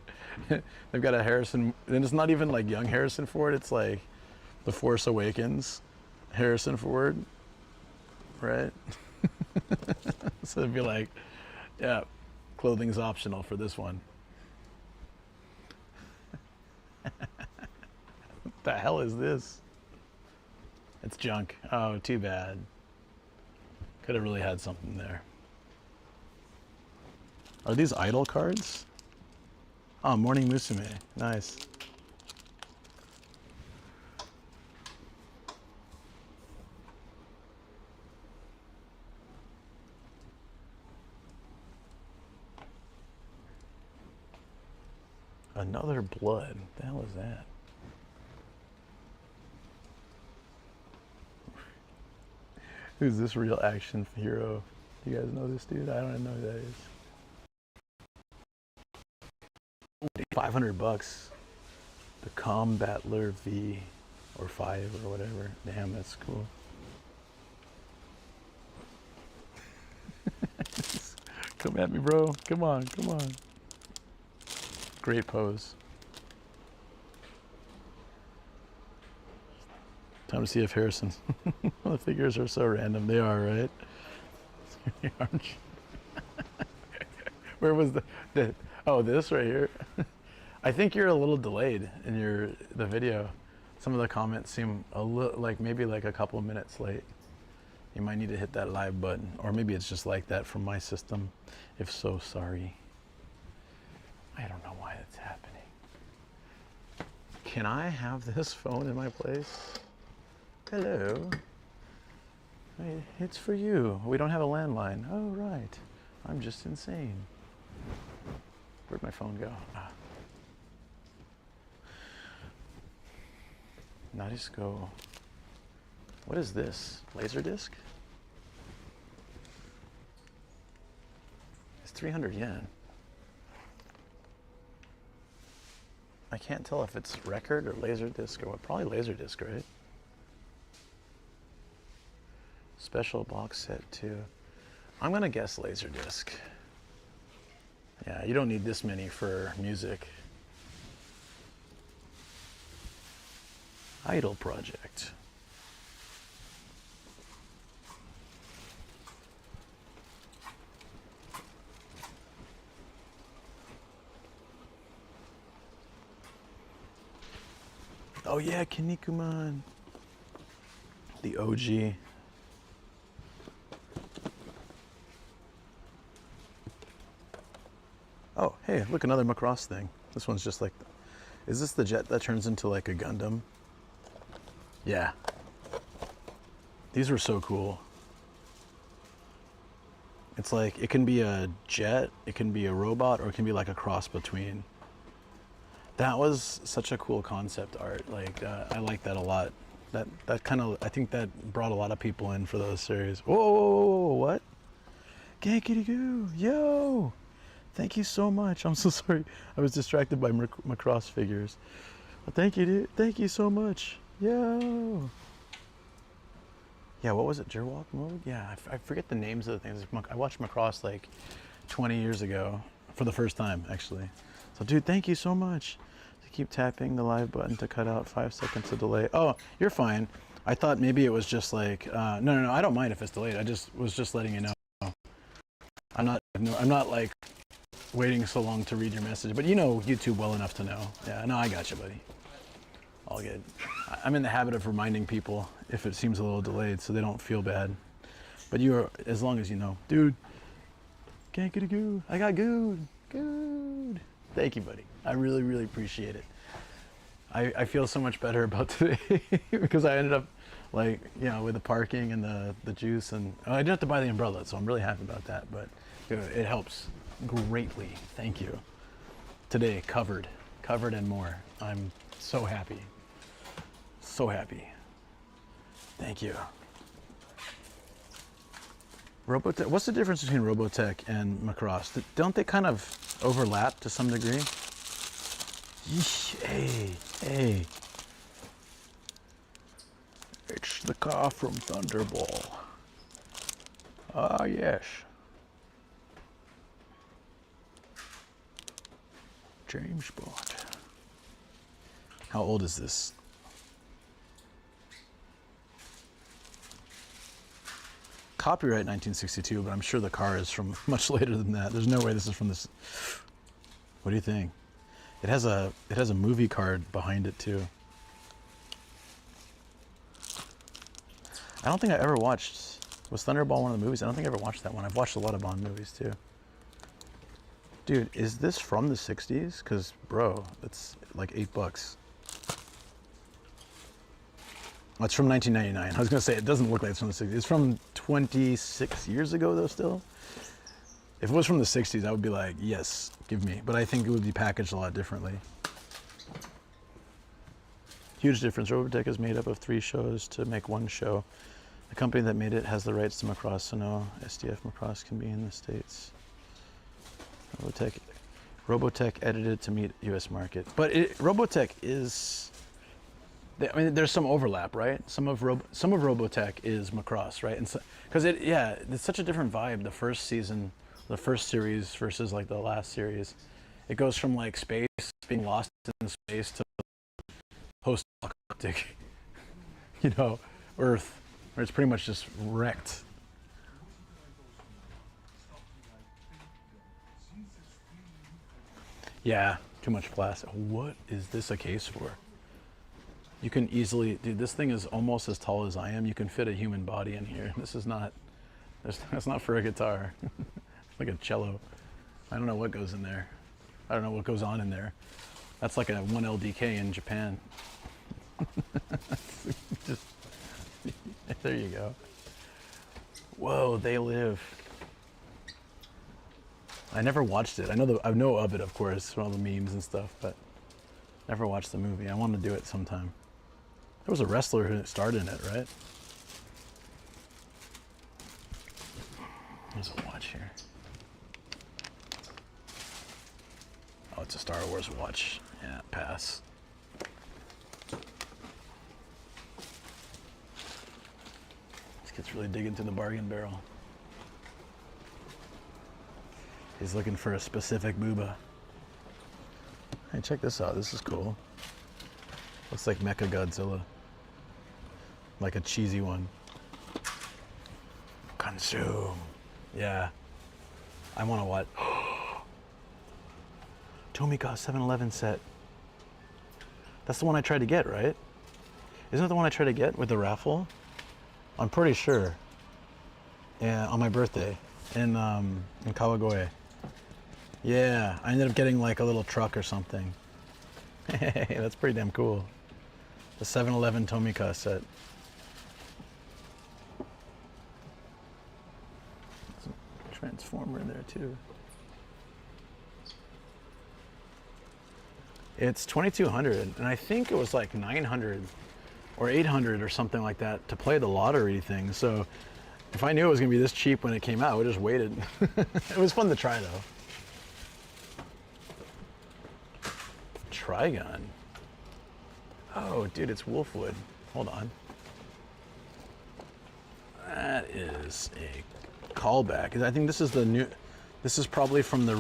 they've got a Harrison, and it's not even like young Harrison Ford. It's like The Force Awakens Harrison Ford, right? So it'd be like, yeah, clothing's optional for this one. What the hell is this? It's junk. Oh, too bad. Could have really had something there. Are these idol cards? Oh, Morning Musume. Nice. Another blood. What the hell is that? Who's this real action hero? You guys know this dude? I don't know who that is. 500 bucks. The Combattler V or 5 or whatever. Damn, that's cool. Come at me, bro. Come on, come on. Great pose. Time to see if Harrison. The figures are so random. They are, right? Where was the oh, this right here? I think you're a little delayed in the video. Some of the comments seem a little like maybe like a couple of minutes late. You might need to hit that live button, or maybe it's just like that from my system. If so, sorry. I don't know why that's happening. Can I have this phone in my place? Hello. Hey, it's for you. We don't have a landline. Oh, right. I'm just insane. Where'd my phone go? Ah. Narisco. What is this? Laserdisc? It's 300 yen. I can't tell if it's record or laserdisc or what. Probably laserdisc, right? Special box set too. I'm gonna guess laserdisc. Yeah, you don't need this many for music. Idol Project. Oh yeah, Kinnikuman. The OG. Oh, hey, look, another Macross thing. This one's just like, is this the jet that turns into like a Gundam? Yeah. These were so cool. It's like, it can be a jet, it can be a robot, or it can be like a cross between. That was such a cool concept art. Like, I like that a lot. That kind of, I think that brought a lot of people in for those series. Whoa, whoa, whoa, whoa, what? Gankity goo, yo! Thank you so much. I'm so sorry. I was distracted by Macross figures. Well, thank you, dude. Thank you so much. Yo! Yeah, what was it? Jerwalk mode? Yeah, I forget the names of the things. I watched Macross like 20 years ago for the first time, actually. So, dude, thank you so much. To keep tapping the live button to cut out 5 seconds of delay. Oh, you're fine. I thought maybe it was just like, no, I don't mind if it's delayed. I was just letting you know. I'm not like waiting so long to read your message, but you know YouTube well enough to know. Yeah, no, I got you, buddy. All good. I'm in the habit of reminding people if it seems a little delayed so they don't feel bad. But you're, as long as you know. Dude, can't get a goo. I got good. Good. Thank you, buddy. I really, really appreciate it. I feel so much better about today because I ended up like, you know, with the parking and the juice, and I didn't have to buy the umbrella, so I'm really happy about that, but it helps greatly. Thank you. Today, covered and more. I'm so happy. So happy. Thank you. Robotech, what's the difference between Robotech and Macross? Don't they kind of overlap to some degree? Yeesh, hey. It's the car from Thunderball. Ah, yes. James Bond. How old is this? Copyright 1962, but I'm sure the car is from much later than that. There's no way this is from this. What do you think? It has a movie card behind it too. I don't think I ever watched, was Thunderball one of the movies? I don't think I ever watched that one. I've watched a lot of Bond movies too. Dude, is this from the 60s? Cause bro, it's like $8. Oh, it's from 1999. I was gonna say, it doesn't look like it's from the 60s. It's from 26 years ago though still. If it was from the 60s, I would be like, yes, give me. But I think it would be packaged a lot differently. Huge difference. Robotech is made up of 3 shows to make 1 show. The company that made it has the rights to Macross, so no SDF Macross can be in the States. Robotech edited to meet U.S. market. But Robotech is, I mean, there's some overlap, right? Some of Robotech is Macross, right? And because so, it's such a different vibe. The first season, the first series versus like the last series, it goes from like space, being lost in space, to post-apocalyptic, you know, Earth, where it's pretty much just wrecked. Yeah, too much plastic. What is this a case for? You can easily, dude, this thing is almost as tall as I am. You can fit a human body in here. This is not, that's not for a guitar. It's like a cello. I don't know what goes in there. I don't know what goes on in there. That's like a 1LDK in Japan. Just, there you go. Whoa, They Live. I never watched it. I know of it, of course, from all the memes and stuff, but never watched the movie. I want to do it sometime. There was a wrestler who starred in it, right? There's a watch here. Oh, it's a Star Wars watch. Yeah, pass. This kid's really digging through the bargain barrel. He's looking for a specific booba. Hey, check this out. This is cool. Looks like Mecha Godzilla. Like a cheesy one. Consume. Yeah. I want to what? Tomika 7-Eleven set. That's the one I tried to get, right? Isn't that the one I tried to get with the raffle? I'm pretty sure. Yeah, on my birthday in Kawagoe. Yeah, I ended up getting like a little truck or something. Hey, that's pretty damn cool. The 7-Eleven Tomika set. There's a transformer in there too. It's 2,200, and I think it was like 900 or 800 or something like that to play the lottery thing. So If I knew it was gonna be this cheap when it came out, I would just waited. It was fun to try though. Trigun. Oh, dude, it's Wolfwood. Hold on. That is a callback. I think this is the new. This is probably from the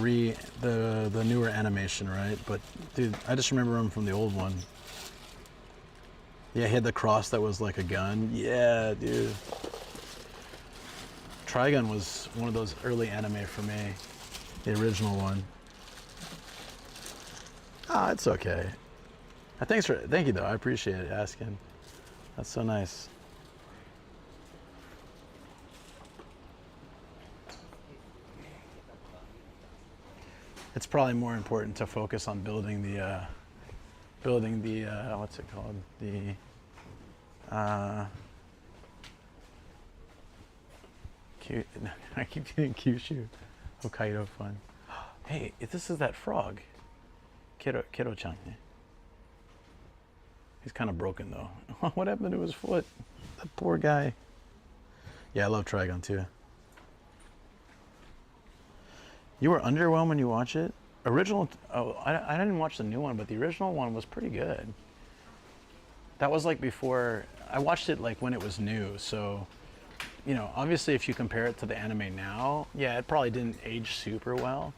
newer animation, right? But dude, I just remember him from the old one. Yeah, he had the cross that was like a gun. Yeah, dude. Trigun was one of those early anime for me, the original one. Ah, it's okay. Thank you though. I appreciate it asking. That's so nice. It's probably more important to focus on building the what's it called? I keep getting Kyushu. Hokkaido fun. Hey, this is that frog. Kero-chan. He's kind of broken though. What happened to his foot? That poor guy. Yeah, I love Trigun too. You were underwhelmed when you watch it? Original, oh, I didn't watch the new one, but the original one was pretty good. That was like before, I watched it like when it was new, so, you know, obviously if you compare it to the anime now, yeah, it probably didn't age super well,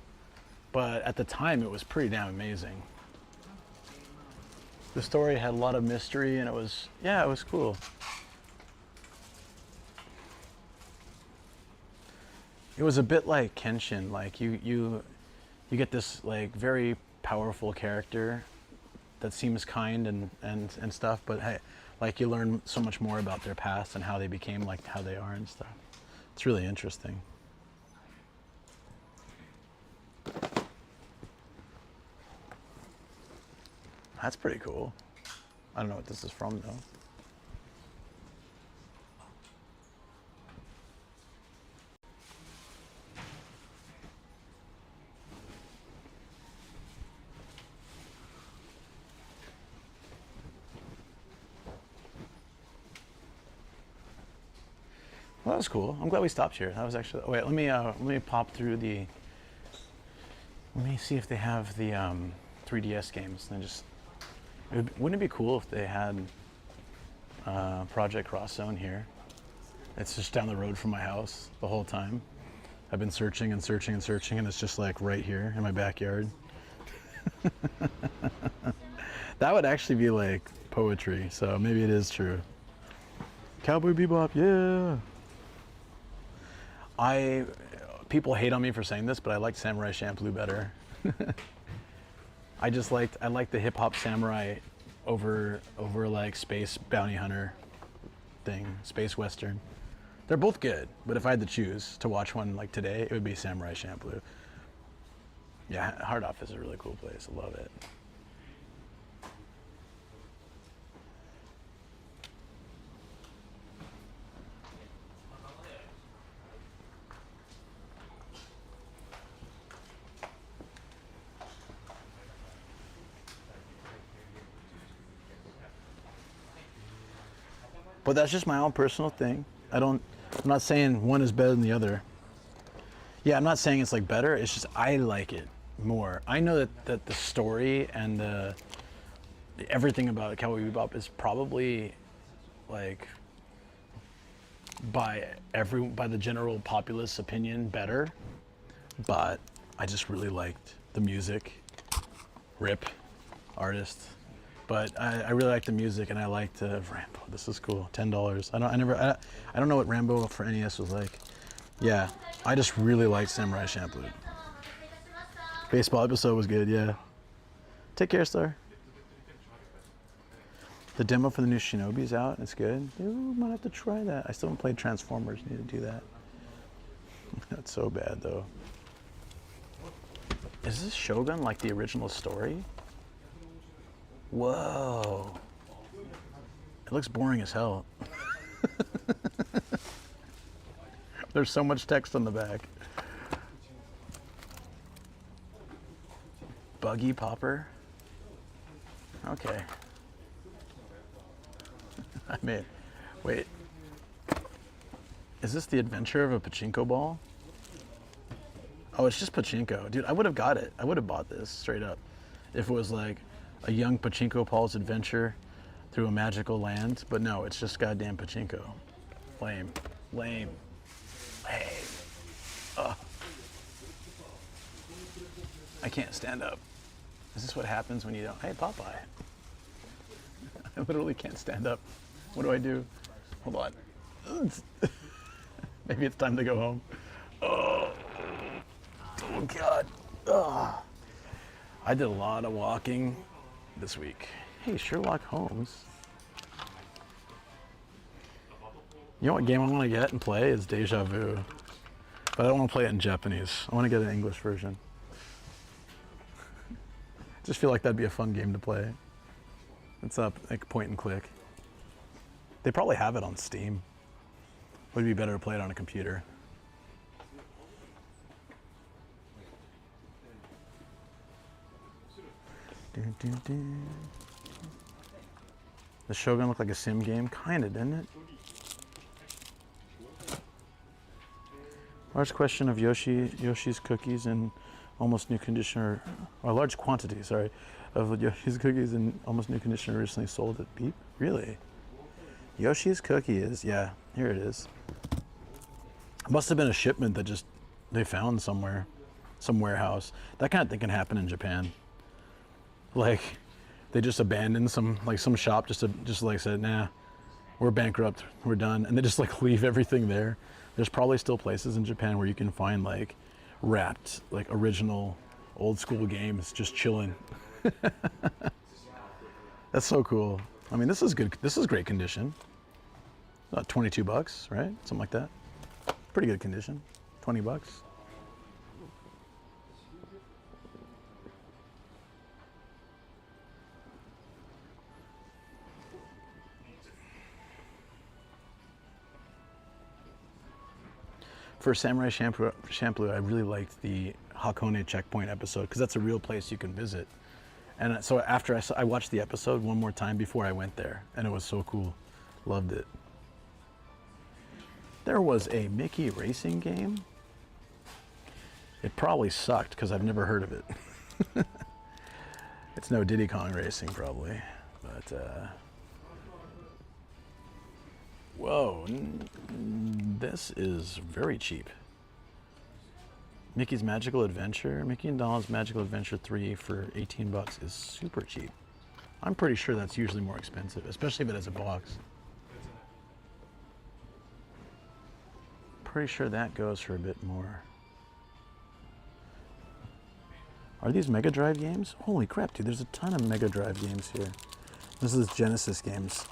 but at the time it was pretty damn amazing. The story had a lot of mystery and it was, yeah, it was cool. It was a bit like Kenshin, like you get this like very powerful character that seems kind and stuff, but hey, like you learn so much more about their past and how they became like how they are and stuff. It's really interesting. That's pretty cool. I don't know what this is from though. Well, that was cool. I'm glad we stopped here. That was actually. Oh, wait, let me pop through the. Let me see if they have the 3DS games. And just. Wouldn't it be cool if they had Project Cross Zone here? It's just down the road from my house the whole time. I've been searching and searching and searching, and it's just like right here in my backyard. That would actually be like poetry. So maybe it is true. Cowboy Bebop, yeah. People hate on me for saying this, but I liked Samurai Champloo better. I liked the hip hop samurai over like space bounty hunter thing, space western. They're both good, but if I had to choose to watch one like today, it would be Samurai Champloo. Yeah, Hard Off is a really cool place. I love it. But that's just my own personal thing. I'm not saying one is better than the other. Yeah, I'm not saying it's like better, it's just I like it more. I know that the story and everything about Cowboy Bebop is probably like by the general populace opinion better, but I just really liked the music. Rip, artist. But I really like the music and I liked Rambo. This is cool. $10. I don't know what Rambo for NES was like. Yeah, I just really liked Samurai Champloo. Baseball episode was good, yeah. Take care, Star. The demo for the new Shinobi's out. It's good. Ooh, might have to try that. I still haven't played Transformers. Need to do that. That's so bad though. Is this Shogun like the original story? Whoa. It looks boring as hell. There's so much text on the back. Buggy Popper? Okay. I mean, wait. Is this the adventure of a pachinko ball? Oh, it's just pachinko. Dude, I would have got it. I would have bought this straight up. If it was like a young pachinko Paul's adventure through a magical land. But no, it's just goddamn pachinko. Lame. Lame. Lame. Ugh. I can't stand up. Is this what happens when you don't? Hey, Popeye. I literally can't stand up. What do I do? Hold on. Maybe it's time to go home. Oh, oh God. Oh. I did a lot of walking this week. Hey, Sherlock Holmes. You know what game I want to get and play is Deja Vu. But I don't want to play it in Japanese. I want to get an English version. Just feel like that'd be a fun game to play. It's up, like point and click. They probably have it on Steam. Would be better to play it on a computer. The Shogun looked like a sim game? Kinda, didn't it? Large question of Yoshi's cookies in almost new condition, or large quantity, sorry, of Yoshi's cookies in almost new condition recently sold at Beep? Really? Yoshi's cookies, yeah, here it is. Must have been a shipment that just they found somewhere, some warehouse. That kind of thing can happen in Japan. Like they just abandoned some shop just like said, nah, we're bankrupt, we're done, and they just like leave everything there. There's probably still places in Japan where you can find like wrapped, like original old school games just chilling. That's so cool. I mean, this is good. This is great condition. About 22 bucks, right? Something like that. Pretty good condition. 20 bucks. For Samurai Champloo, I really liked the Hakone checkpoint episode because that's a real place you can visit. And so after I watched the episode one more time before I went there, and it was so cool. Loved it. There was a Mickey racing game. It probably sucked because I've never heard of it. It's no Diddy Kong Racing probably, but whoa, this is very cheap. Mickey's Magical Adventure, Mickey and Donald's Magical Adventure 3 for 18 bucks is super cheap. I'm pretty sure that's usually more expensive, especially if it has a box. Pretty sure that goes for a bit more. Are these Mega Drive games? Holy crap, dude, there's a ton of Mega Drive games here. This is Genesis games,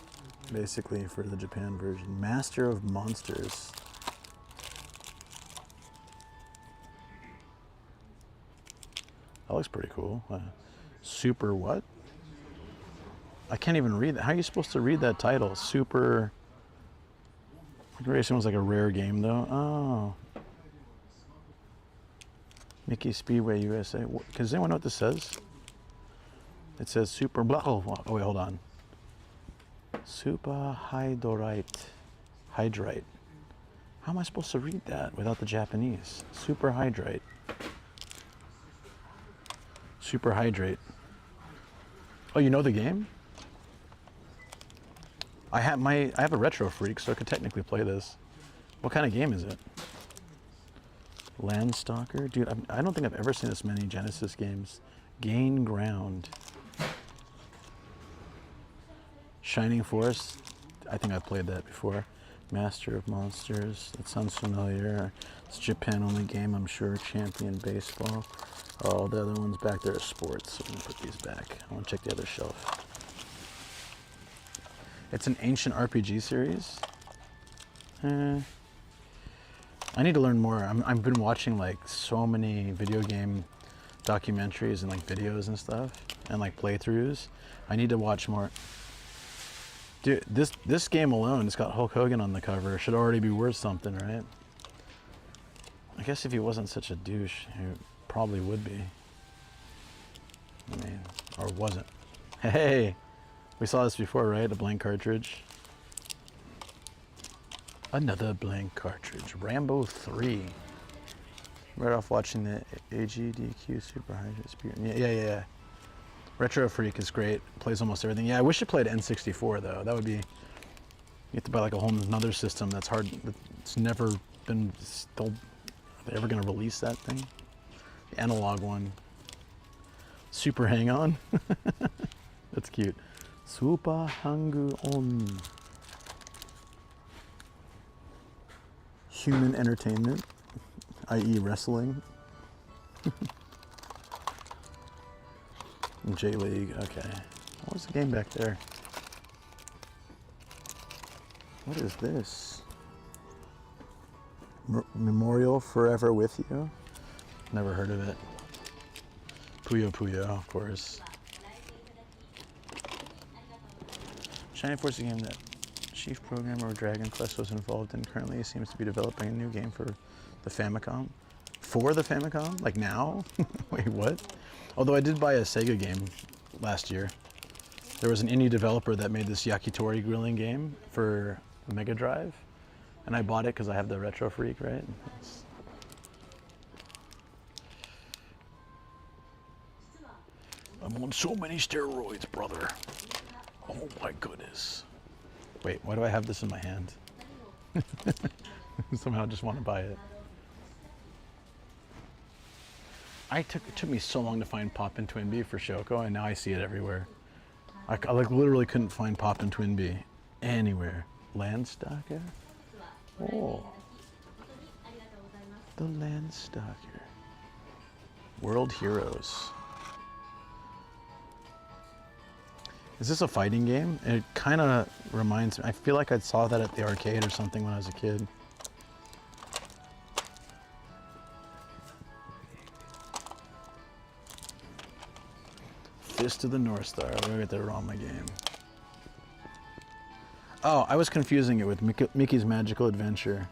basically, for the Japan version. Master of Monsters. That looks pretty cool. Super what? I can't even read that. How are you supposed to read that title? Super... Racing was like a rare game, though. Oh. Mickey Speedway USA. Does anyone know what this says? It says Super... Oh, wait, hold on. Super Hydrite. Hydrite. How am I supposed to read that without the Japanese? Super Hydrite. Super Hydrate. Oh, you know the game? I have a Retro Freak, so I could technically play this. What kind of game is it? Landstalker? Dude, I don't think I've ever seen this many Genesis games. Gain Ground. Shining Force? I think I've played that before. Master of Monsters. That sounds familiar. It's a Japan-only game, I'm sure. Champion Baseball. Oh, the other ones back there are sports. So I'm going to put these back. I want to check the other shelf. It's an ancient RPG series. I need to learn more. I've been watching like so many video game documentaries and like videos and stuff and like playthroughs. I need to watch more. Dude, this game alone, it's got Hulk Hogan on the cover. Should already be worth something, right? I guess if he wasn't such a douche, he probably would be. I mean, or wasn't. Hey! We saw this before, right? A blank cartridge. Another blank cartridge. Rambo 3. Right off watching the AGDQ Super High Speed. Yeah. Retro Freak is great. Plays almost everything. Yeah, I wish it played N64 though. That would be. You have to buy like a whole another system that's hard. It's never been. Still, are they ever gonna release that thing? The analog one. Super Hang On. That's cute. Super Hangu On. Human entertainment, i.e. wrestling. J-League, okay. What was the game back there? What is this? Memorial Forever With You? Never heard of it. Puyo Puyo, of course. Shining Force is a game that chief programmer of Dragon Quest was involved in. Currently, he seems to be developing a new game for the Famicom. For the Famicom? Like now? Wait, what? Although I did buy a Sega game last year. There was an indie developer that made this yakitori grilling game for Mega Drive. And I bought it because I have the Retro Freak, right? I'm on so many steroids, brother. Oh my goodness. Wait, why do I have this in my hand? Somehow I just want to buy it. It took me so long to find Poppin' Twinbee for Shoko, and now I see it everywhere. I like literally couldn't find Poppin' Twinbee anywhere. Landstalker? Oh. The Landstalker. World Heroes. Is this a fighting game? It kind of reminds me. I feel like I saw that at the arcade or something when I was a kid. Fist of the North Star. Let me get that wrong, my game. Oh, I was confusing it with Mickey's Magical Adventure.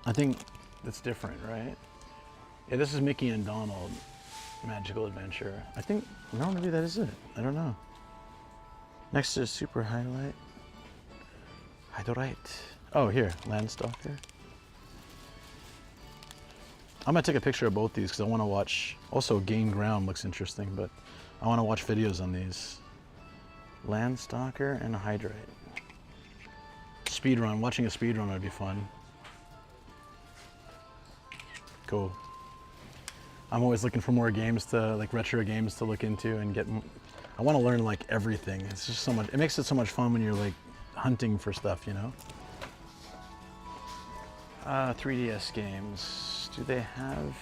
I think that's different, right? Yeah, this is Mickey and Donald. Magical Adventure. I think, no, maybe that is it. I don't know. Next is Super Highlight. Oh, here, Landstalker. I'm gonna take a picture of both these because I want to watch. Also, Gain Ground looks interesting, but I want to watch videos on these. Landstalker and Hydrate. Speedrun. Watching a speedrun would be fun. Cool. I'm always looking for more games to, like retro games to look into and get. I want to learn like everything. It's just so much. It makes it so much fun when you're like hunting for stuff, you know. 3DS games. Do they have?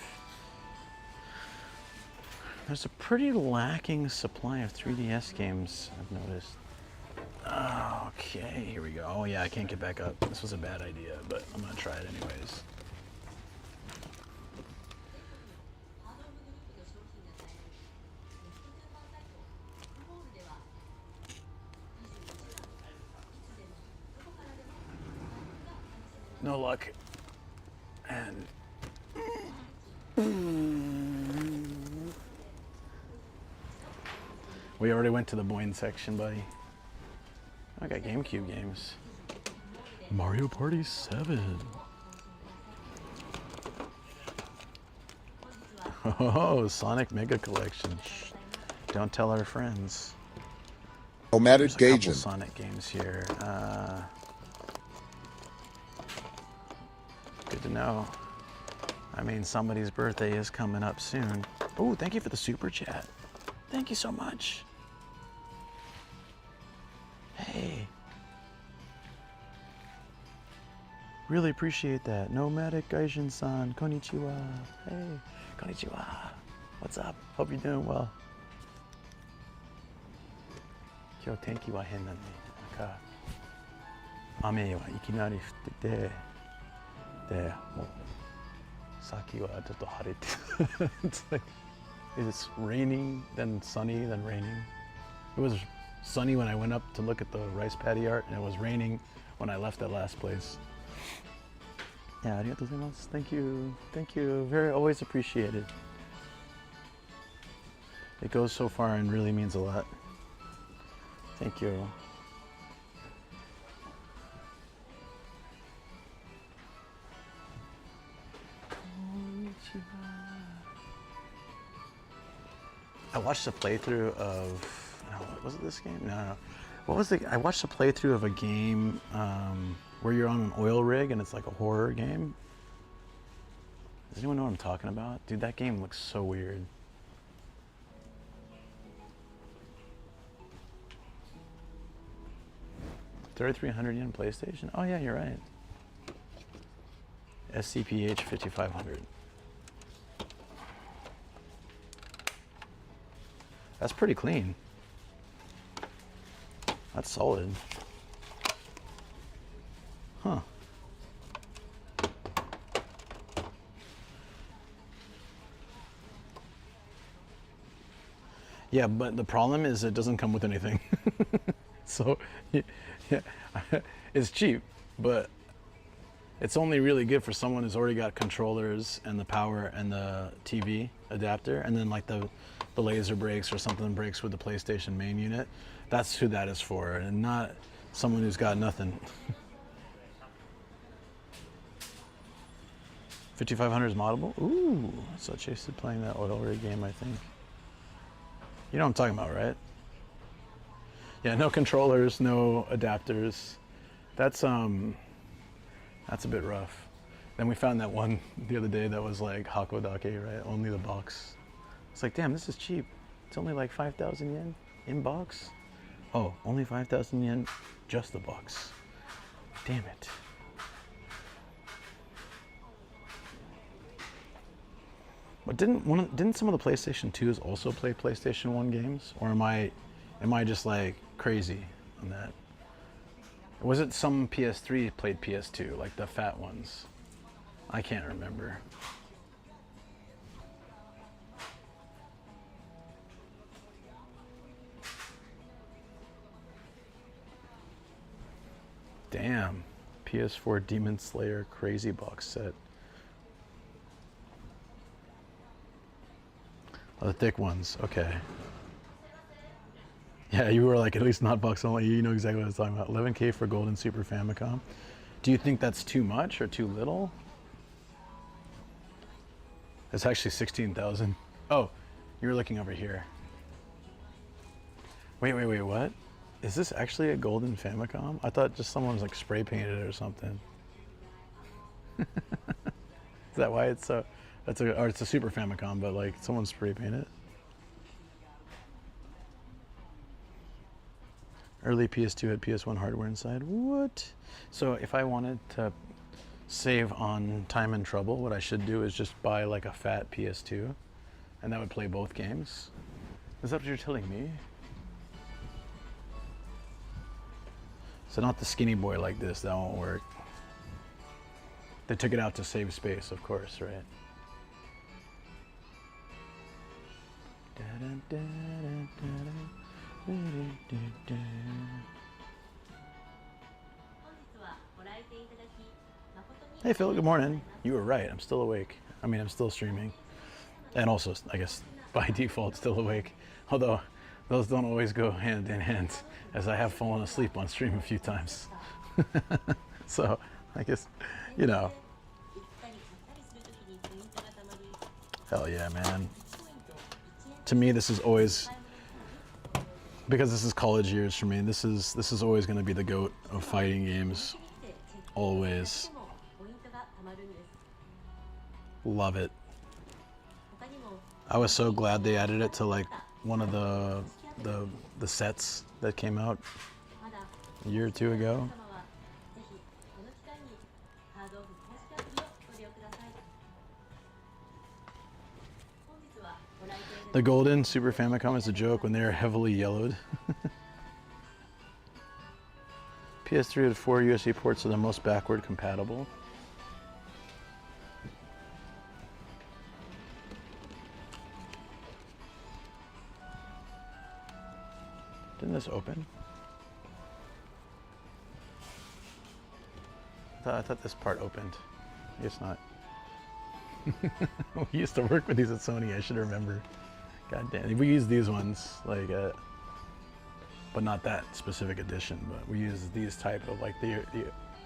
There's a pretty lacking supply of 3DS games, I've noticed. Okay, here we go. Oh yeah, I can't get back up. This was a bad idea, but I'm gonna try it anyways. No luck. And we already went to the Boyne section, buddy. I got GameCube games. Mario Party 7. Oh, Sonic Mega Collection. Shh. Don't tell our friends. Nomadic There's a couple Gaijin. Sonic games here. Good to know. I mean, somebody's birthday is coming up soon. Oh, thank you for the super chat. Thank you so much. Hey. Really appreciate that. Nomadic Gaijin-san, konnichiwa. Hey, konnichiwa. What's up? Hope you're doing well. Kyou tenki wa hen da ne. Naka, ame wa ikinari futte te. De, mo, saki wa chotto harete. It's like, it's raining, then sunny, then raining. It was sunny when I went up to look at the rice paddy art, and it was raining when I left that last place. Yeah, arigatou gozaimasu. Thank you. Thank you. Very, always appreciated. It goes so far and really means a lot. Thank you. I watched a playthrough of, was it this game? No. What was I watched a playthrough of a game where you're on an oil rig and it's like a horror game. Does anyone know what I'm talking about? Dude, that game looks so weird. $3,300 PlayStation? Oh yeah, you're right. SCPH 5500. That's pretty clean. That's solid. Huh. Yeah, but the problem is it doesn't come with anything. So, yeah, it's cheap, but it's only really good for someone who's already got controllers and the power and the TV adapter, and then like the laser breaks or something breaks with the PlayStation main unit. That's who that is for, and not someone who's got nothing. 5500 is moddable? Ooh, so Chase is playing that oil rig game, I think. You know what I'm talking about, right? Yeah, no controllers, no adapters. That's a bit rough. Then we found that one the other day that was like Hakodake, right? Only the box. It's like, damn, this is cheap. It's only like 5,000 yen in box. Oh, only 5,000 yen, just the box. Damn it. But didn't some of the PlayStation 2s also play PlayStation 1 games? Or am I just like crazy on that? Or was it some PS3 played PS2, like the fat ones? I can't remember. Damn. PS4 Demon Slayer Crazy Box Set. Oh, the thick ones, okay. Yeah, you were like, at least not box only. You know exactly what I was talking about. 11K for Golden Super Famicom. Do you think that's too much or too little? It's actually 16,000. Oh, you were looking over here. Wait, what? Is this actually a Golden Famicom? I thought just someone was like spray painted it or something. Is that why it's so? Or it's a Super Famicom, but like someone spray painted it. Early PS2 had PS1 hardware inside. What? So if I wanted to save on time and trouble, what I should do is just buy like a fat PS2, and that would play both games. Is that what you're telling me? So not the skinny boy like this, that won't work. They took it out to save space, of course, right? Hey Phil, good morning. You were right, I'm still awake. I mean, I'm still streaming. And also, I guess, by default, still awake. Although, those don't always go hand in hand, as I have fallen asleep on stream a few times. So, I guess, you know. Hell yeah, man. To me, this is always, because this is college years for me, this is always going to be the GOAT of fighting games. Always. Love it. I was so glad they added it to like one of the sets that came out a year or two ago. The Golden Super Famicom is a joke when they are heavily yellowed. PS3 had 4 USB ports, so they're most backward compatible. Didn't this open? I thought this part opened. I guess not. We used to work with these at Sony, I should remember. God damn, we use these ones, like, but not that specific edition, but we use these type of, like, the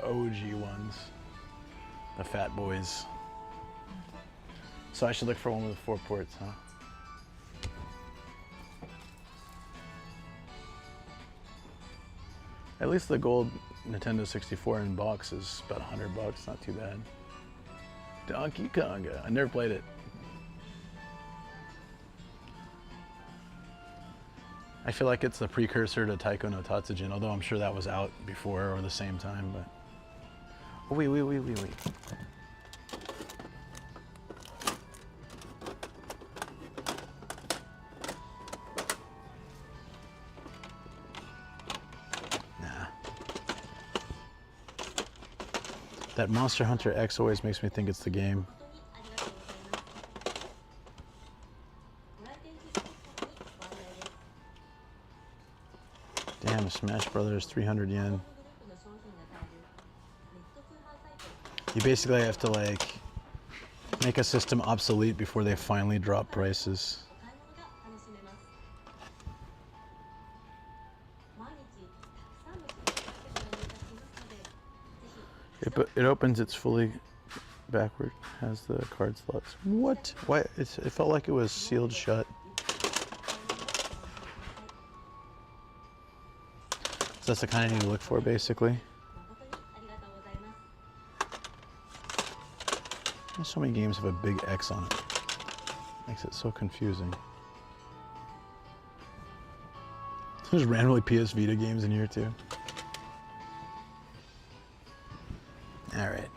OG ones, the fat boys. So I should look for one with 4 ports, huh? At least the gold Nintendo 64 in box is about $100, not too bad. Donkey Konga, I never played it. I feel like it's the precursor to Taiko no Tatsujin, although I'm sure that was out before or the same time, but... Oh, wait. Nah. That Monster Hunter X always makes me think it's the game. Damn, Smash Brothers, 300 yen. You basically have to like make a system obsolete before they finally drop prices. It opens its fully backward, has the card slots. What? Why? It felt like it was sealed shut. So that's the kind of thing you look for, basically. So many games have a big X on it. Makes it so confusing. There's randomly PS Vita games in here too. All right.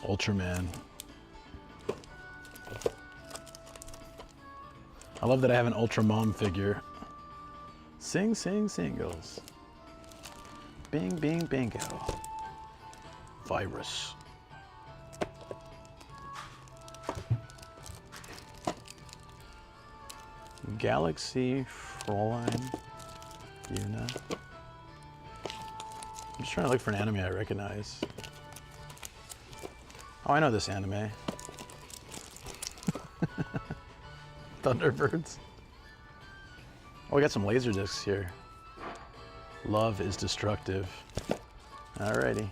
Ultraman. I love that I have an Ultra Mom figure. Sing, sing, singles. Bing, bing, bingo. Virus. Galaxy Fräulein Yuna. I'm just trying to look for an anime I recognize. Oh, I know this anime. Thunderbirds. Oh, we got some laser discs here. Love is destructive. Alrighty.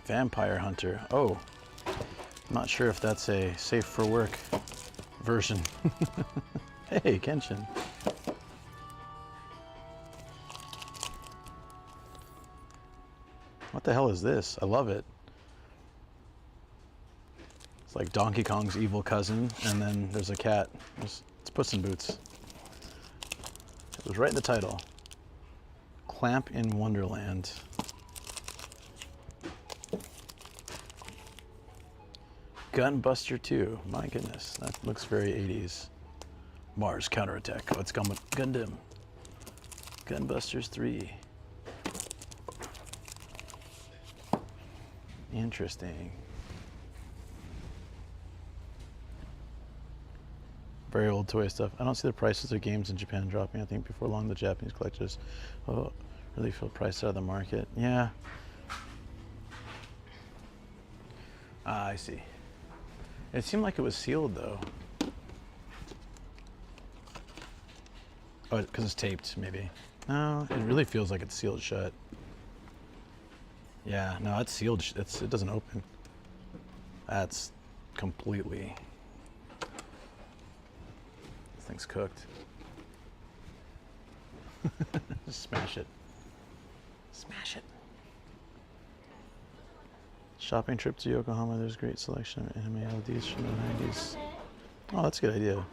Vampire Hunter. Oh, I'm not sure if that's a safe for work version. Hey, Kenshin. What the hell is this? I love it. It's like Donkey Kong's evil cousin, and then there's a cat. It's Puss in Boots. It was right in the title. Clamp in Wonderland. Gunbuster 2. My goodness, that looks very 80s. Mars Counterattack. Let's go with Gundam. Gunbusters 3. Interesting. Very old toy stuff. I don't see the prices of games in Japan dropping. I think before long the Japanese collectors really feel priced out of the market. Yeah. Ah, I see. It seemed like it was sealed though. Oh, because it's taped, maybe. No, it really feels like it's sealed shut. Yeah, no, it's sealed. It doesn't open. That's completely. This thing's cooked. Just smash it. Smash it. Shopping trip to Yokohama. There's a great selection of anime LDs from the 90s. Oh, that's a good idea.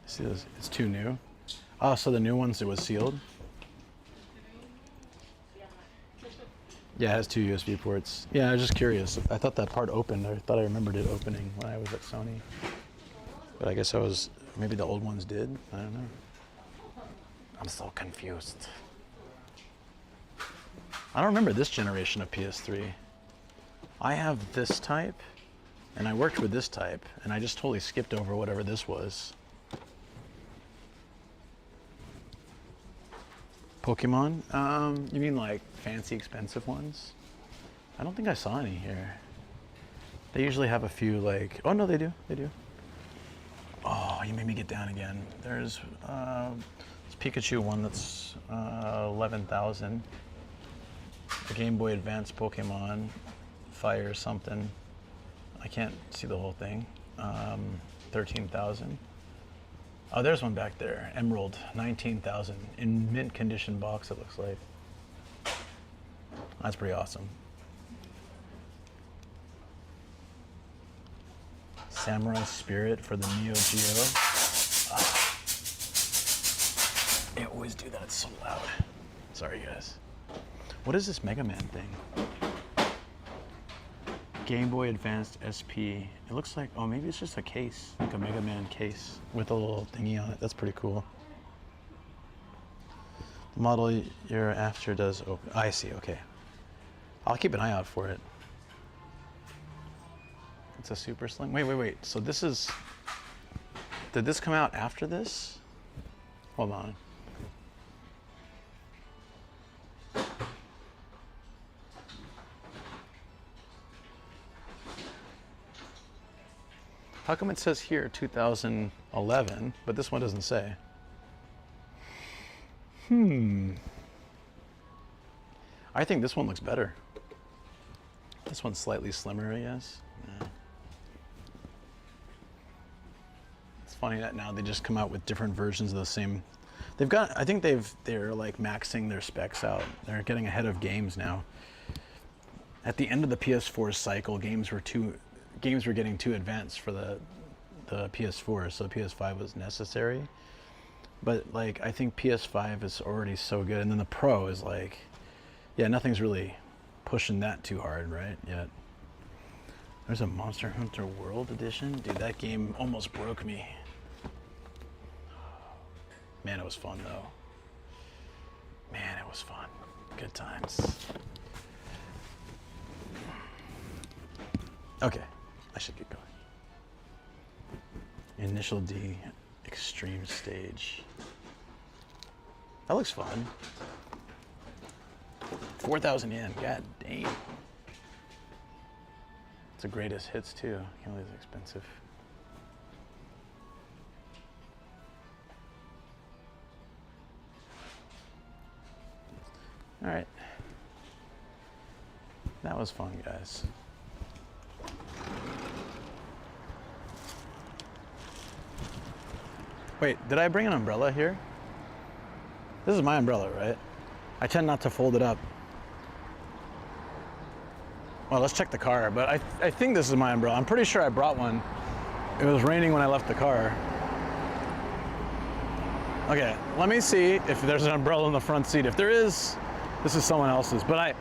See this? It's too new. Oh, so the new ones, it was sealed? Yeah, it has 2 USB ports. Yeah, I was just curious. I thought that part opened. I thought I remembered it opening when I was at Sony. But I guess maybe the old ones did. I don't know. I'm so confused. I don't remember this generation of PS3. I have this type, and I worked with this type, and I just totally skipped over whatever this was. Pokemon? You mean like fancy, expensive ones? I don't think I saw any here. They usually have a few like, oh no, they do. Oh, you made me get down again. There's this Pikachu one that's 11,000. a Game Boy Advance Pokemon Fire something. I can't see the whole thing. 13,000. Oh, there's one back there. Emerald, 19,000 in mint condition box. It looks like. That's pretty awesome. Samurai Spirit for the Neo Geo. They always do that. It's so loud. Sorry, guys. What is this Mega Man thing? Game Boy Advanced SP. It looks like, oh, maybe it's just a case, like a Mega Man case with a little thingy on it. That's pretty cool. The model you're after does open. I see, okay. I'll keep an eye out for it. It's a Super Sling. Wait. So this is, did this come out after this? Hold on. How come it says here 2011, but this one doesn't say? I think this one looks better. This one's slightly slimmer, I guess. Yeah. It's funny that now they just come out with different versions of the same. They've got, I think they're like maxing their specs out. They're getting ahead of games now. At the end of the PS4 cycle, games were getting too advanced for the PS4, so PS5 was necessary. But like, I think PS5 is already so good, and then the Pro is like, yeah, nothing's really pushing that too hard, right? Yet. There's a Monster Hunter World Edition. Dude, that game almost broke me. Man, it was fun though. Man, it was fun. Good times. Okay, I should get going. Initial D, extreme stage. That looks fun. 4,000 yen, god damn. It's the greatest hits too. Can't believe it's expensive. All right. That was fun, guys. Wait, did I bring an umbrella here? This is my umbrella, right? I tend not to fold it up. Well, let's check the car, but I think this is my umbrella. I'm pretty sure I brought one. It was raining when I left the car. Okay, let me see if there's an umbrella in the front seat. If there is, this is someone else's. But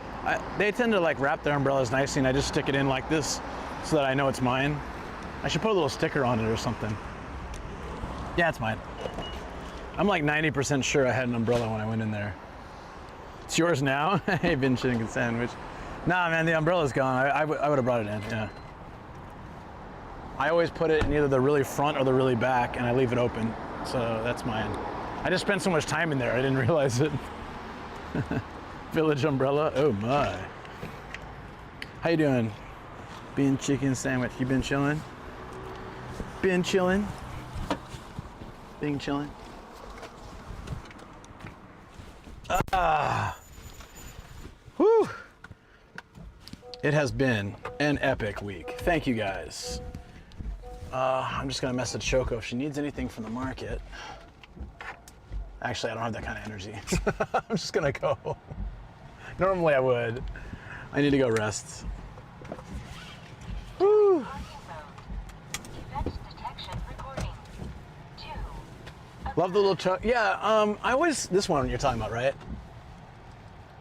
they tend to like wrap their umbrellas nicely, and I just stick it in like this so that I know it's mine. I should put a little sticker on it or something. Yeah, it's mine. I'm like 90% sure I had an umbrella when I went in there. It's yours now? Hey, Ben Chicken Sandwich. Nah, man, the umbrella's gone. I would have brought it in, yeah. I always put it in either the really front or the really back, and I leave it open. So that's mine. I just spent so much time in there, I didn't realize it. Village umbrella, oh my. How you doing? Ben Chicken Sandwich, you been chilling? Been chilling? Being chilling. Whew. It has been an epic week. Thank you guys. I'm just gonna message Shoko if she needs anything from the market. Actually, I don't have that kind of energy. I'm just gonna go. Normally I would. I need to go rest. Whew. Love the little truck. Yeah, this one you're talking about, right?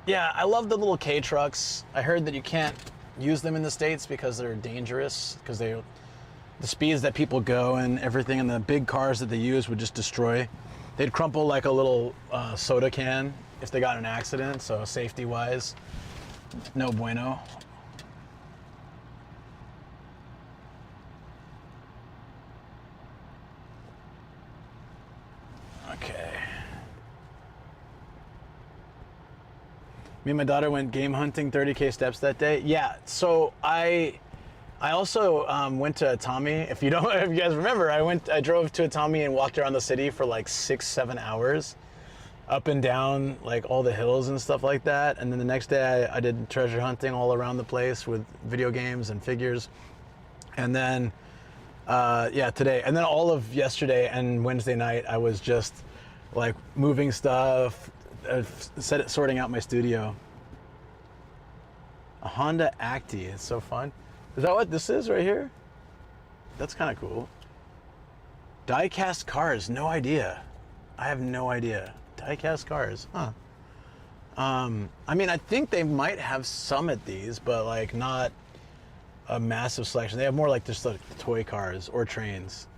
Yeah, I love the little K trucks. I heard that you can't use them in the States because they're dangerous, because the speeds that people go and everything, and the big cars that they use would just destroy. They'd crumple like a little soda can if they got in an accident, so safety-wise, no bueno. Okay. Me and my daughter went game hunting 30K steps that day. Yeah, so I also went to Atami. If you guys remember, I drove to Atami and walked around the city for like 6-7 hours. up and down like all the hills and stuff like that. And then the next day I did treasure hunting all around the place with video games and figures. And then today, and then all of yesterday and Wednesday night I was just like moving stuff, sorting out my studio. A Honda Acti, it's so fun. Is that what this is right here? That's kind of cool. Die-cast cars, no idea. I have no idea. Die-cast cars, huh? I mean, I think they might have some at these, but like not a massive selection. They have more like just like toy cars or trains.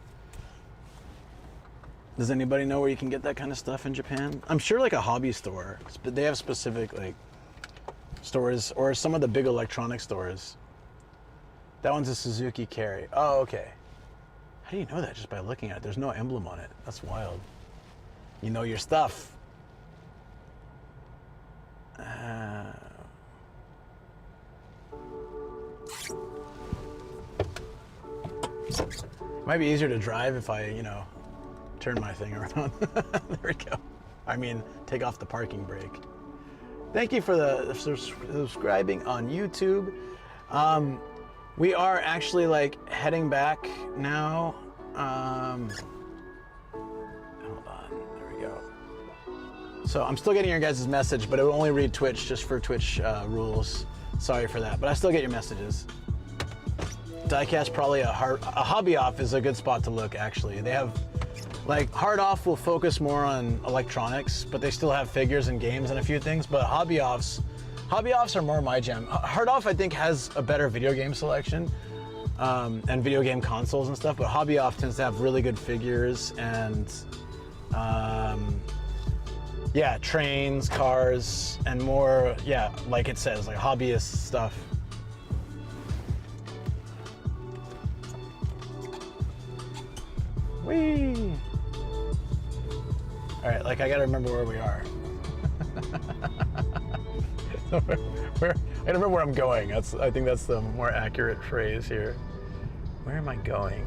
Does anybody know where you can get that kind of stuff in Japan? I'm sure like a hobby store, but they have specific like stores or some of the big electronic stores. That one's a Suzuki Carry. Oh, okay. How do you know that just by looking at it? There's no emblem on it. That's wild. You know your stuff. Might be easier to drive if I, turn my thing around. There we go. I mean, take off the parking brake. Thank you for the subscribing on YouTube. We are actually like heading back now. Hold on, there we go. So I'm still getting your guys' message, but it will only read Twitch just for Twitch rules. Sorry for that, but I still get your messages. Diecast, probably a hobby off is a good spot to look actually. They have, like, hard off will focus more on electronics, but they still have figures and games and a few things, but hobby offs are more my jam. Hard off I think has a better video game selection and video game consoles and stuff, but hobby off tends to have really good figures and trains, cars, and more, like it says, like hobbyist stuff. Whee! All right, like I gotta remember where we are. I gotta remember where I'm going. I think that's the more accurate phrase here. Where am I going?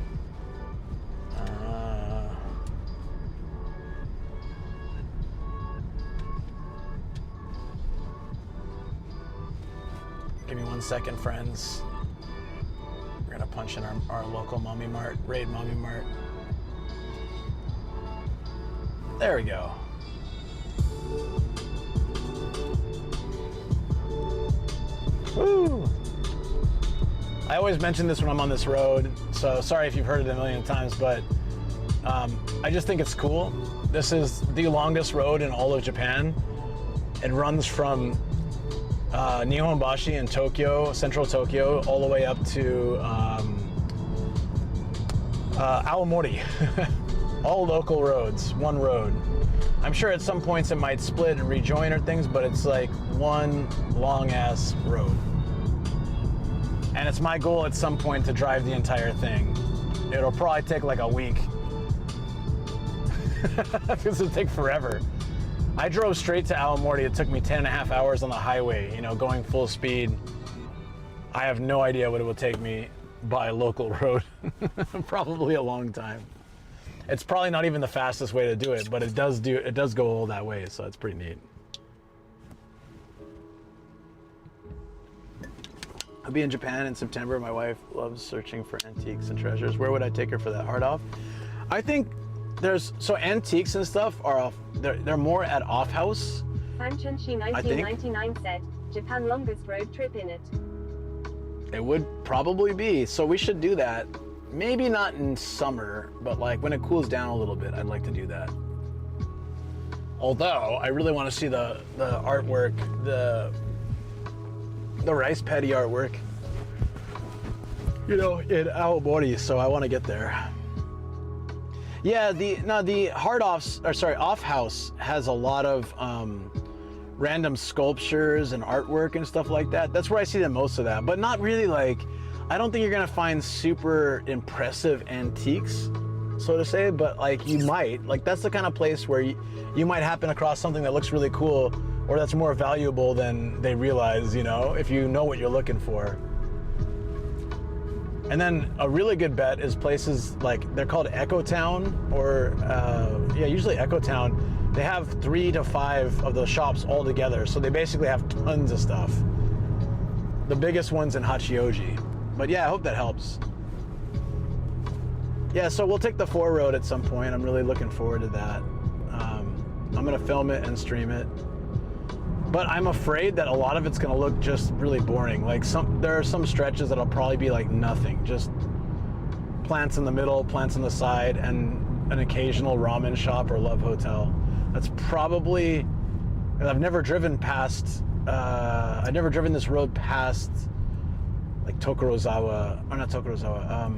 Give me 1 second, friends. We're gonna punch in our local Mommy Mart, Raid Mommy Mart. There we go. Woo! I always mention this when I'm on this road, so sorry if you've heard it a million times, but I just think it's cool. This is the longest road in all of Japan. It runs from Nihonbashi in Tokyo, central Tokyo, all the way up to Aomori. All local roads, one road. I'm sure at some points it might split and rejoin or things, but it's like one long ass road. And it's my goal at some point to drive the entire thing. It'll probably take like a week. Because it'll take forever. I drove straight to Aomori. It took me 10.5 hours on the highway, going full speed. I have no idea what it will take me by local road. Probably a long time. It's probably not even the fastest way to do it, but it does go all that way, so it's pretty neat. I'll be in Japan in September. My wife loves searching for antiques and treasures. Where would I take her for that? Hard off? I think antiques and stuff are they're more at off house. Fanchunshi 1999 said, Japan longest road trip in it. It would probably be, so we should do that. Maybe not in summer, but like when it cools down a little bit, I'd like to do that. Although I really want to see the artwork, the rice paddy artwork, in Aomori, so I want to get there. Yeah, the off house has a lot of random sculptures and artwork and stuff like that. That's where I see the most of that, but not really like, I don't think you're gonna find super impressive antiques, so to say, but like you might, like that's the kind of place where you might happen across something that looks really cool or that's more valuable than they realize, if you know what you're looking for. And then a really good bet is places like, they're called Echo Town or, usually Echo Town. they have 3 to 5 of those shops all together. So they basically have tons of stuff. The biggest one's in Hachioji. But yeah, I hope that helps. Yeah, so we'll take the 4 road at some point. I'm really looking forward to that. I'm gonna film it and stream it. But I'm afraid that a lot of it's gonna look just really boring. Like there are some stretches that'll probably be like nothing, just plants in the middle, plants on the side, and an occasional ramen shop or love hotel. That's probably, I've never driven past, I've never driven this road past like Tokorozawa, or not Tokorozawa,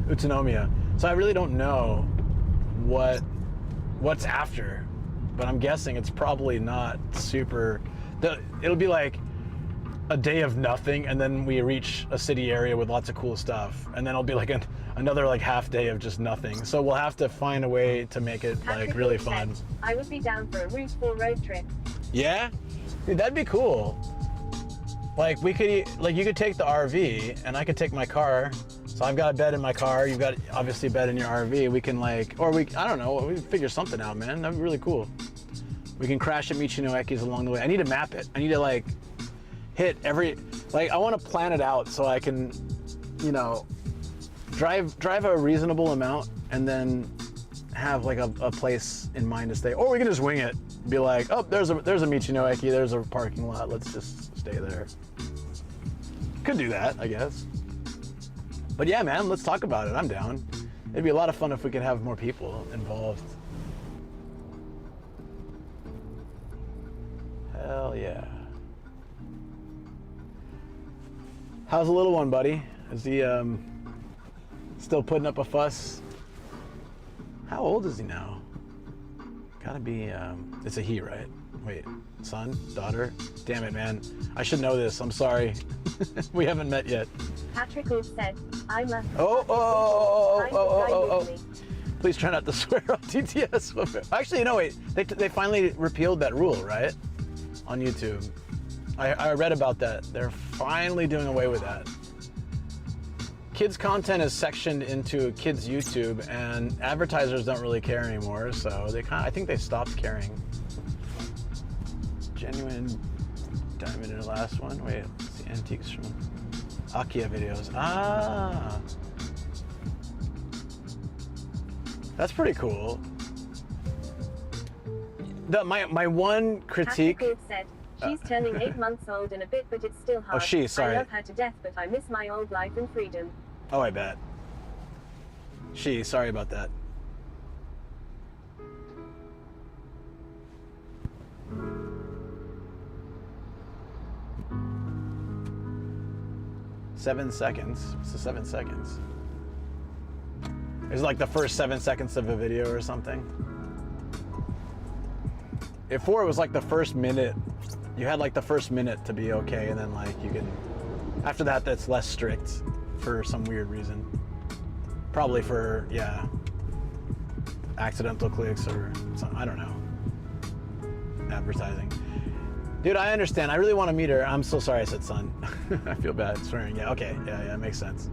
Utsunomiya. So I really don't know what's after. But I'm guessing it's probably not super, it'll be like a day of nothing, and then we reach a city area with lots of cool stuff, and then it'll be like another like half day of just nothing. So we'll have to find a way to make it like really fun. I would be down for a Route 4 road trip. Yeah? Dude, that'd be cool. Like you could take the RV and I could take my car. So I've got a bed in my car, you've got obviously a bed in your RV. We can I don't know, we can figure something out, man. That'd be really cool. We can crash at Michinoekis along the way. I need to map it. I need to like hit every, I want to plan it out so I can, you know, drive a reasonable amount and then have like a place in mind to stay. Or we can just wing it. Be like, oh, there's a Michinoeki, there's a parking lot, let's just stay there. Could do that, I guess. But yeah, man, let's talk about it. I'm down. It'd be a lot of fun if we could have more people involved. Hell yeah. How's the little one, buddy? Is he still putting up a fuss? How old is he now? Gotta be, it's a he, right? Wait, son, daughter? Damn it, man. I should know this. I'm sorry. We haven't met yet. Patrick said, I must. Oh. Please try not to swear on TTS. Actually, no, wait. They finally repealed that rule, right? On YouTube. I read about that. They're finally doing away with that. Kids content is sectioned into kids YouTube, and advertisers don't really care anymore, so I think they stopped caring. Genuine diamond in the last one. Wait, it's the antiques from Akiya videos. Ah, that's pretty cool. My one critique. Patrick said, she's turning 8 months old in a bit, but it's still hard. Oh, sorry. I love her to death, but I miss my old life and freedom. Oh, I bet. Sorry about that. Seven seconds. What's the 7 seconds? It's like the first 7 seconds of a video or something. Before it was like the first minute. You had like the first minute to be okay, and then like you can. After that, that's less strict for some weird reason. Probably for accidental clicks or something. I don't know. Advertising. Dude, I understand. I really want to meet her. I'm so sorry I said son. I feel bad swearing. Yeah, okay. Yeah, makes sense.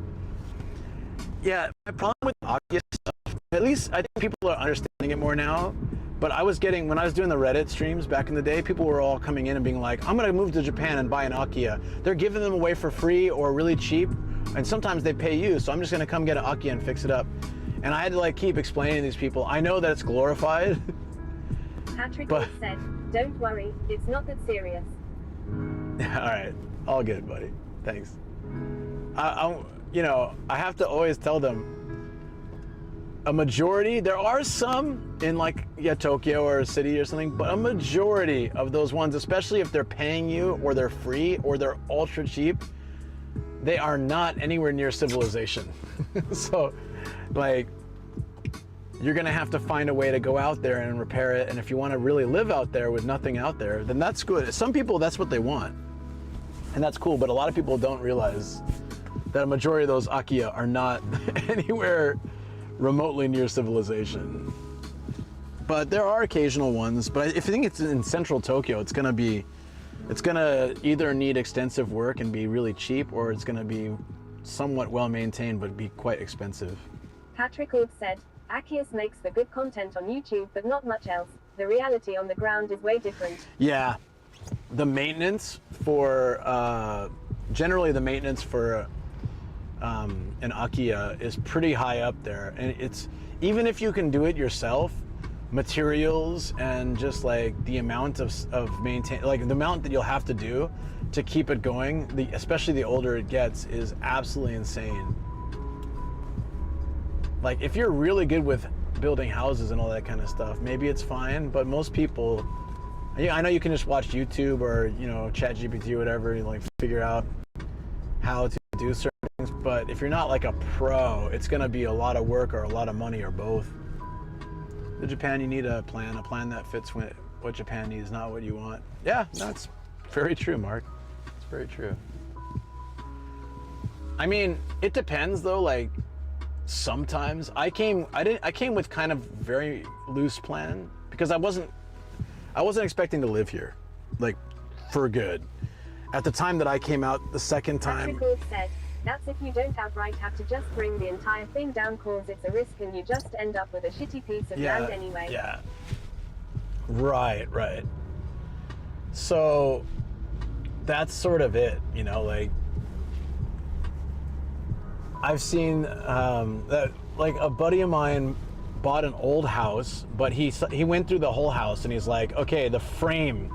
Yeah, my problem with Akiya stuff, at least I think people are understanding it more now. But when I was doing the Reddit streams back in the day, people were all coming in and being like, I'm gonna move to Japan and buy an Akiya. They're giving them away for free or really cheap, and sometimes they pay you, so I'm just gonna come get an Akiya and fix it up. And I had to like keep explaining to these people, I know that it's glorified. Patrick said, don't worry, it's not that serious. Alright, all good, buddy. Thanks. I have to always tell them, a majority, there are some in like Tokyo or a city or something, but a majority of those ones, especially if they're paying you or they're free or they're ultra cheap, they are not anywhere near civilization. So like, you're gonna have to find a way to go out there and repair it. And if you want to really live out there with nothing out there, then that's good. Some people, that's what they want, and that's cool. But a lot of people don't realize that a majority of those Akiya are not anywhere remotely near civilization. But there are occasional ones. But if you think it's in central Tokyo, it's gonna either need extensive work and be really cheap, or it's gonna be somewhat well maintained but be quite expensive. Patrick said, Akias makes the good content on YouTube, but not much else. The reality on the ground is way different. Yeah, the maintenance for generally the maintenance for an Akiya is pretty high up there, and it's even if you can do it yourself, materials and just like the amount of maintain, like the amount that you'll have to do to keep it going, especially the older it gets, is absolutely insane. Like if you're really good with building houses and all that kind of stuff, maybe it's fine, but most people, yeah, I know you can just watch YouTube or, you know, ChatGPT or whatever, and like figure out how to do certain things, but if you're not like a pro, it's going to be a lot of work or a lot of money or both. In Japan, you need a plan that fits what Japan needs, not what you want. Yeah, that's very true, Mark. It's very true. I mean, it depends though. Like sometimes I came with kind of very loose plan because I wasn't expecting to live here, like for good. At the time that I came out the second time. Said, that's if you don't outright have to just bring the entire thing down, cause it's a risk and you just end up with a shitty piece of land anyway. Yeah. Right. So that's sort of it, you know, like I've seen that like a buddy of mine bought an old house, but he went through the whole house and he's like, okay, the frame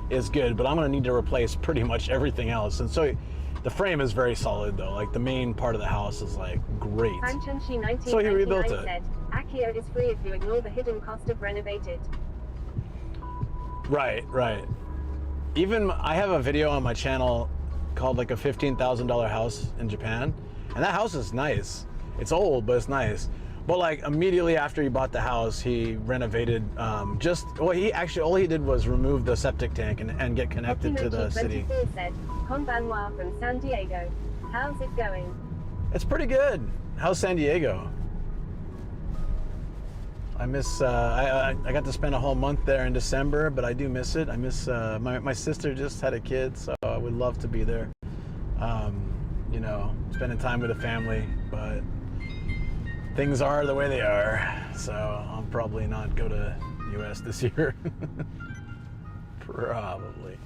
is good, but I'm gonna need to replace pretty much everything else. And so the frame is very solid though, like the main part of the house is like great. So he rebuilt it. Said, Akiya is free if you ignore the hidden cost of renovated. Right. Even I have a video on my channel called like a $15,000 house in Japan, and that house is nice. It's old, but it's nice. But like immediately after he bought the house, he renovated. All he did was remove the septic tank and get connected to the city. Said, Konbanwa from San Diego. How's it going? It's pretty good. How's San Diego? I miss. I got to spend a whole month there in December, but I do miss it. I miss my sister just had a kid, so I would love to be there. You know, spending time with the family, but things are the way they are, so I'll probably not go to US this year. Probably.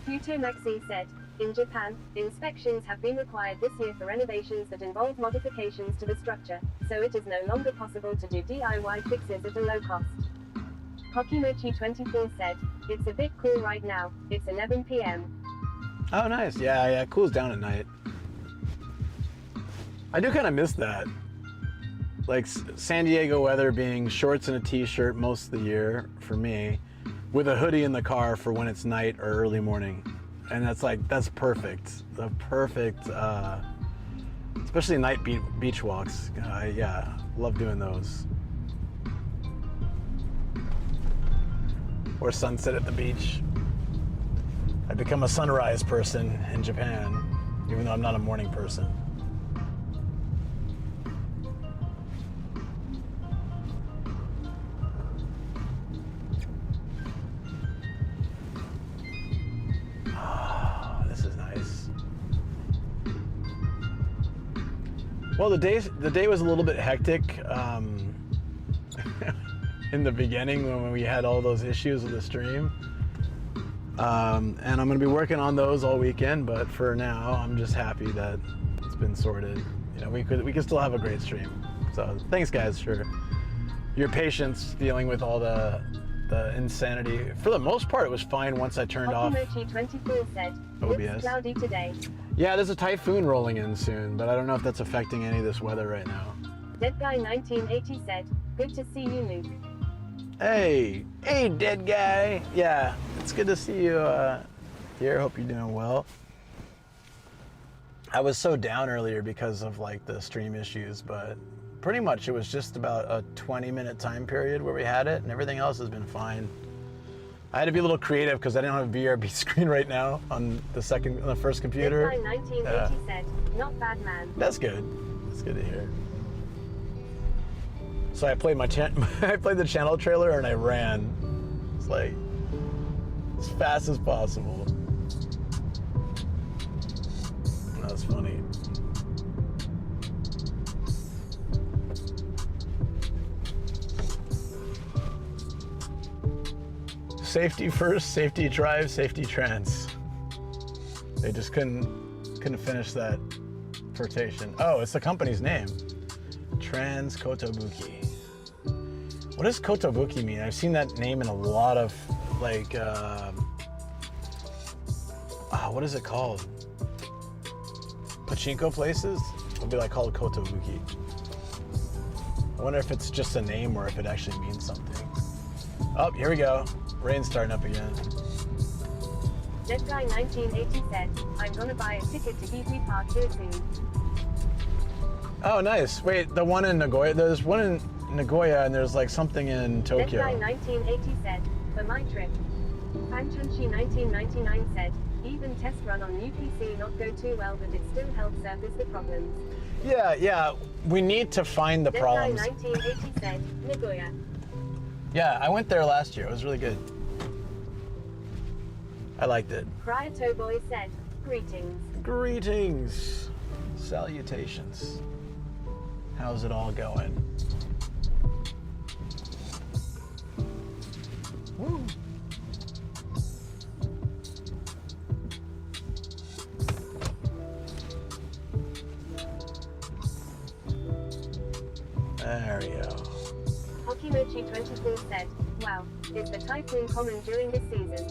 Futo Maxi said, in Japan, inspections have been required this year for renovations that involve modifications to the structure, so it is no longer possible to do DIY fixes at a low cost. Kokimochi24 said, it's a bit cool right now, it's 11 p.m. Oh, nice. Yeah, it cools down at night. I do kind of miss that. Like San Diego weather being shorts and a t-shirt most of the year for me, with a hoodie in the car for when it's night or early morning. And that's perfect. The perfect, especially night beach walks. Yeah, love doing those. Or sunset at the beach. I've become a sunrise person in Japan, even though I'm not a morning person. Oh, this is nice. Well, the day was a little bit hectic. In the beginning when we had all those issues with the stream. And I'm gonna be working on those all weekend, but for now, I'm just happy that it's been sorted. You know, we could still have a great stream. So thanks guys for your patience dealing with all the insanity. For the most part, it was fine once I turned off Kokimochi24 said, OBS. It's cloudy today. Yeah, there's a typhoon rolling in soon, but I don't know if that's affecting any of this weather right now. Dead Guy 1980 said, good to see you, Luke. Hey, dead guy. Yeah, it's good to see you here. Hope you're doing well. I was so down earlier because of like the stream issues, but pretty much it was just about a 20-minute time period where we had it, and everything else has been fine. I had to be a little creative because I didn't have a VRB screen right now on the first computer. Dead Guy 1980 said, not bad, man. That's good. That's good to hear. So I played I played the channel trailer and I ran. It's like as fast as possible. That was funny. Safety first, safety drive, safety trans. They just couldn't finish that quotation. Oh, it's the company's name. Trans Kotobuki. What does Kotobuki mean? I've seen that name in a lot of like what is it called? Pachinko places? It'll be like called Kotobuki. I wonder if it's just a name or if it actually means something. Oh, here we go. Rain's starting up again. Dead Guy 1980 said, I'm gonna buy a ticket to Ghibli Park here soon. Oh, nice. Wait, the one in Nagoya? There's one in Nagoya and there's like something in Tokyo. Dead Guy 1980 said, for my trip. Fanchunchi 1999 said, even test run on new PC not go too well, but it still helps surface the problems. Yeah. We need to find the problems. Dead Guy 1980 said, Nagoya. Yeah, I went there last year. It was really good. I liked it. Cryato Boy said, greetings. Greetings. Salutations. How's it all going? Woo. There we go. Hokimochi24 said, wow, is the typhoon common during this season?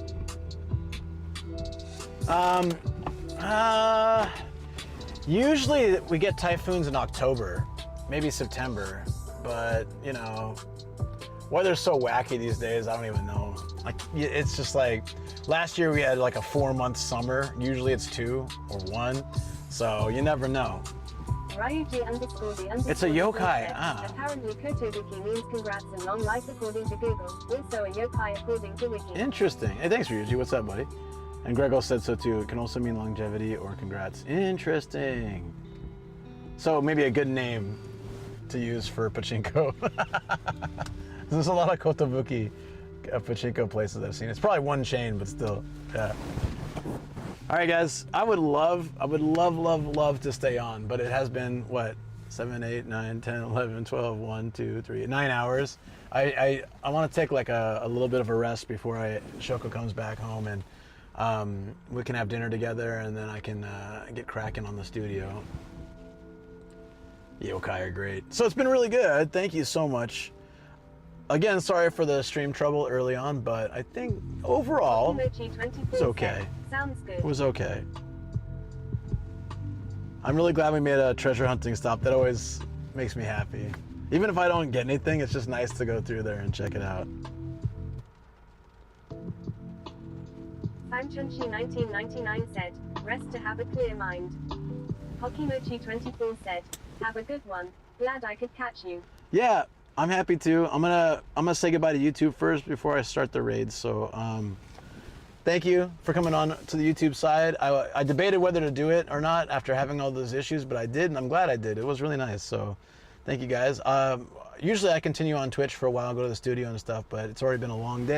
Usually we get typhoons in October, maybe September, but you know, weather's so wacky these days, I don't even know. Like, it's just like, last year we had like a 4-month summer, usually it's 2 or 1, so you never know. It's a yokai. Apparently Kotobuki means congrats and long life according to Google. Also a yokai according to Wiki. Interesting. Hey, thanks Ryuji. What's up, buddy? And Grego said so too. It can also mean longevity or congrats. Interesting. So maybe a good name to use for pachinko. There's a lot of Kotobuki pachinko places I've seen. It's probably one chain, but still, yeah. All right, guys, I would love to stay on, but it has been, what, 7, 8, 9, 10, 11, 12, 1, 2, 3, 9 hours. I want to take like a little bit of a rest before Shoko comes back home, and we can have dinner together, and then I can get cracking on the studio. Yokai are great. So it's been really good. Thank you so much. Again, sorry for the stream trouble early on, but I think overall it's okay. Sounds good. It was okay. I'm really glad we made a treasure hunting stop. That always makes me happy. Even if I don't get anything, it's just nice to go through there and check it out. Fanchunchi 1999 said, rest to have a clear mind. Hokimochi24 said, have a good one. Glad I could catch you. Yeah, I'm happy to. I'm gonna say goodbye to YouTube first before I start the raid. So thank you for coming on to the YouTube side. I debated whether to do it or not after having all those issues, but I did, and I'm glad I did. It was really nice. So thank you guys. Usually I continue on Twitch for a while, go to the studio and stuff, but it's already been a long day.